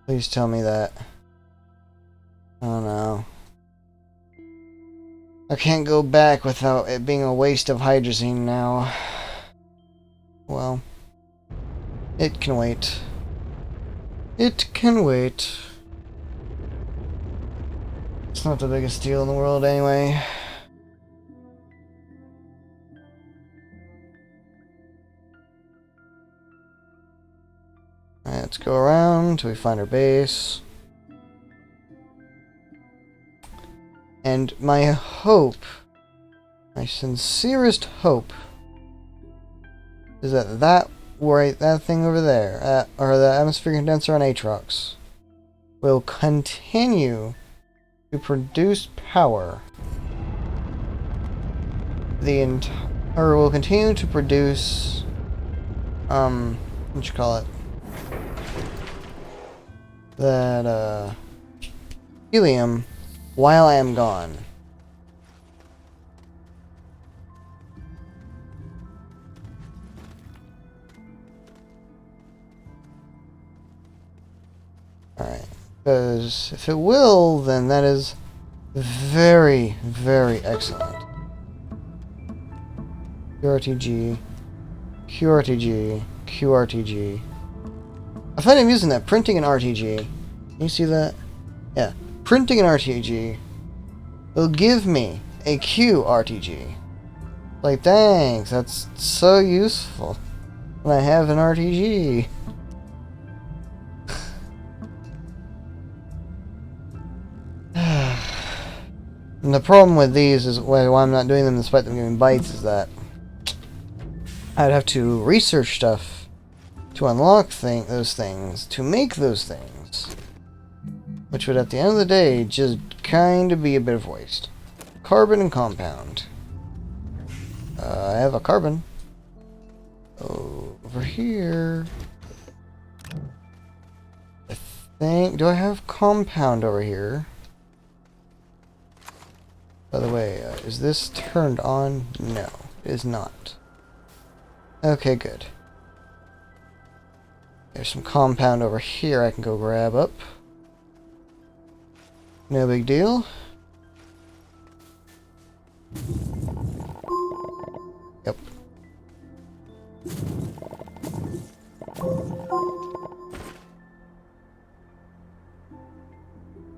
Please tell me that. Oh no. I can't go back without it being a waste of hydrazine now. Well, it can wait. It can wait. It's not the biggest deal in the world anyway. Alright, let's go around until we find our base. And my hope, my sincerest hope, is that that thing over there, or the atmospheric condenser on Aatrox, will continue to produce power. Or will continue to produce, what you call it? That, helium while I am gone. Alright. Because if it will, then that is very, very excellent. QRTG, QRTG, QRTG. I find I'm using that. Printing an RTG. Can you see that? Yeah. Printing an RTG will give me a QRTG. Like, thanks. That's so useful when I have an RTG. And the problem with these is why I'm not doing them despite them giving bytes is that I'd have to research stuff to unlock those things, to make those things. Which would, at the end of the day, just kind of be a bit of waste. Carbon and compound. I have a carbon. Over here. I think... Do I have compound over here? By the way, is this turned on? No, it is not. Okay, good. There's some compound over here I can go grab up. No big deal. Yep.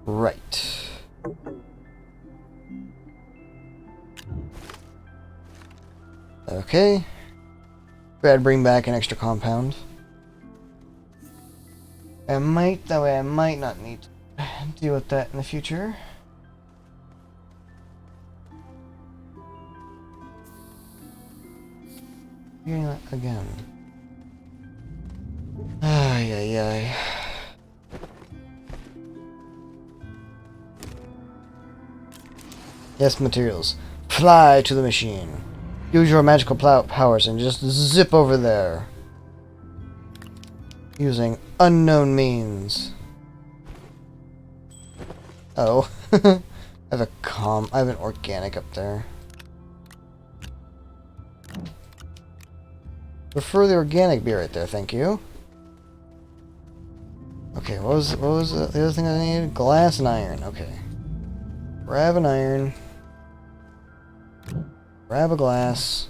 Right. Okay. Gotta bring back an extra compound. That way I might not need to deal with that in the future. Doing that again. Ay, ay, ay. Yes, materials. Fly to the machine. Use your magical powers and just zip over there. Using unknown means. Oh. I have an organic up there. Prefer the organic be right there, thank you. Okay, what was the other thing I needed? Glass and iron, okay. Grab an iron. Grab a glass.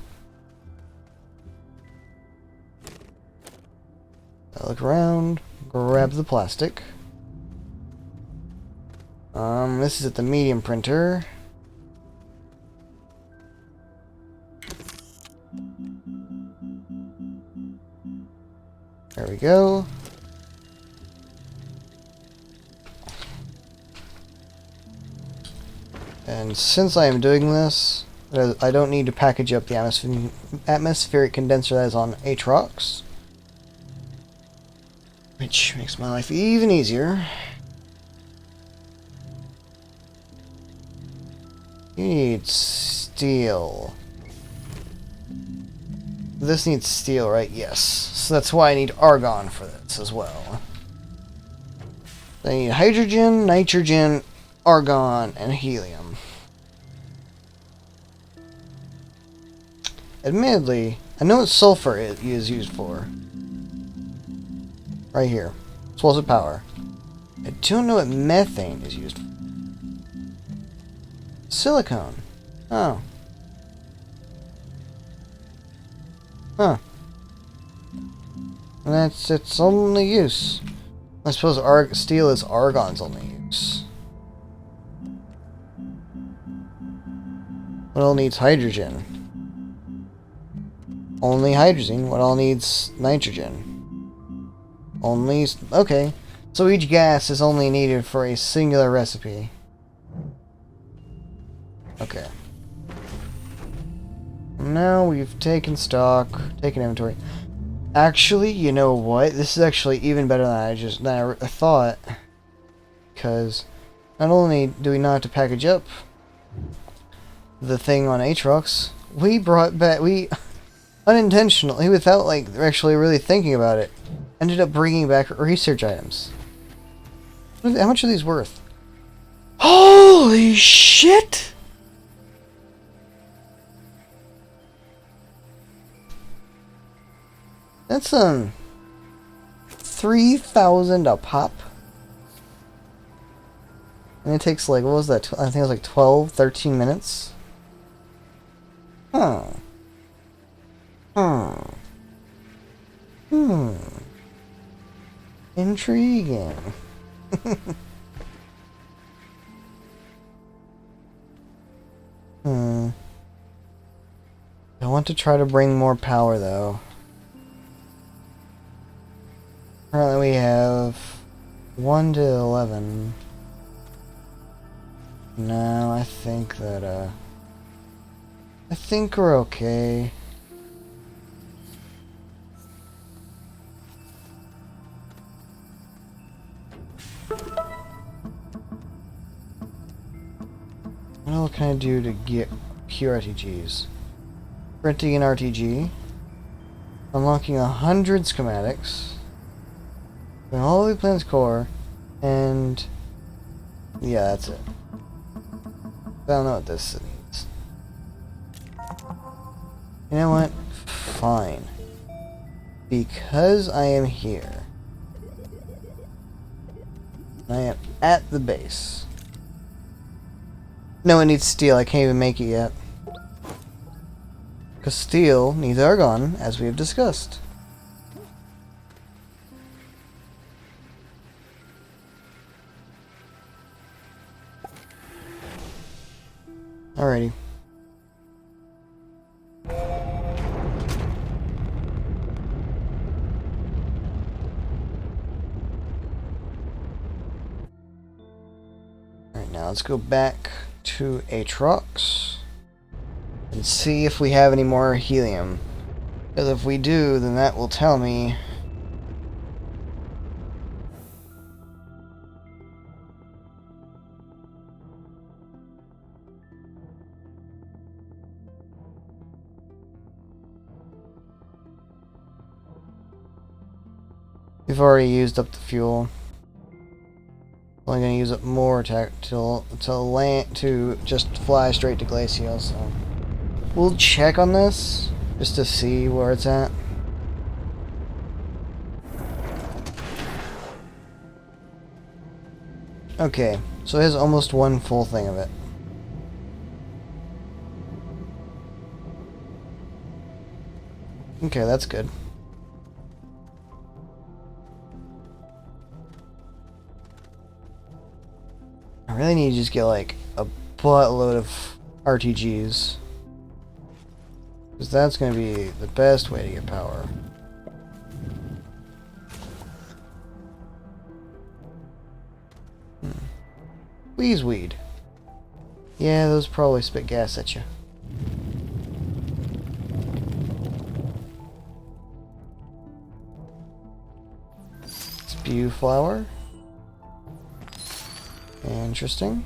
I look around. Grab the plastic. This is at the medium printer. There we go. And since I am doing this, I don't need to package up the atmospheric condenser that is on Aatrox, which makes my life even easier. You need steel. This needs steel, right? Yes. So that's why I need argon for this as well. I need hydrogen, nitrogen, argon, and helium. Admittedly, I know what sulfur is used for. Right here. Explosive power. I don't know what methane is used for. Silicone. Oh. Huh. And that's its only use. I suppose steel is argon's only use. What all needs hydrogen? Only hydrogen. What all needs nitrogen? Only... Okay. So each gas is only needed for a singular recipe. Okay. Now we've taken stock, taken inventory. Actually, you know what? This is actually even better than I thought. Because not only do we not have to package up the thing on Aatrox, we unintentionally, without like actually really thinking about it, ended up bringing back research items. How much are these worth? Holy shit! That's 3,000 a pop. And it takes like, what was that? I think it was like 12, 13 minutes. Huh. Intriguing. I want to try to bring more power though. Currently we have 1 to 11. No, I think that, I think we're okay. What can I do to get pure RTGs? Printing an RTG. Unlocking 100 schematics. Doing all the plan's core. And... yeah, that's it. I don't know what this needs. You know what? Fine. Because I am here. I am at the base. No, it needs steel. I can't even make it yet. Because steel needs argon, as we have discussed. Alrighty. Alright, now let's go back to Aatrox and see if we have any more helium. Because if we do, then that will tell me we've already used up the fuel. Only gonna use up more to just fly straight to Glacial, so we'll check on this just to see where it's at. Okay, so it has almost one full thing of it. Okay, that's good. I really need to just get like a buttload of RTGs. Because that's going to be the best way to get power. Weed. Yeah, those probably spit gas at you. Spew flower. Interesting.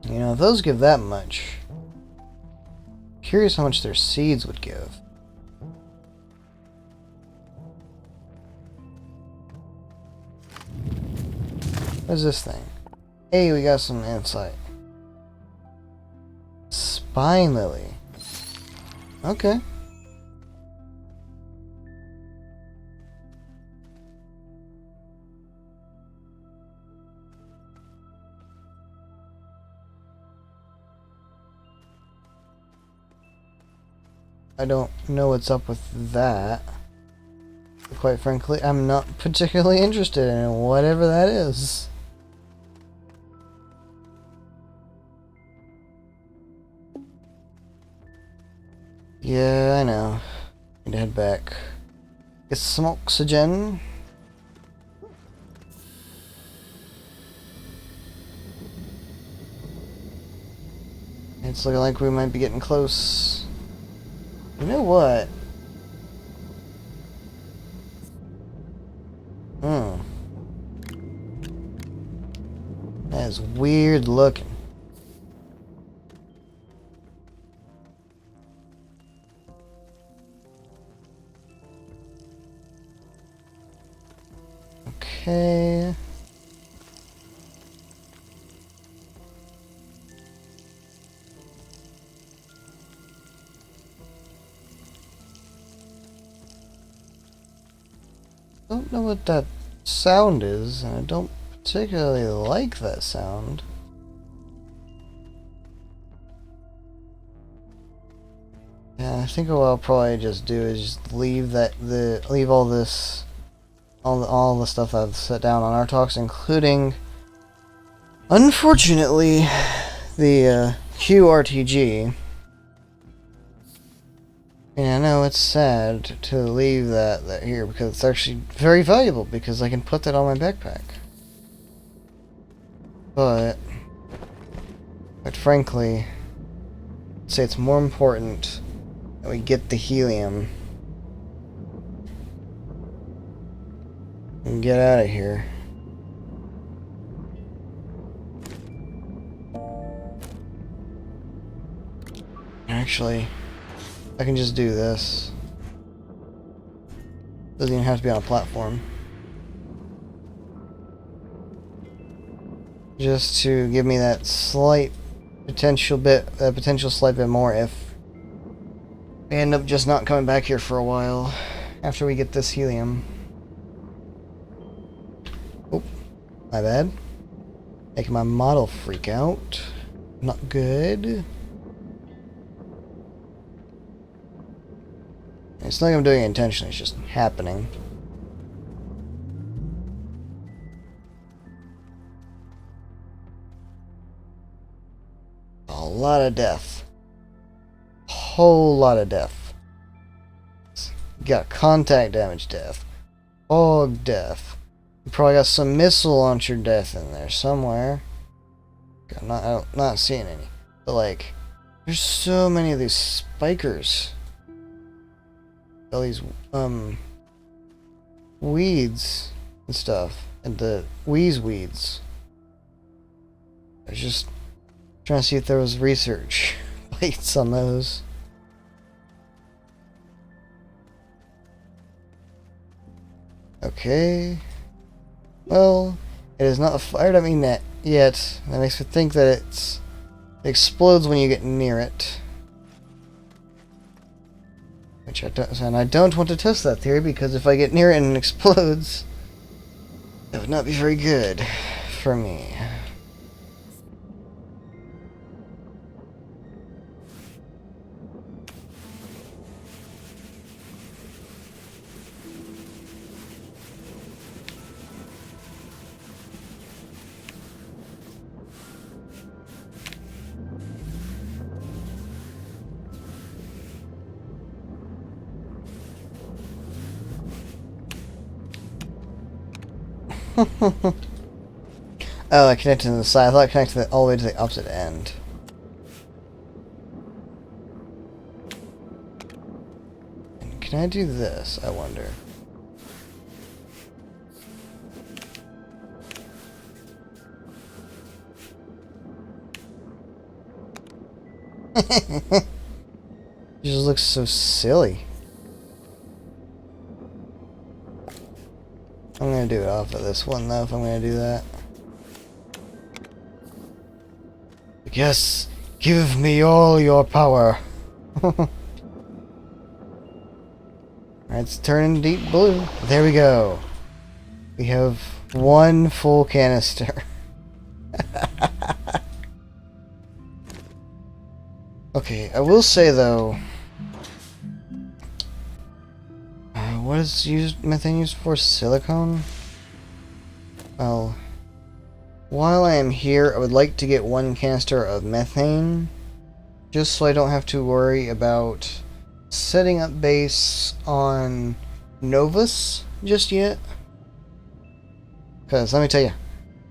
You know, if those give that much, curious how much their seeds would give. What is this thing? Hey, we got some insight. Spine lily. Okay. I don't know what's up with that. Quite frankly, I'm not particularly interested in whatever that is. Yeah, I know. Need to head back. Get some oxygen. It's looking like we might be getting close. You know what? That is weird looking. Okay. Don't know what that sound is, and I don't particularly like that sound. Yeah, I think what I'll probably just do is just leave all this, all the stuff I've set down on Aatrox, including, unfortunately, the QRTG. Yeah, I know it's sad to leave that here because it's actually very valuable because I can put that on my backpack. But frankly, I'd say it's more important that we get the helium and get out of here. Actually, I can just do this. Doesn't even have to be on a platform. Just to give me that slight potential slight bit more if we end up just not coming back here for a while after we get this helium. Oh, my bad. Making my model freak out. Not good. It's not like I'm doing it intentionally, it's just happening. A lot of death. Whole lot of death. You got contact damage death. Fog death. You probably got some missile launcher death in there somewhere. I'm not seeing any. But like, there's so many of these spikers. All these weeds and stuff. And the weeds. I was just trying to see if there was research plates on those. Okay. Well, it has not fired at me yet. That makes me think that it explodes when you get near it. Which I don't want to test that theory, because if I get near it and it explodes, that would not be very good for me. Oh, I connected to the side. I thought I connected all the way to the opposite end. And can I do this, I wonder? It just looks so silly. I'm gonna do it off of this one though, if I'm gonna do that. Yes, give me all your power. Alright, it's turning deep blue. There we go. We have one full canister. Okay, I will say though, what is methane used for? Silicone? Well, while I am here, I would like to get one canister of methane, just so I don't have to worry about setting up base on Novus just yet. Because let me tell you,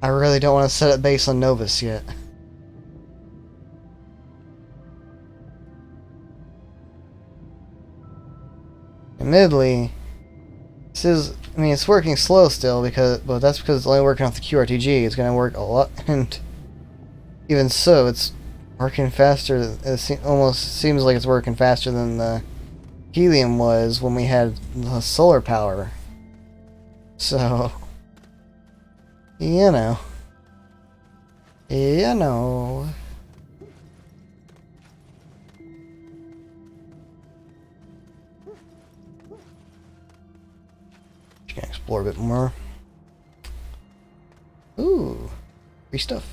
I really don't want to set up base on Novus yet. Admittedly, it's working slow still, but that's because it's only working off the QRTG. It's going to work a lot, and even so, it's working faster. It almost seems like it's working faster than the helium was when we had the solar power. So, you know. Just gonna explore a bit more. Ooh, free stuff.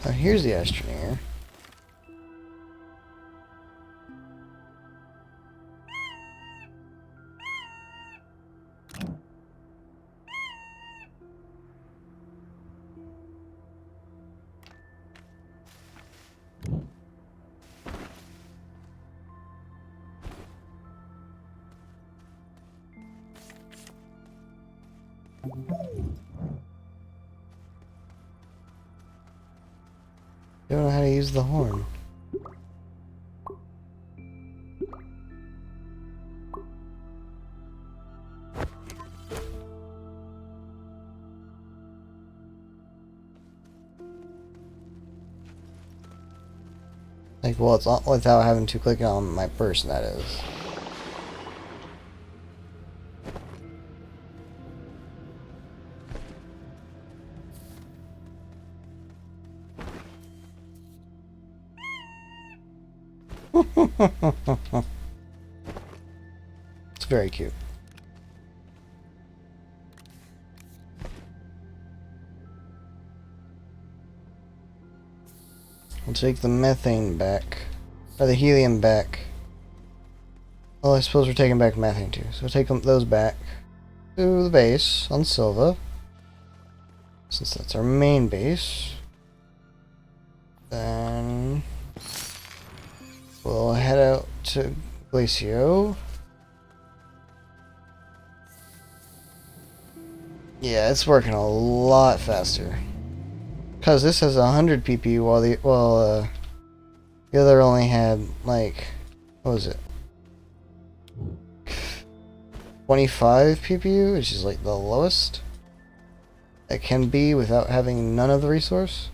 Now here's the Astroneer. Don't know how to use the horn. Like, well, it's not without having to click on my person, that is. It's very cute. We'll take the methane back. Or the helium back. Well, I suppose we're taking back methane too. So we'll take those back to the base on Silva. Since that's our main base. Then we'll head out to Glacio. Yeah, it's working a lot faster. Because this has 100 PPU while the other only had, like, what was it? 25 PPU, which is like the lowest it can be without having none of the resource.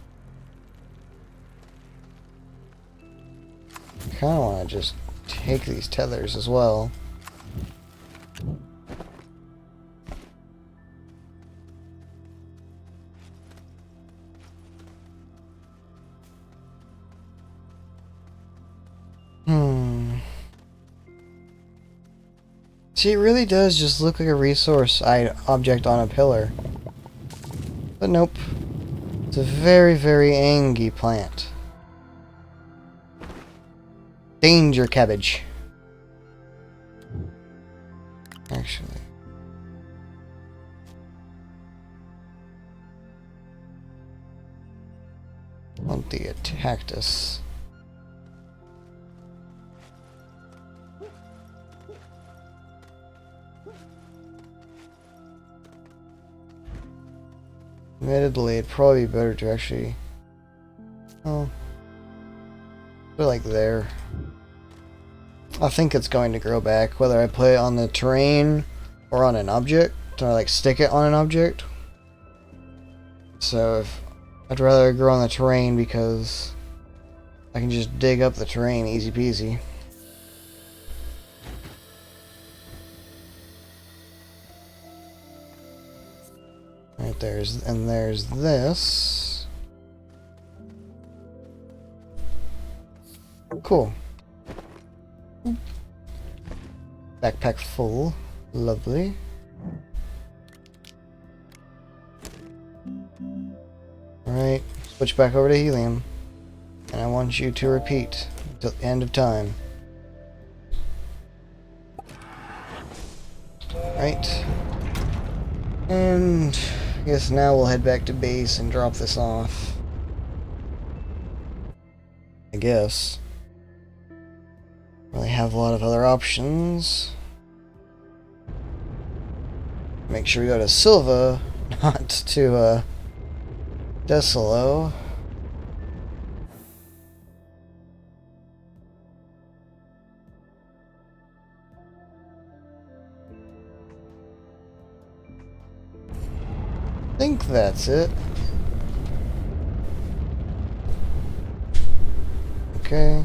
I kind of want to just take these tethers as well. See, it really does just look like a resource object on a pillar. But nope. It's a very, very angy plant. Danger cabbage. Actually. I want the cactus. Admittedly, it'd probably be better to actually... Oh. Put it like there. I think it's going to grow back, whether I put it on the terrain or on an object, or like stick it on an object. So if I'd rather grow on the terrain because I can just dig up the terrain easy peasy. Right, there's this. Cool. Backpack full. Lovely. Alright, switch back over to helium. And I want you to repeat until the end of time. Right. And I guess now we'll head back to base and drop this off. I guess. Really have a lot of other options. Make sure we go to Silva, not to Desolo. I think that's it. Okay.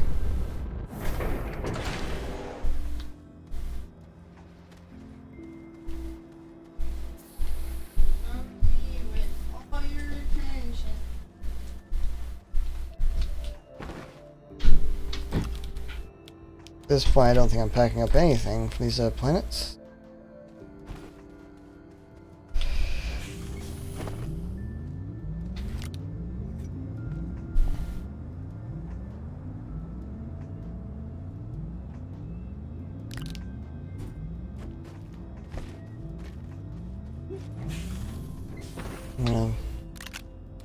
At this point, I don't think I'm packing up anything for these planets.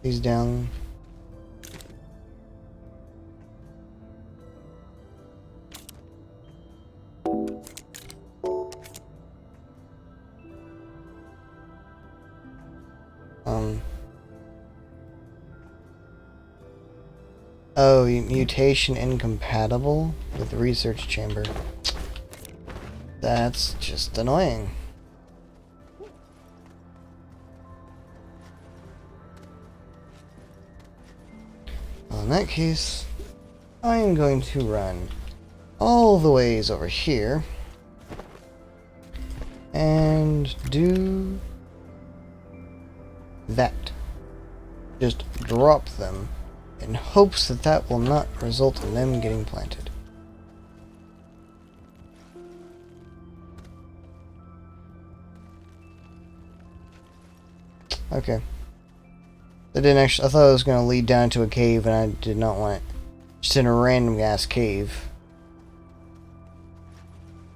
These down. Oh, mutation incompatible with research chamber. That's just annoying. Well, in that case, I am going to run all the ways over here and do that. Just drop them in hopes that that will not result in them getting planted. Okay. I didn't actually. I thought it was going to lead down to a cave, and I did not want it. Just in a random ass cave.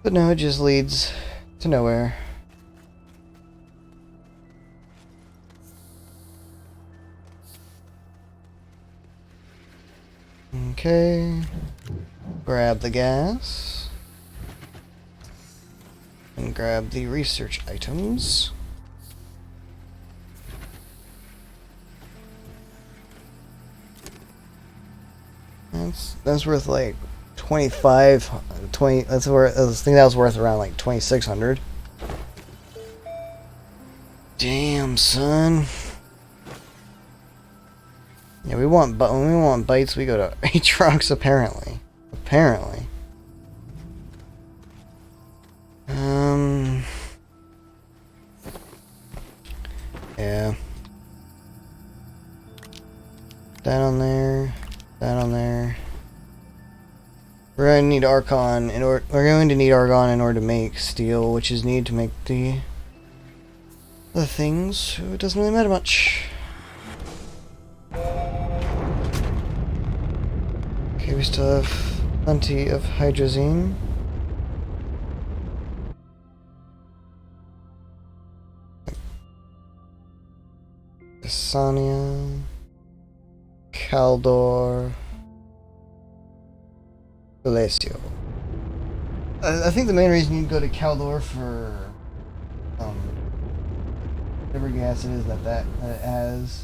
But no, it just leads to nowhere. Okay. Grab the gas. And grab the research items. That's worth like 20, that's worth, I think that was worth around like 2,600. Damn, son. Yeah, when we want bites, we go to Aatrox, apparently. Apparently. Yeah. That on there. That on there. We're going to need Archon we're going to need Argon in order to make steel, which is needed to make the things, so it doesn't really matter much. Okay, we still have plenty of hydrazine. Asania, Caldor, Valesio. I think the main reason you go to Caldor for whatever gas it is that it has,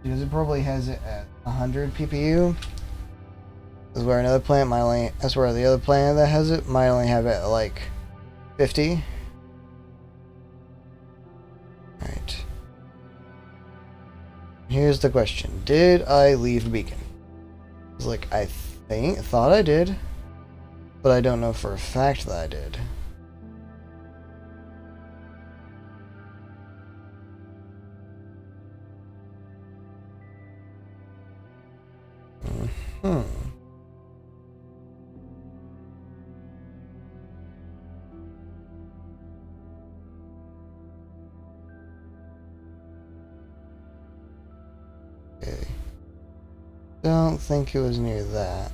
because it probably has it at 100 ppU. That's where another plant might only. That's where the other plant that has it might only have it at like 50. Right. Here's the question: did I leave a beacon? It's like I thought I did, but I don't know for a fact that I did. Okay. Don't think it was near that.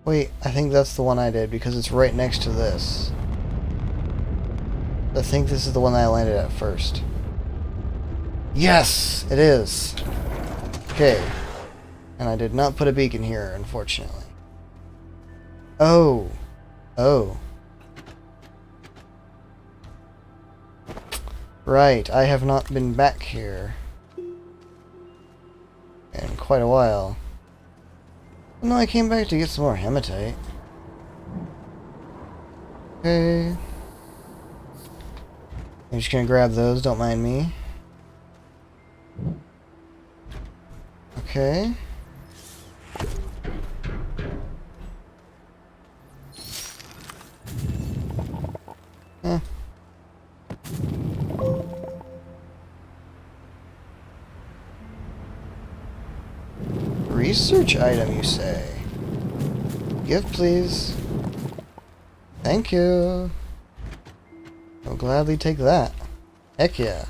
Wait, I think that's the one I did because it's right next to this. I think this is the one that I landed at first. Yes, it is. Okay. And I did not put a beacon here, unfortunately. Oh. Oh. Right, I have not been back here in quite a while. No, I came back to get some more hematite. Okay. I'm just gonna grab those, don't mind me. Okay. Eh. Research item, you say? Give, please. Thank you. I'll gladly take that. Heck yeah.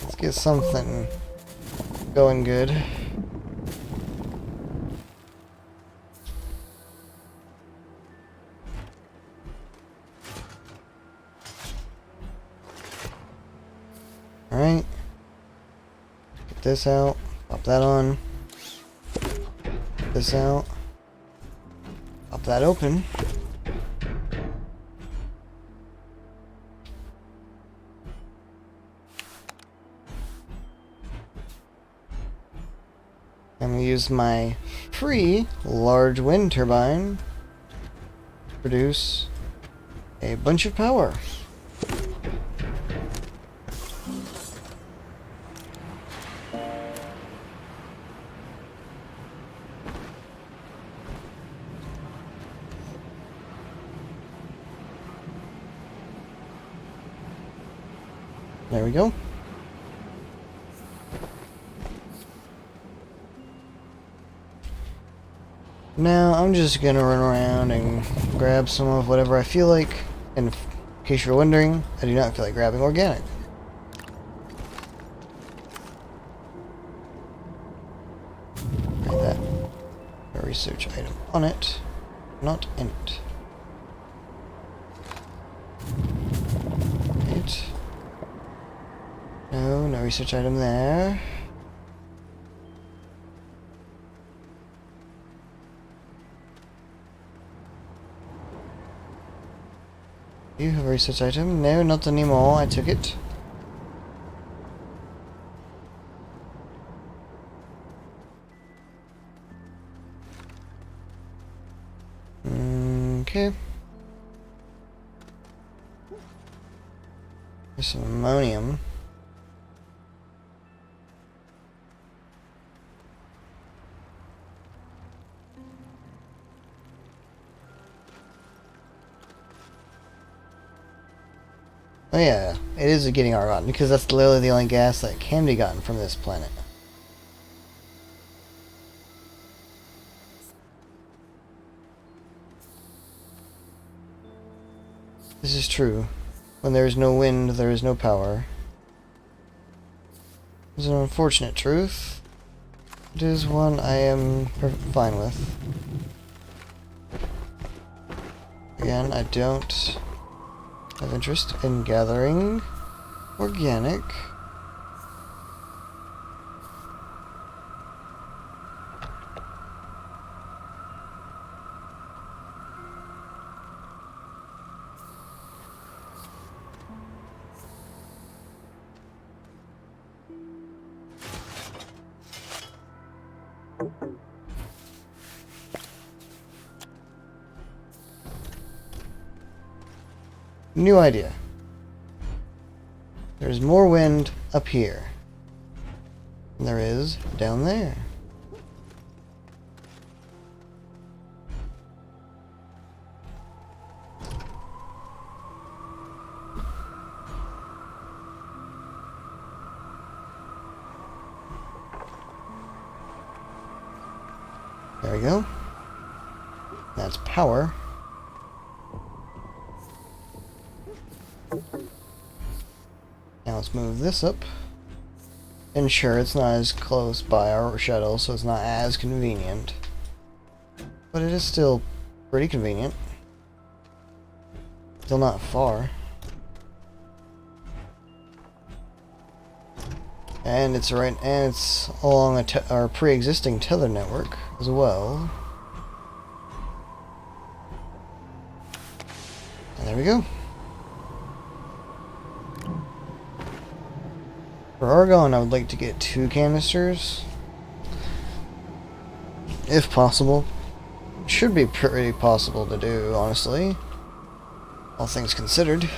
Let's get something going good. Alright. Get this out. Pop that on. Get this out. Pop that open. I'm going to use my free large wind turbine to produce a bunch of power. There we go. Now I'm just gonna run around and grab some of whatever I feel like. And in case you're wondering, I do not feel like grabbing organic. Right, that. A research item on it, not in it. Right. No, no research item there. You have a research item? No, not anymore. I took it. Okay. There's some ammonium. Oh yeah, it is getting argon, because that's literally the only gas that can be gotten from this planet. This is true. When there is no wind, there is no power. It's an unfortunate truth. It is one I am fine with. Again, I don't have interest in gathering organic. New idea. There's more wind up here than there is down there. There we go. That's power. Now let's move this up. And sure, it's not as close by our shuttle, so it's not as convenient. But it is still pretty convenient. Still not far. And it's along our pre-existing tether network as well. And there we go. For argon, I would like to get 2 canisters, if possible. Should be pretty possible to do, honestly, all things considered.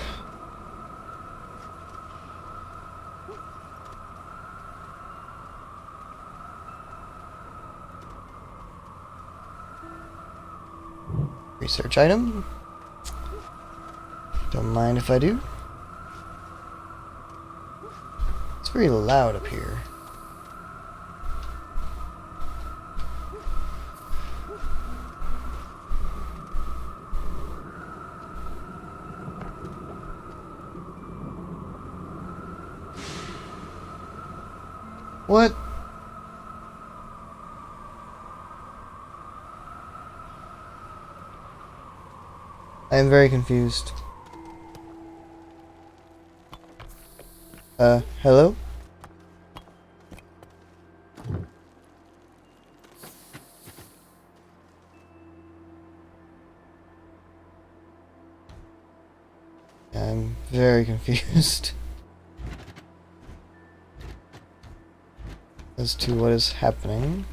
Research item. Don't mind if I do. It's very loud up here. What? I am very confused. Hello? I'm very confused as to what is happening.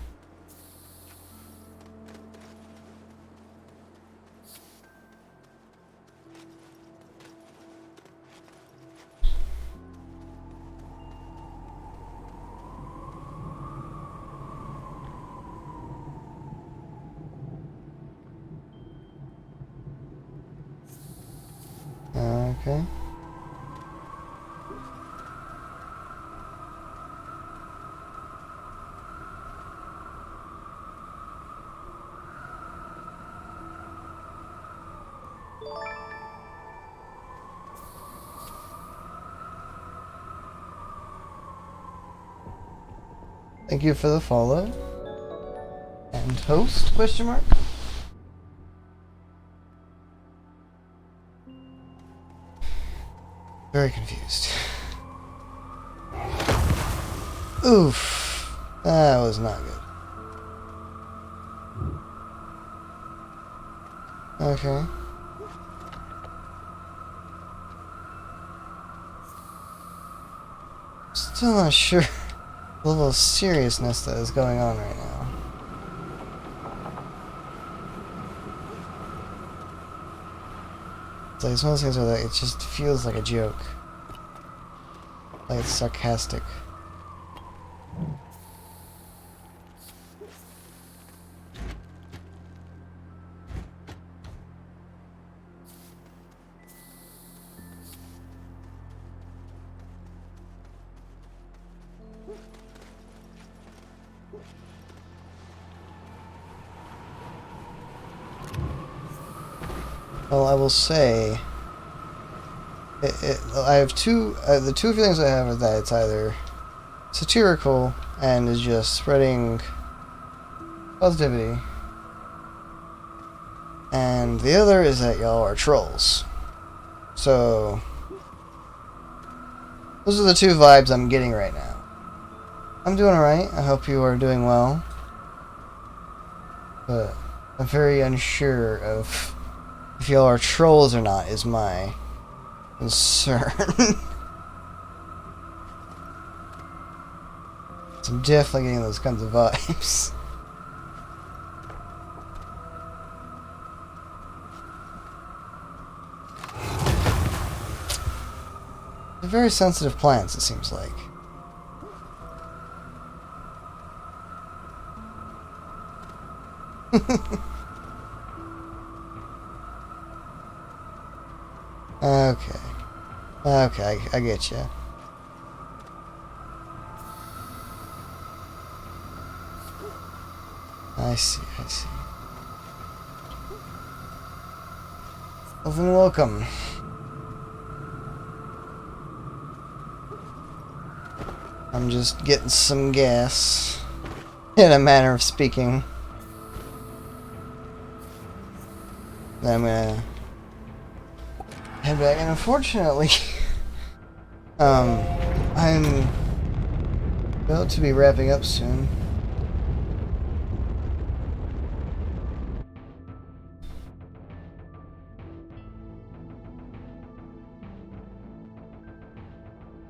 Thank you for the follow. And host, question mark? Very confused. Oof. That was not good. Okay. Still not sure the level of seriousness that is going on right now. It's like, it's one of those things where like, it just feels like a joke. Like it's sarcastic. Well, I will say, I have the two feelings I have is that it's either satirical and is just spreading positivity, and the other is that y'all are trolls. So, those are the two vibes I'm getting right now. I'm doing alright, I hope you are doing well, but I'm very unsure of if y'all are trolls or not is my concern. So I'm definitely getting those kinds of vibes. They're very sensitive plants, it seems like. Okay. Okay, I get you. I see, I see. Well, then welcome. I'm just getting some gas, in a manner of speaking. Then I'm gonna head back, and unfortunately, I'm about to be wrapping up soon.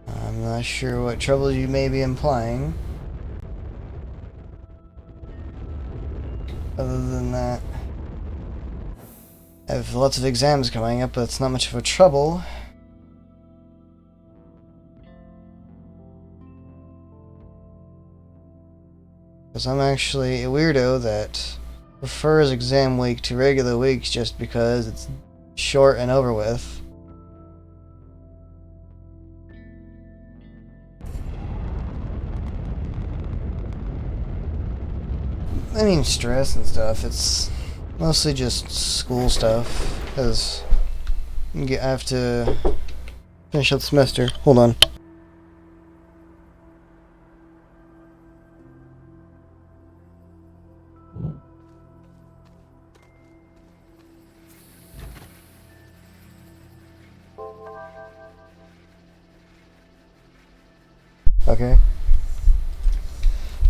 I'm not sure what trouble you may be implying. Other than that, I have lots of exams coming up, but it's not much of a trouble. Because I'm actually a weirdo that prefers exam week to regular weeks just because it's short and over with. I mean, stress and stuff, it's mostly just school stuff, because I have to finish up the semester. Hold on. Okay.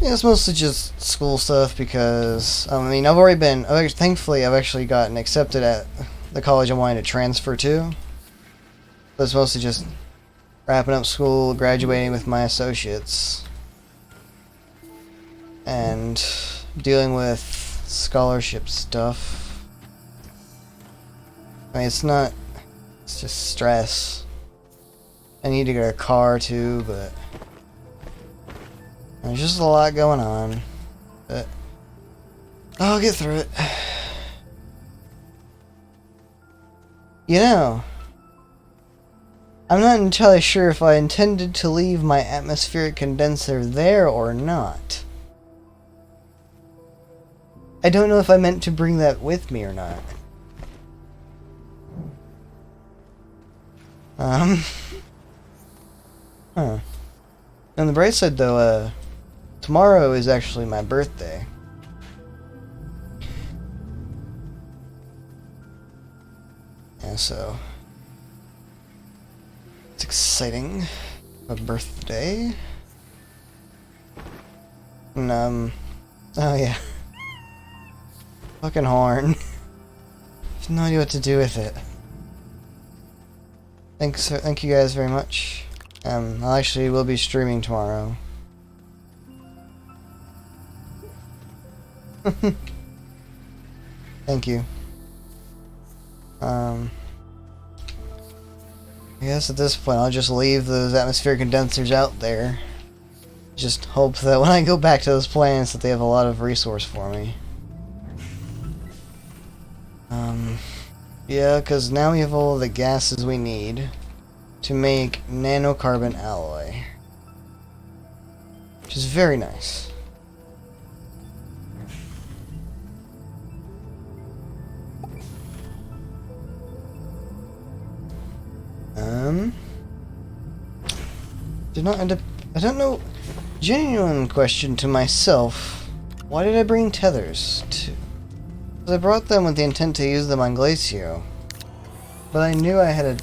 Yeah, it's mostly just school stuff because, I mean, thankfully I've actually gotten accepted at the college I'm wanting to transfer to. But it's mostly just wrapping up school, graduating with my associates, and dealing with scholarship stuff. I mean, it's just stress. I need to get a car too, but there's just a lot going on, but I'll get through it. You know, I'm not entirely sure if I intended to leave my atmospheric condenser there or not. I don't know if I meant to bring that with me or not. Huh. On the bright side though, tomorrow is actually my birthday. And so it's exciting. My birthday. And oh yeah. Fucking horn. I have no idea what to do with it. Thank you guys very much. I actually will be streaming tomorrow. Thank you. I guess at this point I'll just leave those atmospheric condensers out there. Just hope that when I go back to those planets that they have a lot of resource for me. Yeah, because now we have all the gases we need to make nanocarbon alloy. Which is very nice. Did not end up... I don't know... Genuine question to myself. Why did I bring tethers? Because I brought them with the intent to use them on Glacio. But I knew I had a...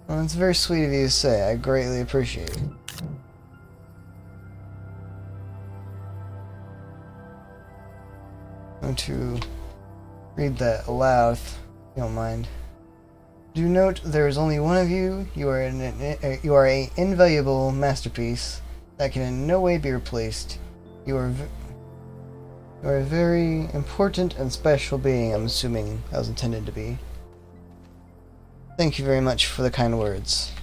Well, it's very sweet of you to say. I greatly appreciate it. I'm going to read that aloud, if you don't mind. Do note, there is only one of you. You are an invaluable masterpiece that can in no way be replaced. You are a very important and special being. I'm assuming that was intended to be. Thank you very much for the kind words.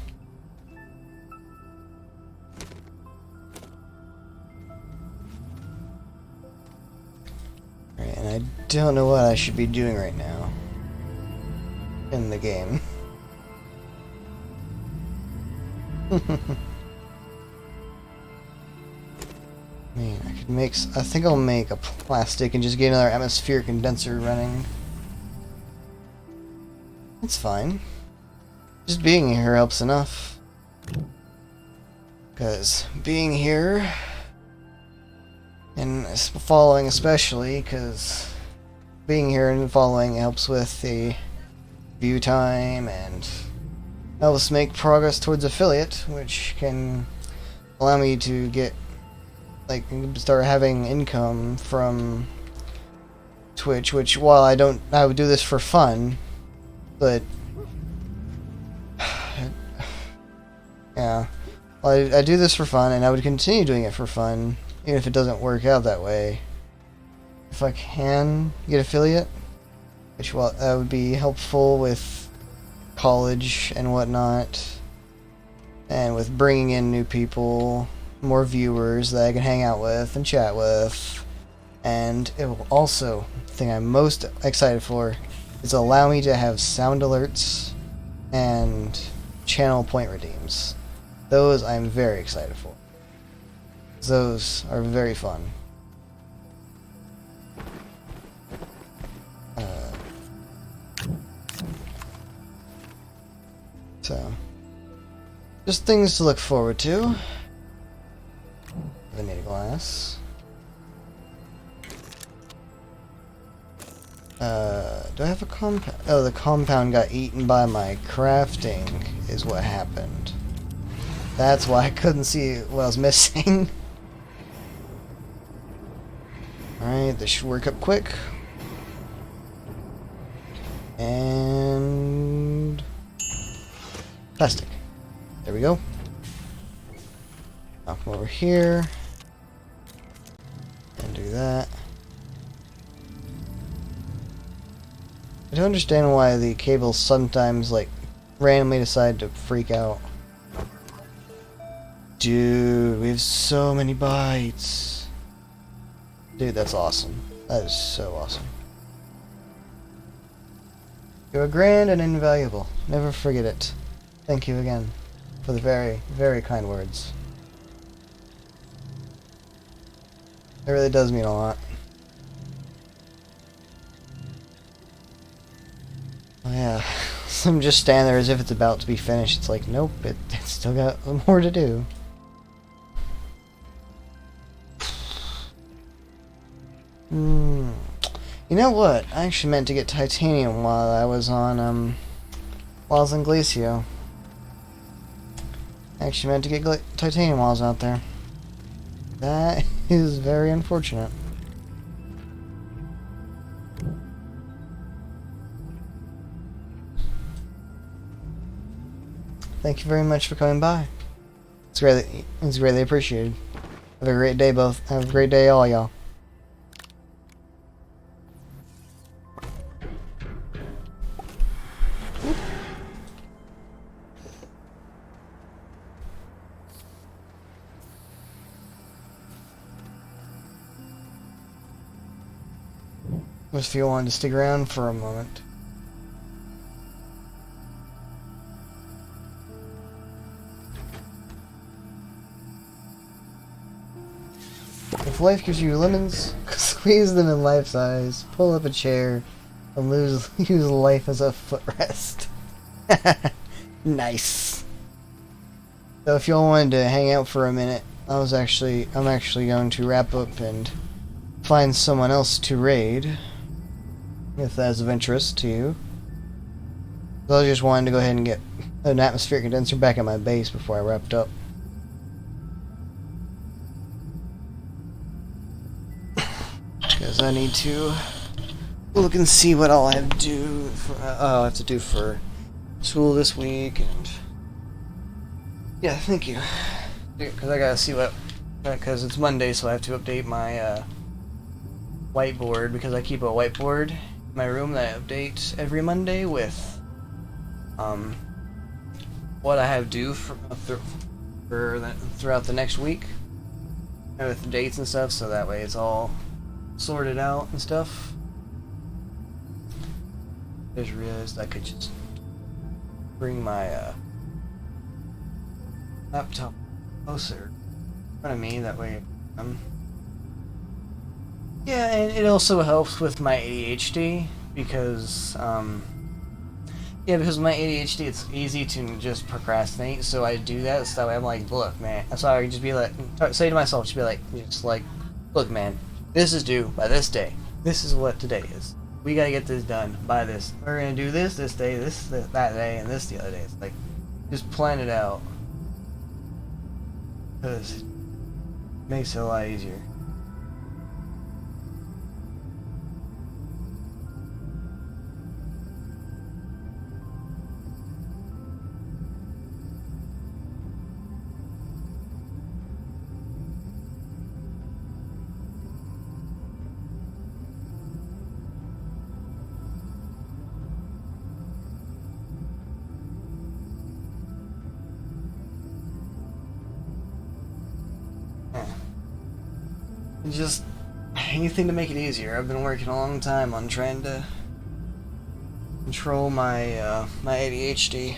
Alright, and I don't know what I should be doing right now in the game. Man, I could make... I think I'll make a plastic and just get another atmospheric condenser running. It's fine. Just being here helps enough. Because being here, and following especially, because being here and following helps with the view time and helps make progress towards affiliate, which can allow me to get, like, start having income from Twitch, which, while I would do this for fun, but yeah, well, I do this for fun, and I would continue doing it for fun, even if it doesn't work out that way. If I can get affiliate, which, well, that would be helpful with college and whatnot, and with bringing in new people, more viewers that I can hang out with and chat with, and it will also, the thing I'm most excited for, is allow me to have sound alerts and channel point redeems. Those I'm very excited for. Those are very fun. So, just things to look forward to. Vanilla glass. Do I have a compound? Oh, the compound got eaten by my crafting, is what happened. That's why I couldn't see what I was missing. Alright, this should work up quick. And... plastic. There we go. I'll come over here. And do that. I don't understand why the cables sometimes, like, randomly decide to freak out. Dude, we have so many bytes. Dude, that's awesome. That is so awesome. You are grand and invaluable. Never forget it. Thank you again for the very, very kind words. It really does mean a lot. Oh yeah, I'm just standing there as if it's about to be finished. It's like, nope, it's still got more to do. You know what? I actually meant to get titanium while I was on, while I was in Glacio. I actually meant to get titanium while I was out there. That is very unfortunate. Thank you very much for coming by. It's greatly appreciated. Have a great day, both. Have a great day, all y'all. Just feel wanted to stick around for a moment. If life gives you lemons, squeeze them in life size, pull up a chair, and use life as a footrest. Nice. So if y'all wanted to hang out for a minute, I'm actually going to wrap up and find someone else to raid, if that's of interest to you. So I just wanted to go ahead and get an atmospheric condenser back at my base before I wrapped up. Because I need to look and see what all I have to do for school this week, and yeah, thank you. Because I gotta see what, because it's Monday, so I have to update my whiteboard, because I keep a whiteboard in my room that I update every Monday with what I have due throughout the next week, and with dates and stuff, so that way it's all sorted out and stuff. I just realized I could just bring my laptop closer in front of me, that way yeah, and it also helps with my ADHD, because because my ADHD, it's easy to just procrastinate, so I do that, so that way I'm like, look man, so I just be like, say to myself, just like, look man, this is due by this day. This is what today is. We gotta get this done by this. We're gonna do this day, that day, and this the other day. It's like, just plan it out. Because it makes it a lot easier. Just anything to make it easier. I've been working a long time on trying to control my my ADHD,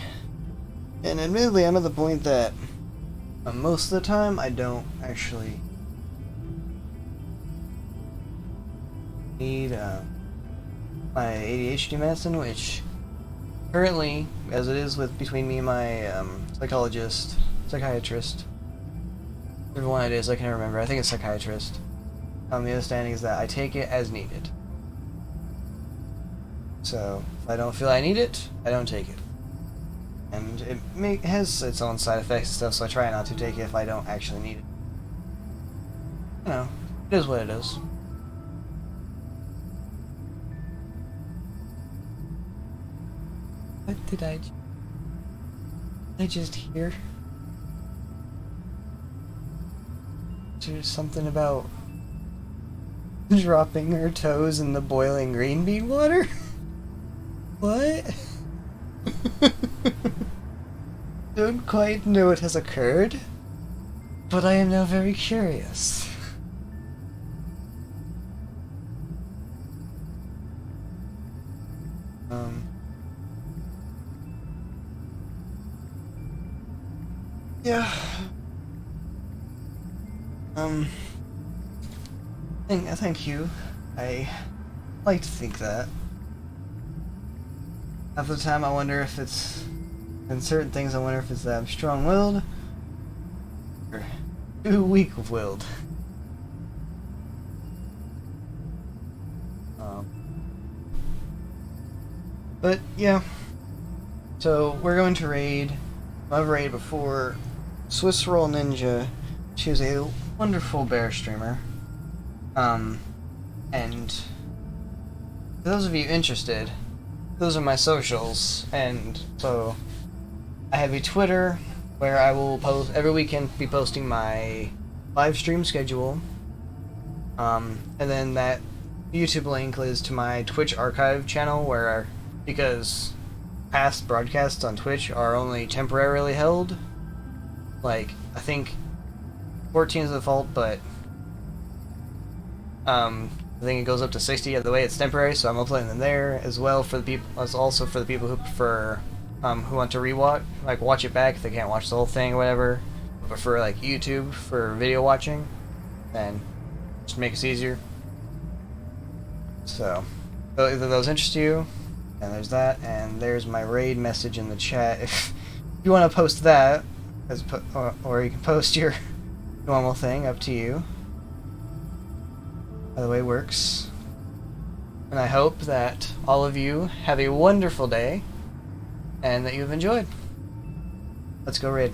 and admittedly, I'm at the point that most of the time I don't actually need my ADHD medicine, which currently, as it is with between me and my psychiatrist, whichever one it is, I can't remember. I think it's psychiatrist. The understanding is that I take it as needed. So, if I don't feel I need it, I don't take it. And it has its own side effects and stuff, so I try not to take it if I don't actually need it. You know, it is what it is. What did I just hear? There's something about dropping her toes in the boiling green bean water? What? Don't quite know what has occurred, but I am now very curious. Yeah. Thank you. I like to think that. half the time I wonder if it's, in certain things I wonder if it's that I'm strong-willed or too weak-willed. But yeah, so we're going to raid. I've raided before. Swiss Roll Ninja. She is a wonderful bear streamer. And for those of you interested, those are my socials. And so I have a Twitter where I will post every weekend, be posting my live stream schedule. And then that YouTube link is to my Twitch archive channel where, because past broadcasts on Twitch are only temporarily held. Like, I think 14 is the default, but I think it goes up to 60 of the way it's temporary, so I'm uploading them there as well for the people, as also for the people who prefer, who want to rewatch, like watch it back if they can't watch the whole thing or whatever, but prefer like YouTube for video watching, then just makes it easier. So, either those interest you, and there's that, and there's my raid message in the chat. If you want to post that, or you can post your normal thing, up to you. By the way, it works. And I hope that all of you have a wonderful day, and that you've enjoyed. Let's go raid.